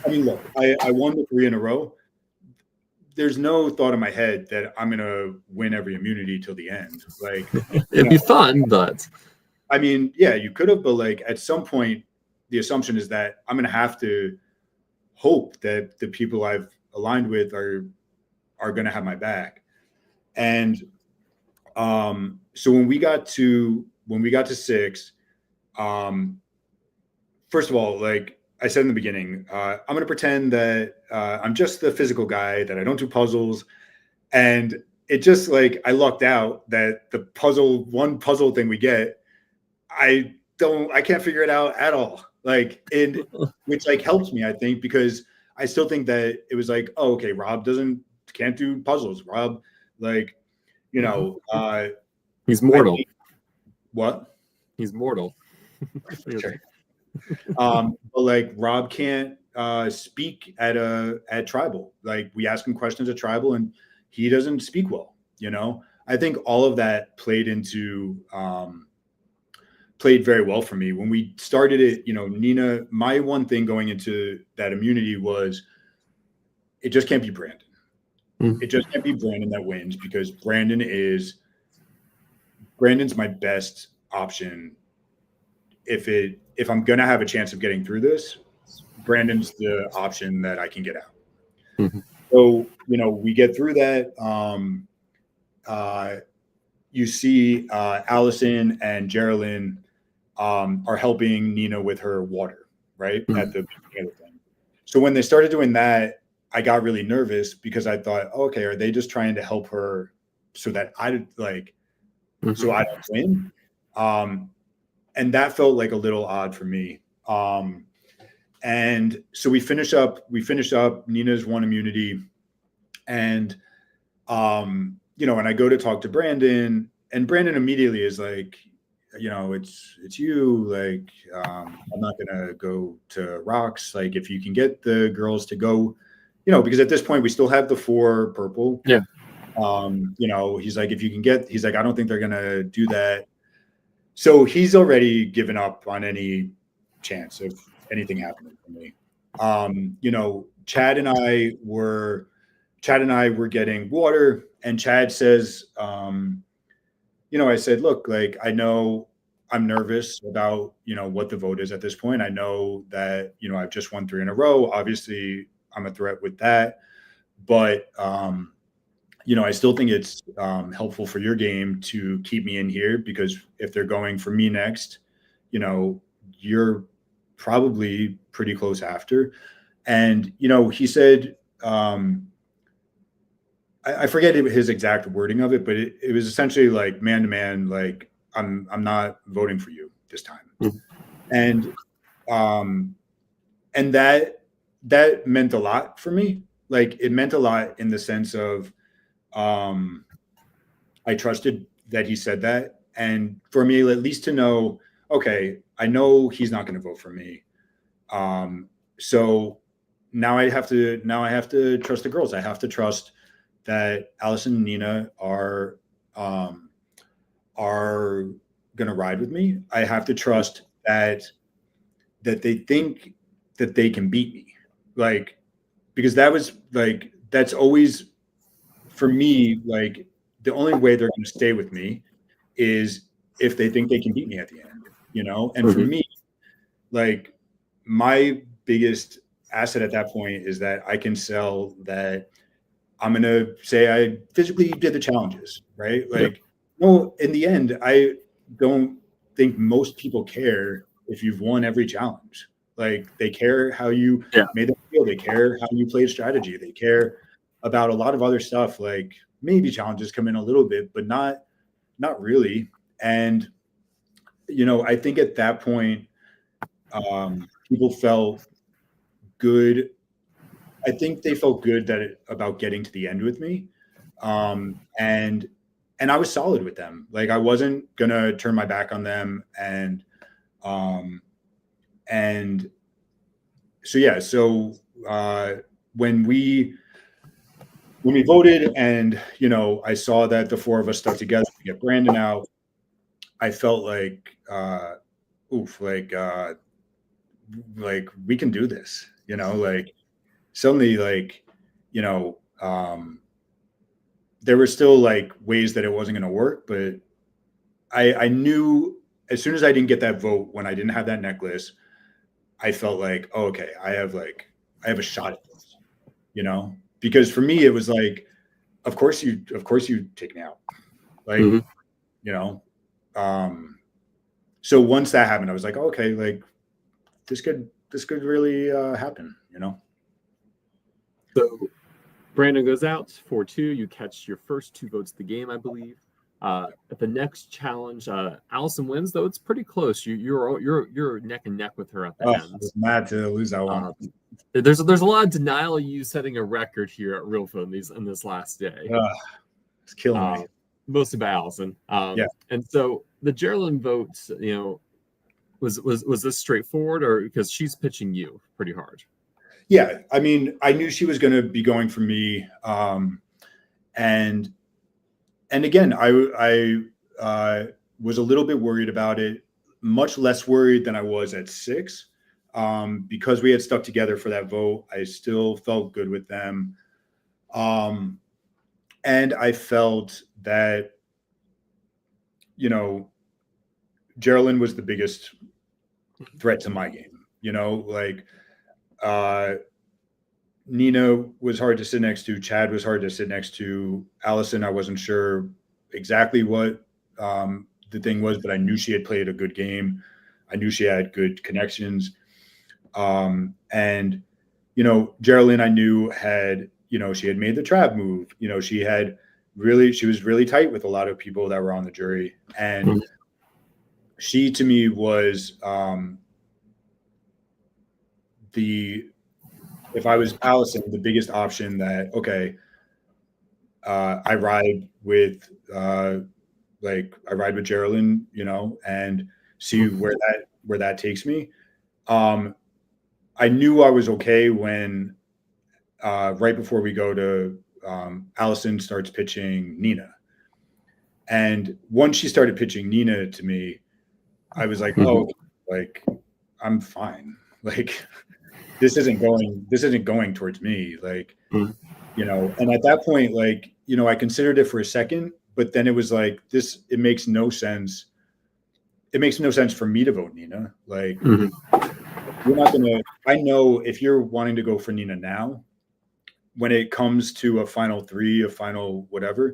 I mean, look, I won the 3 in a row. There's no thought in my head that I'm going to win every immunity till the end. Like, it'd be fun, but I mean, yeah, you could have, but like at some point, the assumption is that I'm going to have to hope that the people I've aligned with are going to have my back. And so when we got to 6, first of all, like I said in the beginning, I'm going to pretend that I'm just the physical guy, that I don't do puzzles. And it just like I lucked out that the one puzzle thing we get, I can't figure it out at all. Like which like helps me, I think, because I still think that it was like, oh, okay, Rob can't do puzzles. Rob, like, he's mortal. What? He's mortal. Sure. But like Rob can't speak at tribal. Like we ask him questions at tribal and he doesn't speak well, I think all of that played very well for me. When we started it, Nina, my one thing going into that immunity was it just can't be Brandon. It just can't be Brandon that wins, because Brandon's my best option. If I'm going to have a chance of getting through this, Brandon's the option that I can get out. Mm-hmm. So, we get through that. You see Allison and Geraldine are helping Nina with her water, right? Mm-hmm. At the beginning of the thing. So when they started doing that, I got really nervous because I thought, okay, are they just trying to help her so that I so I don't win? And that felt like a little odd for me. And so we finish up Nina's one immunity, and and I go to talk to Brandon, and Brandon immediately is like, it's you, like, I'm not gonna go to Rocks, like if you can get the girls to go, because at this point we still have the 4 purple. Yeah. He's like, if you can get, he's like, I don't think they're gonna do that. So he's already given up on any chance of anything happening for me. Chad and I were getting water, and Chad says, I said, look, like, I know I'm nervous about, what the vote is at this point. I know that, I've just won 3 in a row. Obviously, I'm a threat with that. But, I still think it's helpful for your game to keep me in here, because if they're going for me next, you're probably pretty close after. And, he said, I forget his exact wording of it, but it was essentially like man to man, like I'm not voting for you this time. Mm-hmm. And that meant a lot for me. Like it meant a lot in the sense of I trusted that he said that. And for me, at least to know, okay, I know he's not going to vote for me. So now I have to trust the girls. I have to trust that Allison and Nina are gonna ride with me. I have to trust that they think that they can beat me, like, because that's always for me, like, the only way they're going to stay with me is if they think they can beat me at the end, and for me, like, my biggest asset at that point is that I can sell that I'm going to say I physically did the challenges, right? Like, no, in the end, I don't think most people care if you've won every challenge. Like, they care how you made them feel. They care how you played strategy. They care about a lot of other stuff. Like, maybe challenges come in a little bit, but not really. And, I think at that point, people felt good. I think they felt good about getting to the end with me. And I was solid with them. Like, I wasn't gonna turn my back on them. And so when we voted, and I saw that the four of us stuck together to get Brandon out, I felt like like we can do this, like, suddenly, like, there were still like ways that it wasn't going to work, but I knew as soon as I didn't get that vote, when I didn't have that necklace, I felt like, oh, okay, I have a shot at this, because for me, it was like, of course you take me out. Like, so once that happened, I was like, oh, okay, like, this could really happen, So Brandon goes out 4-2. You catch your first 2 votes of the game, I believe. At the next challenge, Allison wins, though it's pretty close. You're neck and neck with her at the end. I was mad to lose that one. There's a lot of denial of you setting a record here at Reelfoot in this last day. It's killing me. Mostly by Allison. And so the Geraldine vote, was this straightforward, or because she's pitching you pretty hard? Yeah, I mean, I knew she was going to be going for me, and again, I was a little bit worried about it, much less worried than I was at 6, because we had stuck together for that vote. I still felt good with them, and I felt that Geraldine was the biggest threat to my game. Like, Nina was hard to sit next to. Chad was hard to sit next to. Allison, I wasn't sure exactly what the thing was, but I knew she had played a good game. I knew she had good connections. And, Geraldine, I knew had, she had made the trap move. She was really tight with a lot of people that were on the jury. And she, to me, was if I was Allison, the biggest option that, okay, I ride with Geraldine, and see where that takes me. I knew I was okay when right before we go to Allison starts pitching Nina. And once she started pitching Nina to me, I was like, oh, like, I'm fine. Like, this isn't going towards me. Like, and at that point, like, I considered it for a second, but then it was like, it makes no sense. It makes no sense for me to vote Nina. Like, you're not going to, I know if you're wanting to go for Nina now, when it comes to a final 3, a final whatever,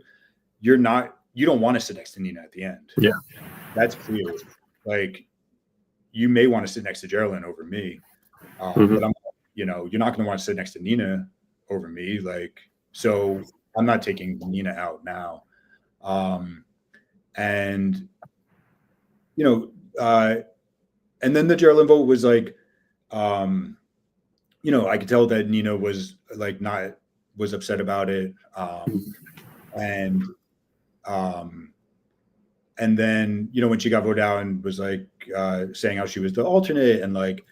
you don't want to sit next to Nina at the end. Yeah. That's clear. Like, you may want to sit next to Geraldine over me. But you're not going to want to sit next to Nina over me. Like, so I'm not taking Nina out now. And then the Geraldine vote was like, I could tell that Nina was like, was upset about it. And then, when she got voted out and was like, saying how she was the alternate, and like,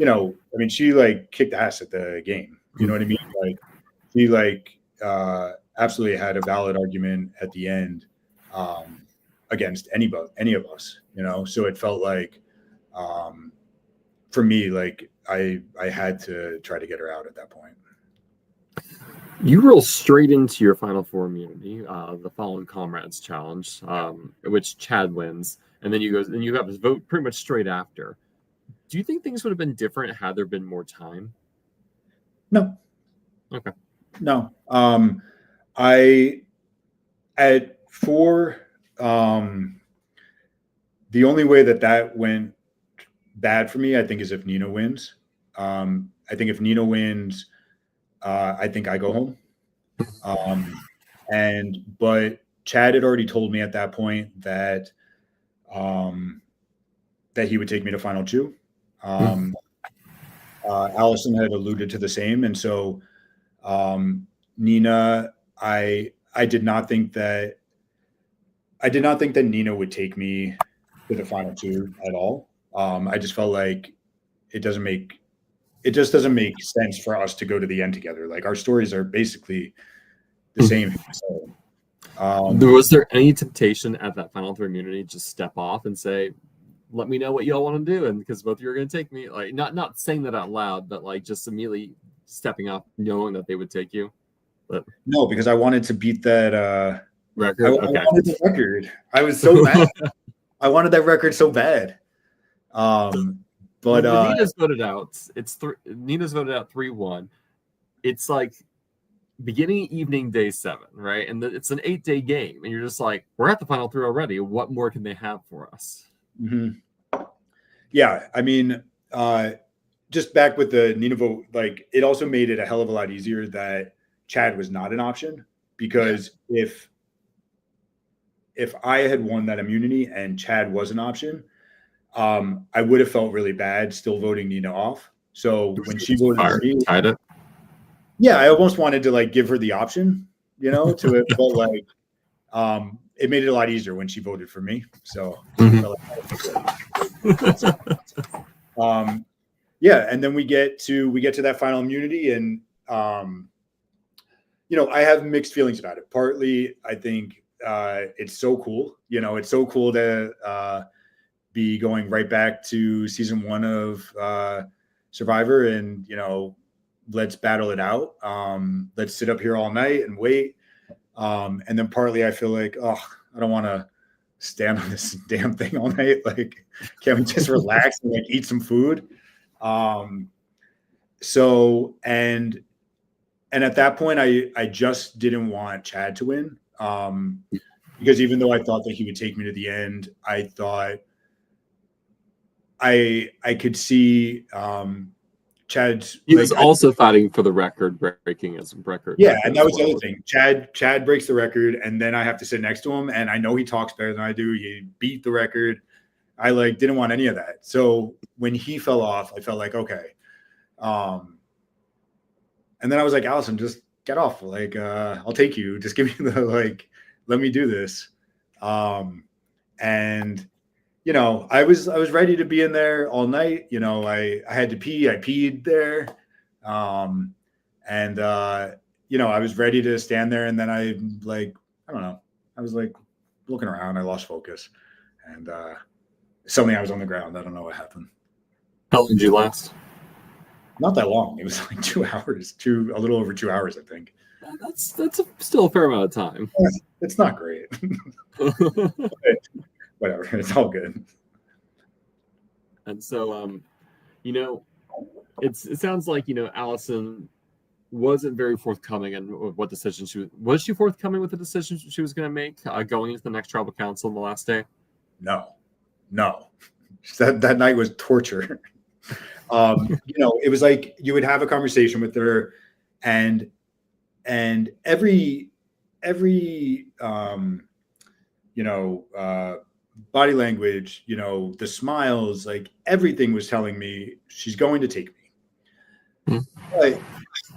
I mean, she like kicked ass at the game. You know what I mean? Like, she like, absolutely had a valid argument at the end against any of us, you know. So it felt like for me, like I had to try to get her out at that point. You roll straight into your Final Four immunity, the Fallen Comrades Challenge, which Chad wins, and then you have his vote pretty much straight after. Do you think things would have been different had there been more time? No. Okay. No. I at 4. The only way that went bad for me, I think, is if Nina wins. I think if Nina wins, I think I go home. But Chad had already told me at that point that that he would take me to final 2. Allison had alluded to the same, and so Nina, I did not think that Nina would take me to the final 2 at all. I just felt like it just doesn't make sense for us to go to the end together. Like, our stories are basically the same. So, was there any temptation at that Final 3 immunity just step off and say, let me know what y'all want to do, and because both of you are going to take me, like not saying that out loud, but like just immediately stepping off, knowing that they would take you? But no, because I wanted to beat that record. I wanted the record. I was so mad. I wanted that record so bad. But Nina's voted out. Nina's voted out 3-1. It's like beginning evening day 7, right? And it's an 8-day game, and you're just like, we're at the final 3 already. What more can they have for us? Mm-hmm. Yeah, I mean, just back with the Nina vote, like, it also made it a hell of a lot easier that Chad was not an option, because if I had won that immunity and Chad was an option, I would have felt really bad still voting Nina off. So when she voted for me, yeah, I almost wanted to like give her the option, you know, to it, but like it made it a lot easier when she voted for me. So yeah, and then we get to that final immunity, and you know, I have mixed feelings about it. Partly, I think it's so cool. You know, it's so cool to be going right back to season 1 of Survivor, and you know, let's battle it out. Let's sit up here all night and wait. And then partly, I feel like, oh, I don't want to stand on this damn thing all night. Like, can we just relax and like eat some food? So and at that point, I just didn't want Chad to win, because even though I thought that he would take me to the end, I thought I could see Chad's. He was also fighting for the record, breaking his record. Yeah, and that was the other thing. Chad breaks the record, and then I have to sit next to him, and I know he talks better than I do. He beat the record. I like didn't want any of that. So when he fell off, I felt like, okay. And then I was like, Allison, just get off. Like, I'll take you. Just give me the, like, let me do this. And, you know, I was ready to be in there all night. You know, I had to pee. I peed there. And, you know, I was ready to stand there. And then I don't know. I was like looking around. I lost focus. And suddenly I was on the ground. I don't know what happened. How long did you last? Not that long. It was like 2 hours, a little over 2 hours, I think. That's still a fair amount of time. It's not great. Whatever. It's all good. And so, you know, it sounds like, you know, Allison wasn't very forthcoming in what decision was she forthcoming with the decision she was going to make going into the next tribal council on the last day? No. That night was torture. You know, it was like you would have a conversation with her, and every you know, body language, you know, the smiles, like everything was telling me she's going to take me.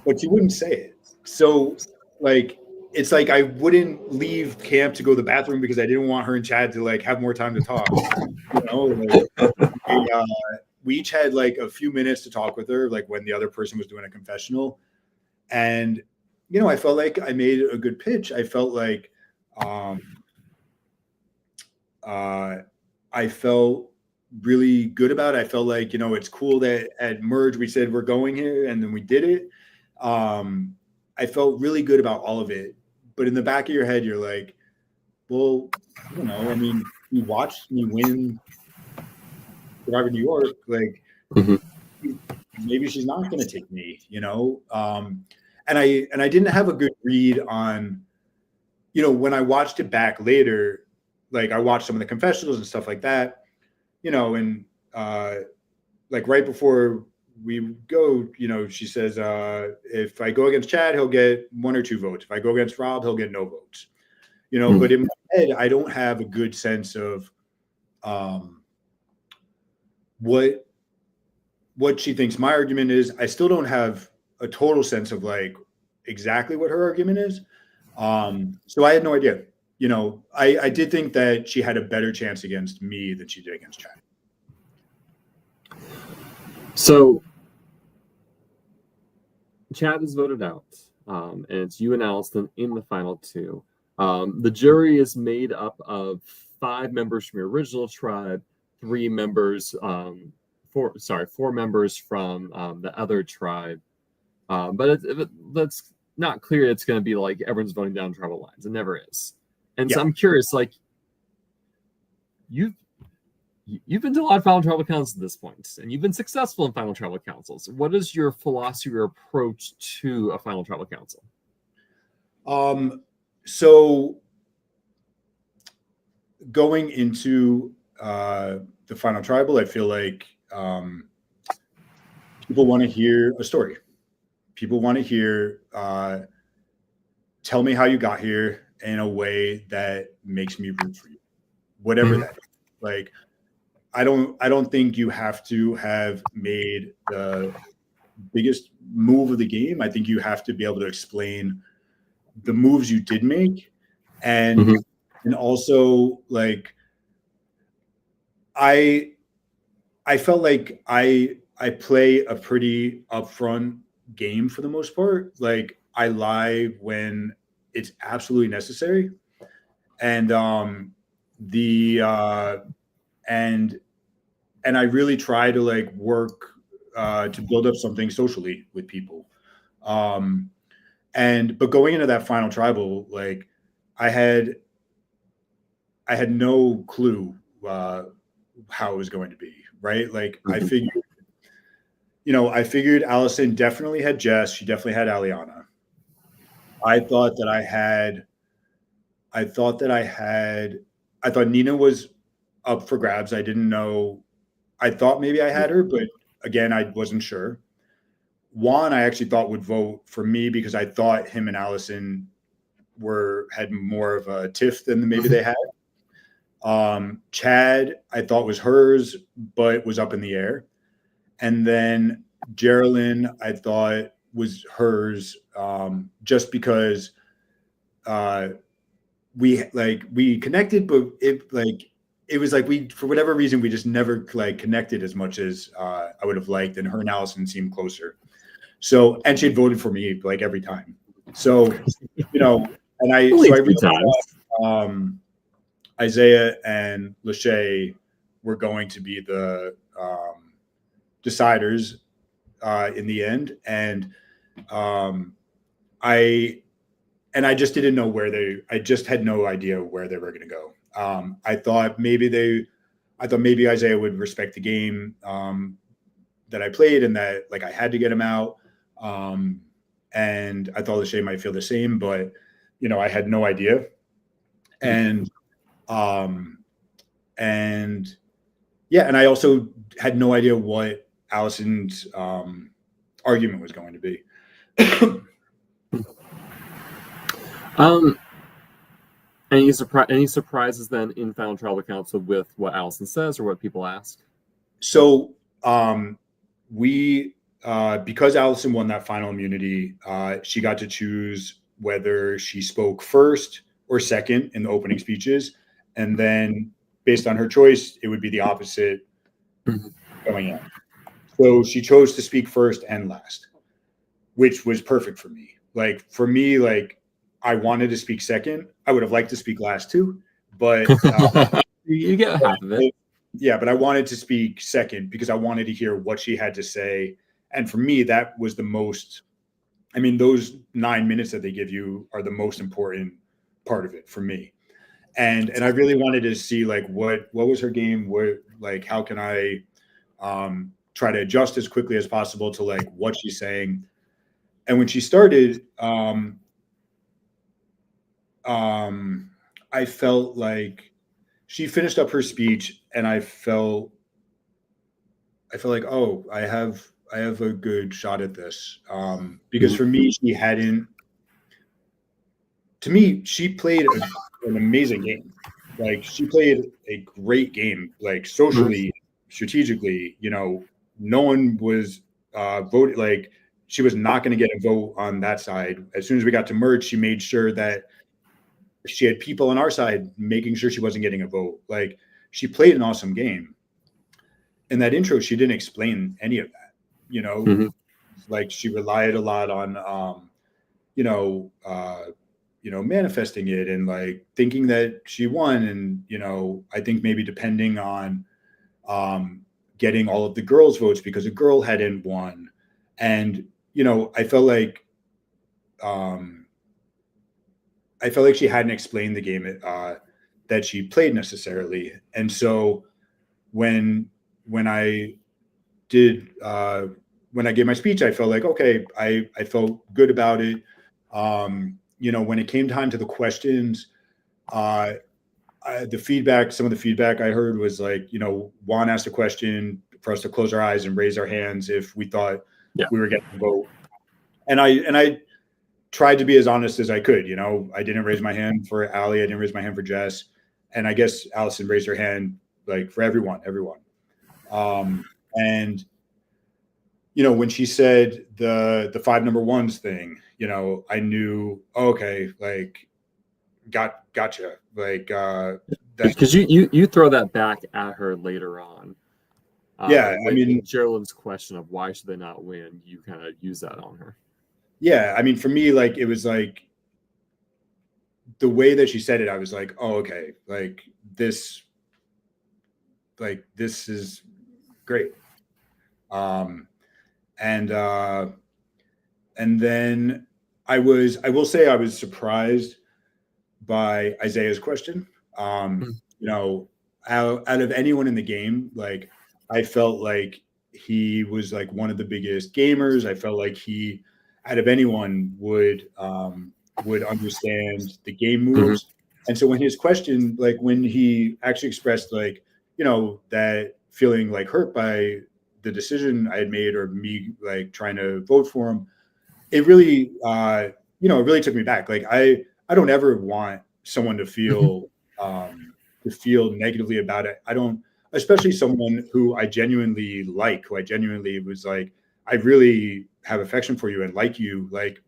But she wouldn't say it. So like, it's like I wouldn't leave camp to go to the bathroom because I didn't want her and Chad to like have more time to talk. You know, like, we each had like a few minutes to talk with her, like when the other person was doing a confessional. And, I felt like I made a good pitch. I felt like I felt really good about it. I felt like, it's cool that at Merge we said we're going here and then we did it. I felt really good about all of it. But in the back of your head, you're like, well, I don't know. I mean, you watched me win Surviving New York. Like, maybe she's not going to take me, And I didn't have a good read on, when I watched it back later, like I watched some of the confessionals and stuff like that, and like right before we go, she says, if I go against Chad, he'll get 1 or 2 votes. If I go against Rob, he'll get no votes. But in my head, I don't have a good sense of what she thinks my argument is. I still don't have a total sense of like exactly what her argument is. So I had no idea. I did think that she had a better chance against me than she did against Chad. So Chad is voted out, and it's you and Allison in the final 2. The jury is made up of 5 members from your original tribe, 3 members, 4 members from the other tribe. But that's not clear. It's going to be like everyone's voting down tribal lines. It never is. And so I'm curious, like you've been to a lot of final tribal councils at this point, and you've been successful in final tribal councils. What is your philosophy or approach to a final tribal council? So going into the final tribal, I feel like people want to hear a story. People want to hear, tell me how you got here in a way that makes me root for you, whatever that is. Like, I don't think you have to have made the biggest move of the game. I think you have to be able to explain the moves you did make, and also like I felt like I play a pretty upfront game for the most part. Like I lie when it's absolutely necessary, and and I really try to like work to build up something socially with people. But going into that final tribal, like I had no clue how it was going to be, right? Like I figured Allison definitely had Jess. She definitely had Aliana. I thought Nina was up for grabs. I didn't know. I thought maybe I had her, but again, I wasn't sure. Juan, I actually thought would vote for me because I thought him and Allison had more of a tiff than maybe they had. Chad, I thought was hers, but was up in the air. And then Geraldine, I thought was hers, just because we connected, but it was like we, for whatever reason, we just never like connected as much as I would have liked, and her and Allison seemed closer. So, and she had voted for me like every time. So, and I really thought Isaiah and Lachey were going to be the deciders in the end, and I just didn't know I just had no idea where they were going to go. I thought maybe Isaiah would respect the game that I played, and that like I had to get him out. And I thought Lachey might feel the same, but I had no idea. And and I also had no idea what Allison's argument was going to be. Any surprises then in final tribal council with what Allison says or what people ask? So we because Allison won that final immunity, she got to choose whether she spoke first or second in the opening speeches, and then based on her choice, it would be the opposite going in. So she chose to speak first and last, which was perfect for me. Like for me, like I wanted to speak second. I would have liked to speak last too, but you get half of it. Yeah, but I wanted to speak second because I wanted to hear what she had to say. And for me, that was the most, I mean, those 9 minutes that they give you are the most important part of it for me. And I really wanted to see like what was her game, what, like how can I try to adjust as quickly as possible to like what she's saying. And when she started, I felt like she finished up her speech, and I felt like, oh, I have a good shot at this. Because for me, to me, she played an amazing game. Like she played a great game, like socially, strategically, you know, no one was voted, like she was not going to get a vote on that side. As soon as we got to merge, she made sure that she had people on our side making sure she wasn't getting a vote. Like she played an awesome game. In that intro, she didn't explain any of that, you know, like she relied a lot on, manifesting it and like thinking that she won. And, you know, I think maybe depending on getting all of the girls' votes because a girl hadn't won. And, you know, I felt like she hadn't explained the game that she played necessarily. And so when I did, when I gave my speech, I felt like, okay, I felt good about it. You know, when it came time to the questions, some of the feedback I heard was like, you know, Juan asked a question for us to close our eyes and raise our hands if we thought we were getting a vote. And I tried to be as honest as I could. You know, I didn't raise my hand for Allie. I didn't raise my hand for Jess. And I guess Allison raised her hand like for everyone. And, you know, when she said the 5 number ones thing, you know, I knew, okay, like, gotcha. Like, because you throw that back at her later on. I mean, Geraldine's question of why should they not win, you kind of use that on her. Yeah, I mean, for me, like it was like the way that she said it, I was like, oh, okay, like this is great. And then I will say I was surprised by Isaiah's question. You know, out of anyone in the game, like I felt like he was like one of the biggest gamers. I felt like he, out of anyone, would understand the game moves. And so when his question, like when he actually expressed like, you know, that feeling like hurt by the decision I had made or me like trying to vote for him, it really, it really took me back. Like I don't ever want someone to feel negatively about it. I don't, especially someone who I genuinely like, who I genuinely was like, I really have affection for you and like you. Like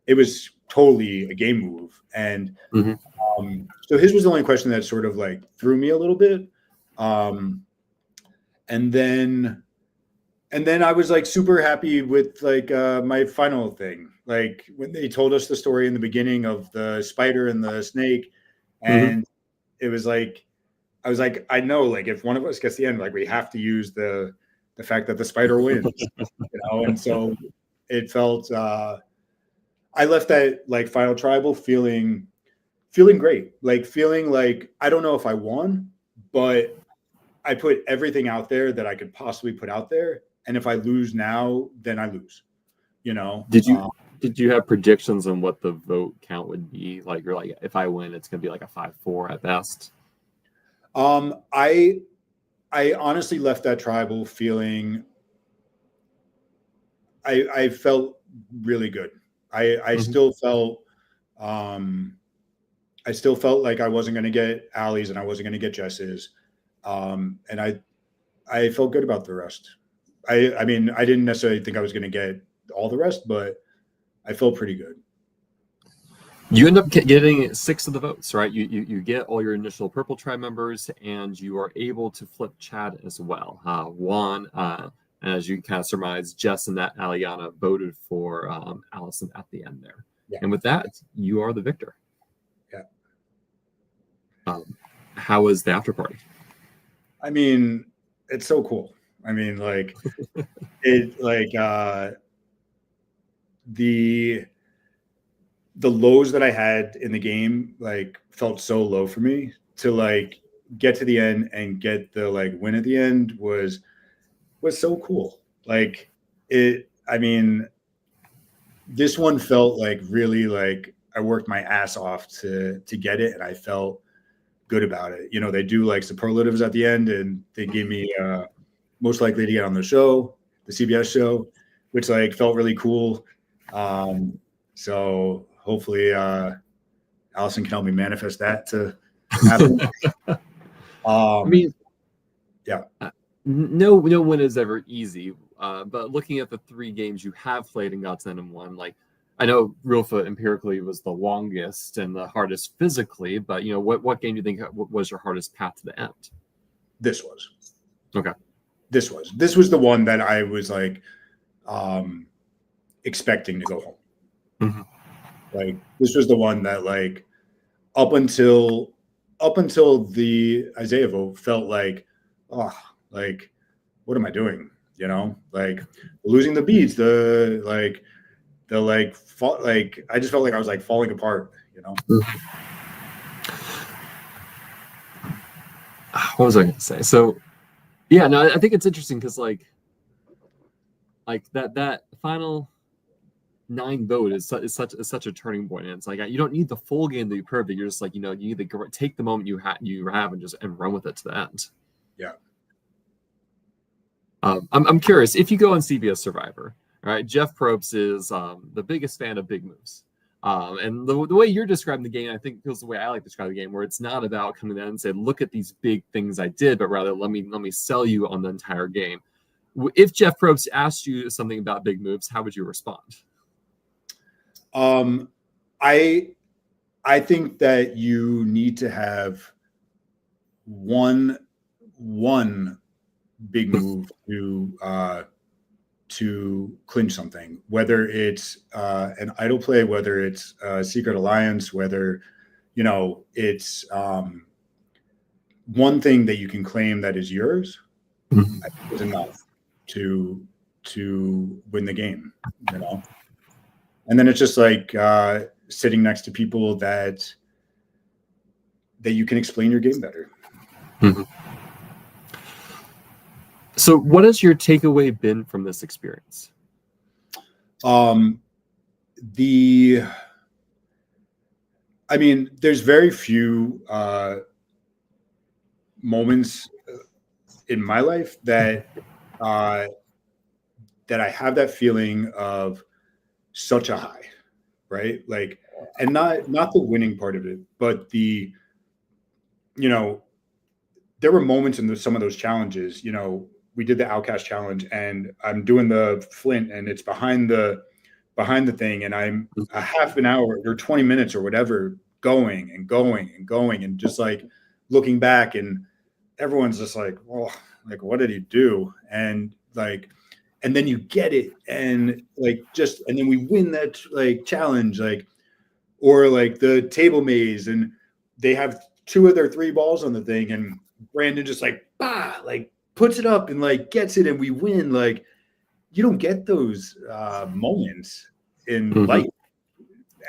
it was totally a game move. And so his was the only question that sort of like threw me a little bit. And then I was like super happy with like my final thing. Like when they told us the story in the beginning of the spider and the snake, and it was like, I was like, I know, like if one of us gets the end, like we have to use the fact that the spider wins, you know. And so it felt, I left that like final tribal feeling great, like feeling like I don't know if I won, but I put everything out there that I could possibly put out there. And if I lose now, then I lose, you know. Did you have predictions on what the vote count would be? Like you're like, if I win, it's gonna be like a 5-4 at best. I honestly left that tribal feeling, I felt really good. I still felt like I wasn't going to get Allie's and I wasn't going to get Jess's. And I felt good about the rest. I mean, I didn't necessarily think I was going to get all the rest, but I felt pretty good. You end up getting 6 of the votes, right? You get all your initial Purple Tribe members, and you are able to flip Chad as well. Juan And as you kind of surmise, Jess and that Aliana voted for Allison at the end there. Yeah. And with that, you are the victor. Yeah. How was the after party? I mean, it's so cool. I mean, like the lows that I had in the game like felt so low for me to like get to the end and get the like win at the end was so cool. Like I mean, this one felt like really like I worked my ass off to get it, and I felt good about it. You know, they do like superlatives at the end, and they gave me most likely to get on the show, the CBS show, which like felt really cool. So hopefully Allison can help me manifest that to happen. I mean, yeah. No win is ever easy. But looking at the 3 games you have played and got to end and won, like I know Reelfoot empirically was the longest and the hardest physically, but you know what game do you think was your hardest path to the end? This was. Okay. This was the one that I was like expecting to go home. Mm-hmm. Like this was the one that like up until the Isaiah vote felt like, oh, like what am I doing? You know, like losing the beats, I just felt like I was like falling apart, you know. What was I going to say? So, yeah, no, I think it's interesting because like that final 9 vote is such a turning point, and it's like you don't need the full game to be perfect. You're just like you need to take the moment you have and run with it to the end. Yeah. I'm curious if you go on CBS Survivor. All right, Jeff Probst is the biggest fan of big moves. And the way you're describing the game, I think feels the way I like to describe the game, where it's not about coming in and say, look at these big things I did, but rather let me sell you on the entire game. If Jeff Probst asked you something about big moves, how would you respond? I think that you need to have one big move to clinch something, whether it's an idle play, whether it's a secret alliance, whether it's one thing that you can claim that is yours is enough to win the game, and then it's just like sitting next to people that you can explain your game better. Mm-hmm. So what has your takeaway been from this experience? There's very few moments in my life that I have that feeling of such a high, right? Like, and not the winning part of it, but the, there were moments in some of those challenges, we did the Outcast challenge and I'm doing the Flint and it's behind the thing. And I'm a half an hour or 20 minutes or whatever, going and just like looking back, and everyone's just like, oh, like, what did he do? And like, and then you get it. And like, and then we win that like challenge, like, or like the table maze, and they have 2 of their 3 balls on the thing. And Brandon just like, like puts it up and like gets it and we win. Like, you don't get those moments in life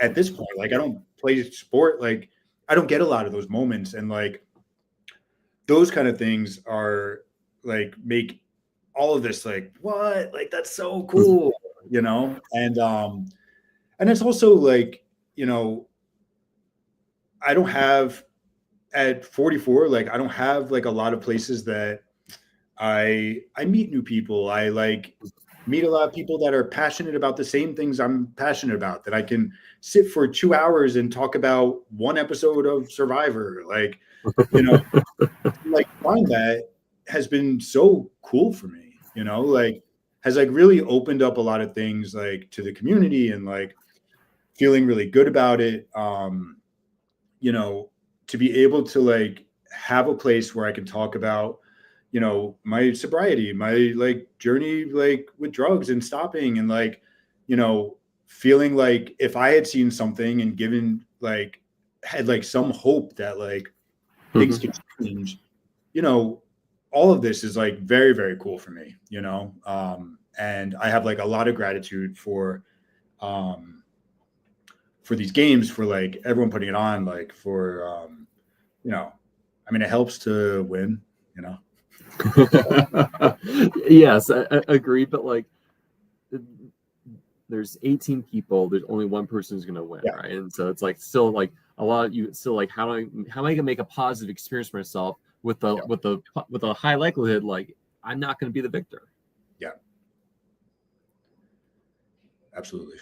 at this point. Like, I don't play sport. Like, I don't get a lot of those moments. And like, those kind of things are like, make all of this like, what? Like, that's so cool, And it's also like, I don't have at 44, like, I don't have like a lot of places that I meet new people. I like meet a lot of people that are passionate about the same things I'm passionate about, that I can sit for 2 hours and talk about one episode of Survivor. Like, like find that has been so cool for me, like has like really opened up a lot of things like to the community, and like feeling really good about it. To be able to like have a place where I can talk about, you know, my sobriety, my like journey, like with drugs and stopping, and like, you know, feeling like if I had seen something and given like, had like some hope that like things could change, you know, all of this is like very, very cool for me, you know? And I have like a lot of gratitude for these games, for like everyone putting it on, like for, you know, I mean, it helps to win, you know? Yes, I agree. But like, there's 18 people. There's only one person who's going to win, Yeah. right? And so it's like still like a lot of you still like how am I going to make a positive experience for myself with a high likelihood like I'm not going to be the victor. Yeah. Absolutely.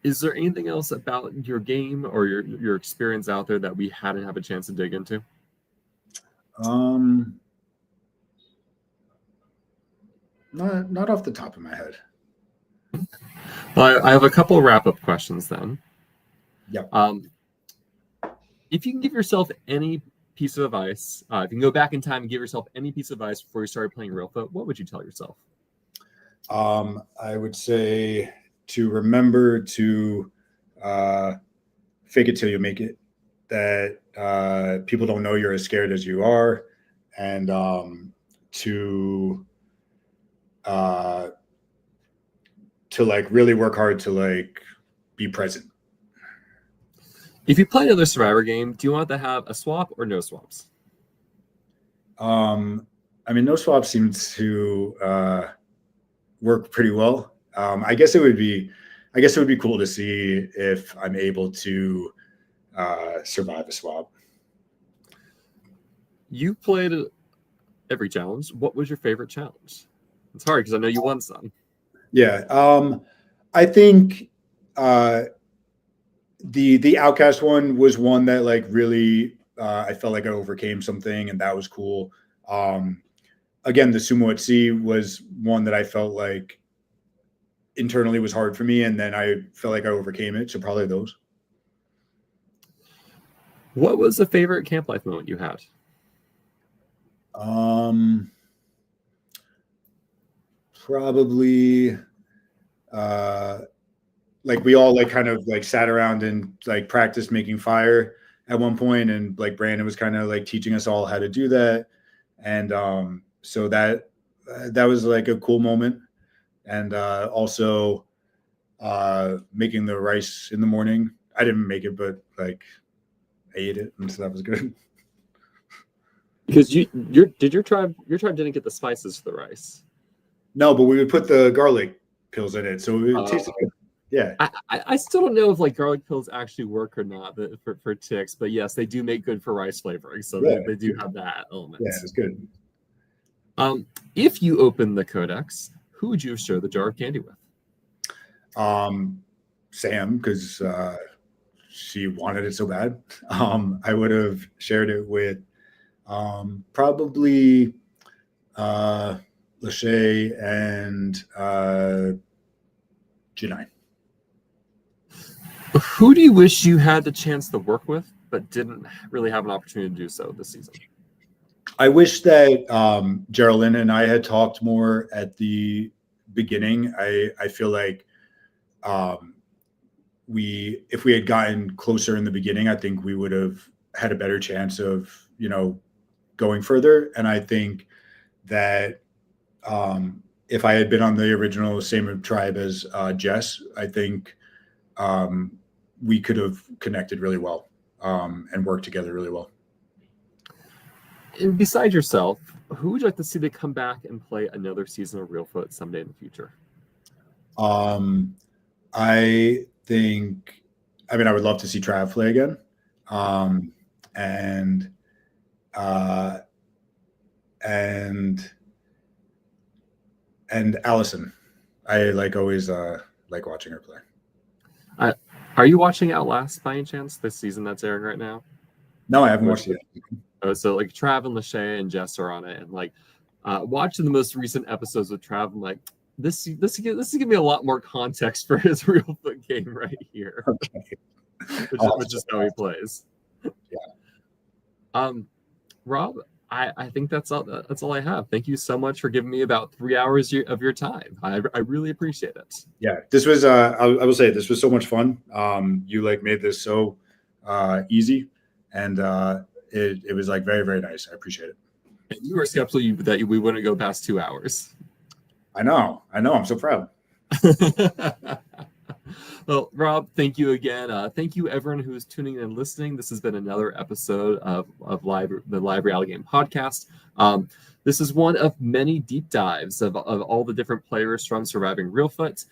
Is there anything else about your game or your experience out there that we hadn't have a chance to dig into? Not off the top of my head. Well, I have a couple of wrap-up questions then. Yeah. If you can give yourself any piece of advice, if you can go back in time and give yourself any piece of advice before you started playing Reelfoot, what would you tell yourself? I would say to remember to fake it till you make it. That people don't know you're as scared as you are, and to like really work hard to like be present. If you play another Survivor game, do you want to have a swap or no swaps? I mean, no swaps seems to work pretty well. I guess it would be cool to see if I'm able to survive a swap. You played every challenge. What was your favorite challenge? It's hard because I know you won some. Yeah, I think the Outcast one was one that like really I felt like I overcame something, and that was cool. Again, the Sumo at Sea was one that I felt like internally was hard for me, and then I felt like I overcame it. So probably those. What was the favorite camp life moment you had? Probably like we all like kind of like sat around and like practiced making fire at one point, and like Brandon was kind of like teaching us all how to do that, and so that was like a cool moment. And also making the rice in the morning. I didn't make it, but like I ate it, and so that was good. Because your tribe didn't get the spices for the rice. No, but we would put the garlic pills in it, so it tasted good. Yeah. I still don't know if like garlic pills actually work or not for ticks, but yes, they do make good for rice flavoring. So Yeah. they do have that element. Yeah, it's good. If you open the codex, who would you share the jar of candy with? Sam, because she wanted it so bad. I would have shared it with probably Lachey and Janai. Who do you wish you had the chance to work with, but didn't really have an opportunity to do so this season? I wish that Geraldine and I had talked more at the beginning. I feel like if we had gotten closer in the beginning, I think we would have had a better chance of, you know, going further. And I think that if I had been on the original same tribe as Jess, I think we could have connected really well and worked together really well. And besides yourself, who would you like to see to come back and play another season of Reelfoot someday in the future? I think, I mean, I would love to see Trav play again. And Allison. I like always like watching her play. Are you watching Outlast by any chance this season that's airing right now? No, I haven't watched it yet. So like Trav and Lachey and Jess are on it, and like watching the most recent episodes with Trav, I'm like, this is giving me a lot more context for his Reelfoot game right here. Okay. which is how he plays. Yeah. Rob, I think that's all I have. Thank you so much for giving me about 3 hours of your time. I really appreciate it. Yeah, this was I will say this was so much fun. You like made this so easy, and it was like very, very nice. I appreciate it. And you were skeptical that we wouldn't go past 2 hours. I know. I'm so proud. Well, Rob, thank you again. Thank you, everyone who is tuning in and listening. This has been another episode of the Live Reality Game Podcast. This is one of many deep dives of all the different players from Surviving Reelfoot.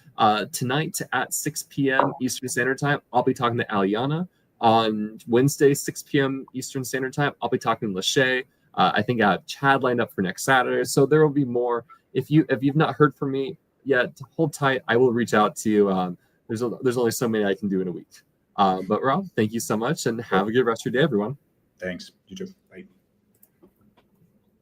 Tonight at 6 p.m. Eastern Standard Time, I'll be talking to Aliana. On Wednesday, 6 p.m. Eastern Standard Time, I'll be talking to Lachey. I think I have Chad lined up for next Saturday, so there will be more. If you've not heard from me yet, hold tight. I will reach out to you. There's only so many I can do in a week. But Rob, thank you so much, and have a good rest of your day, everyone. Thanks. You too. Bye.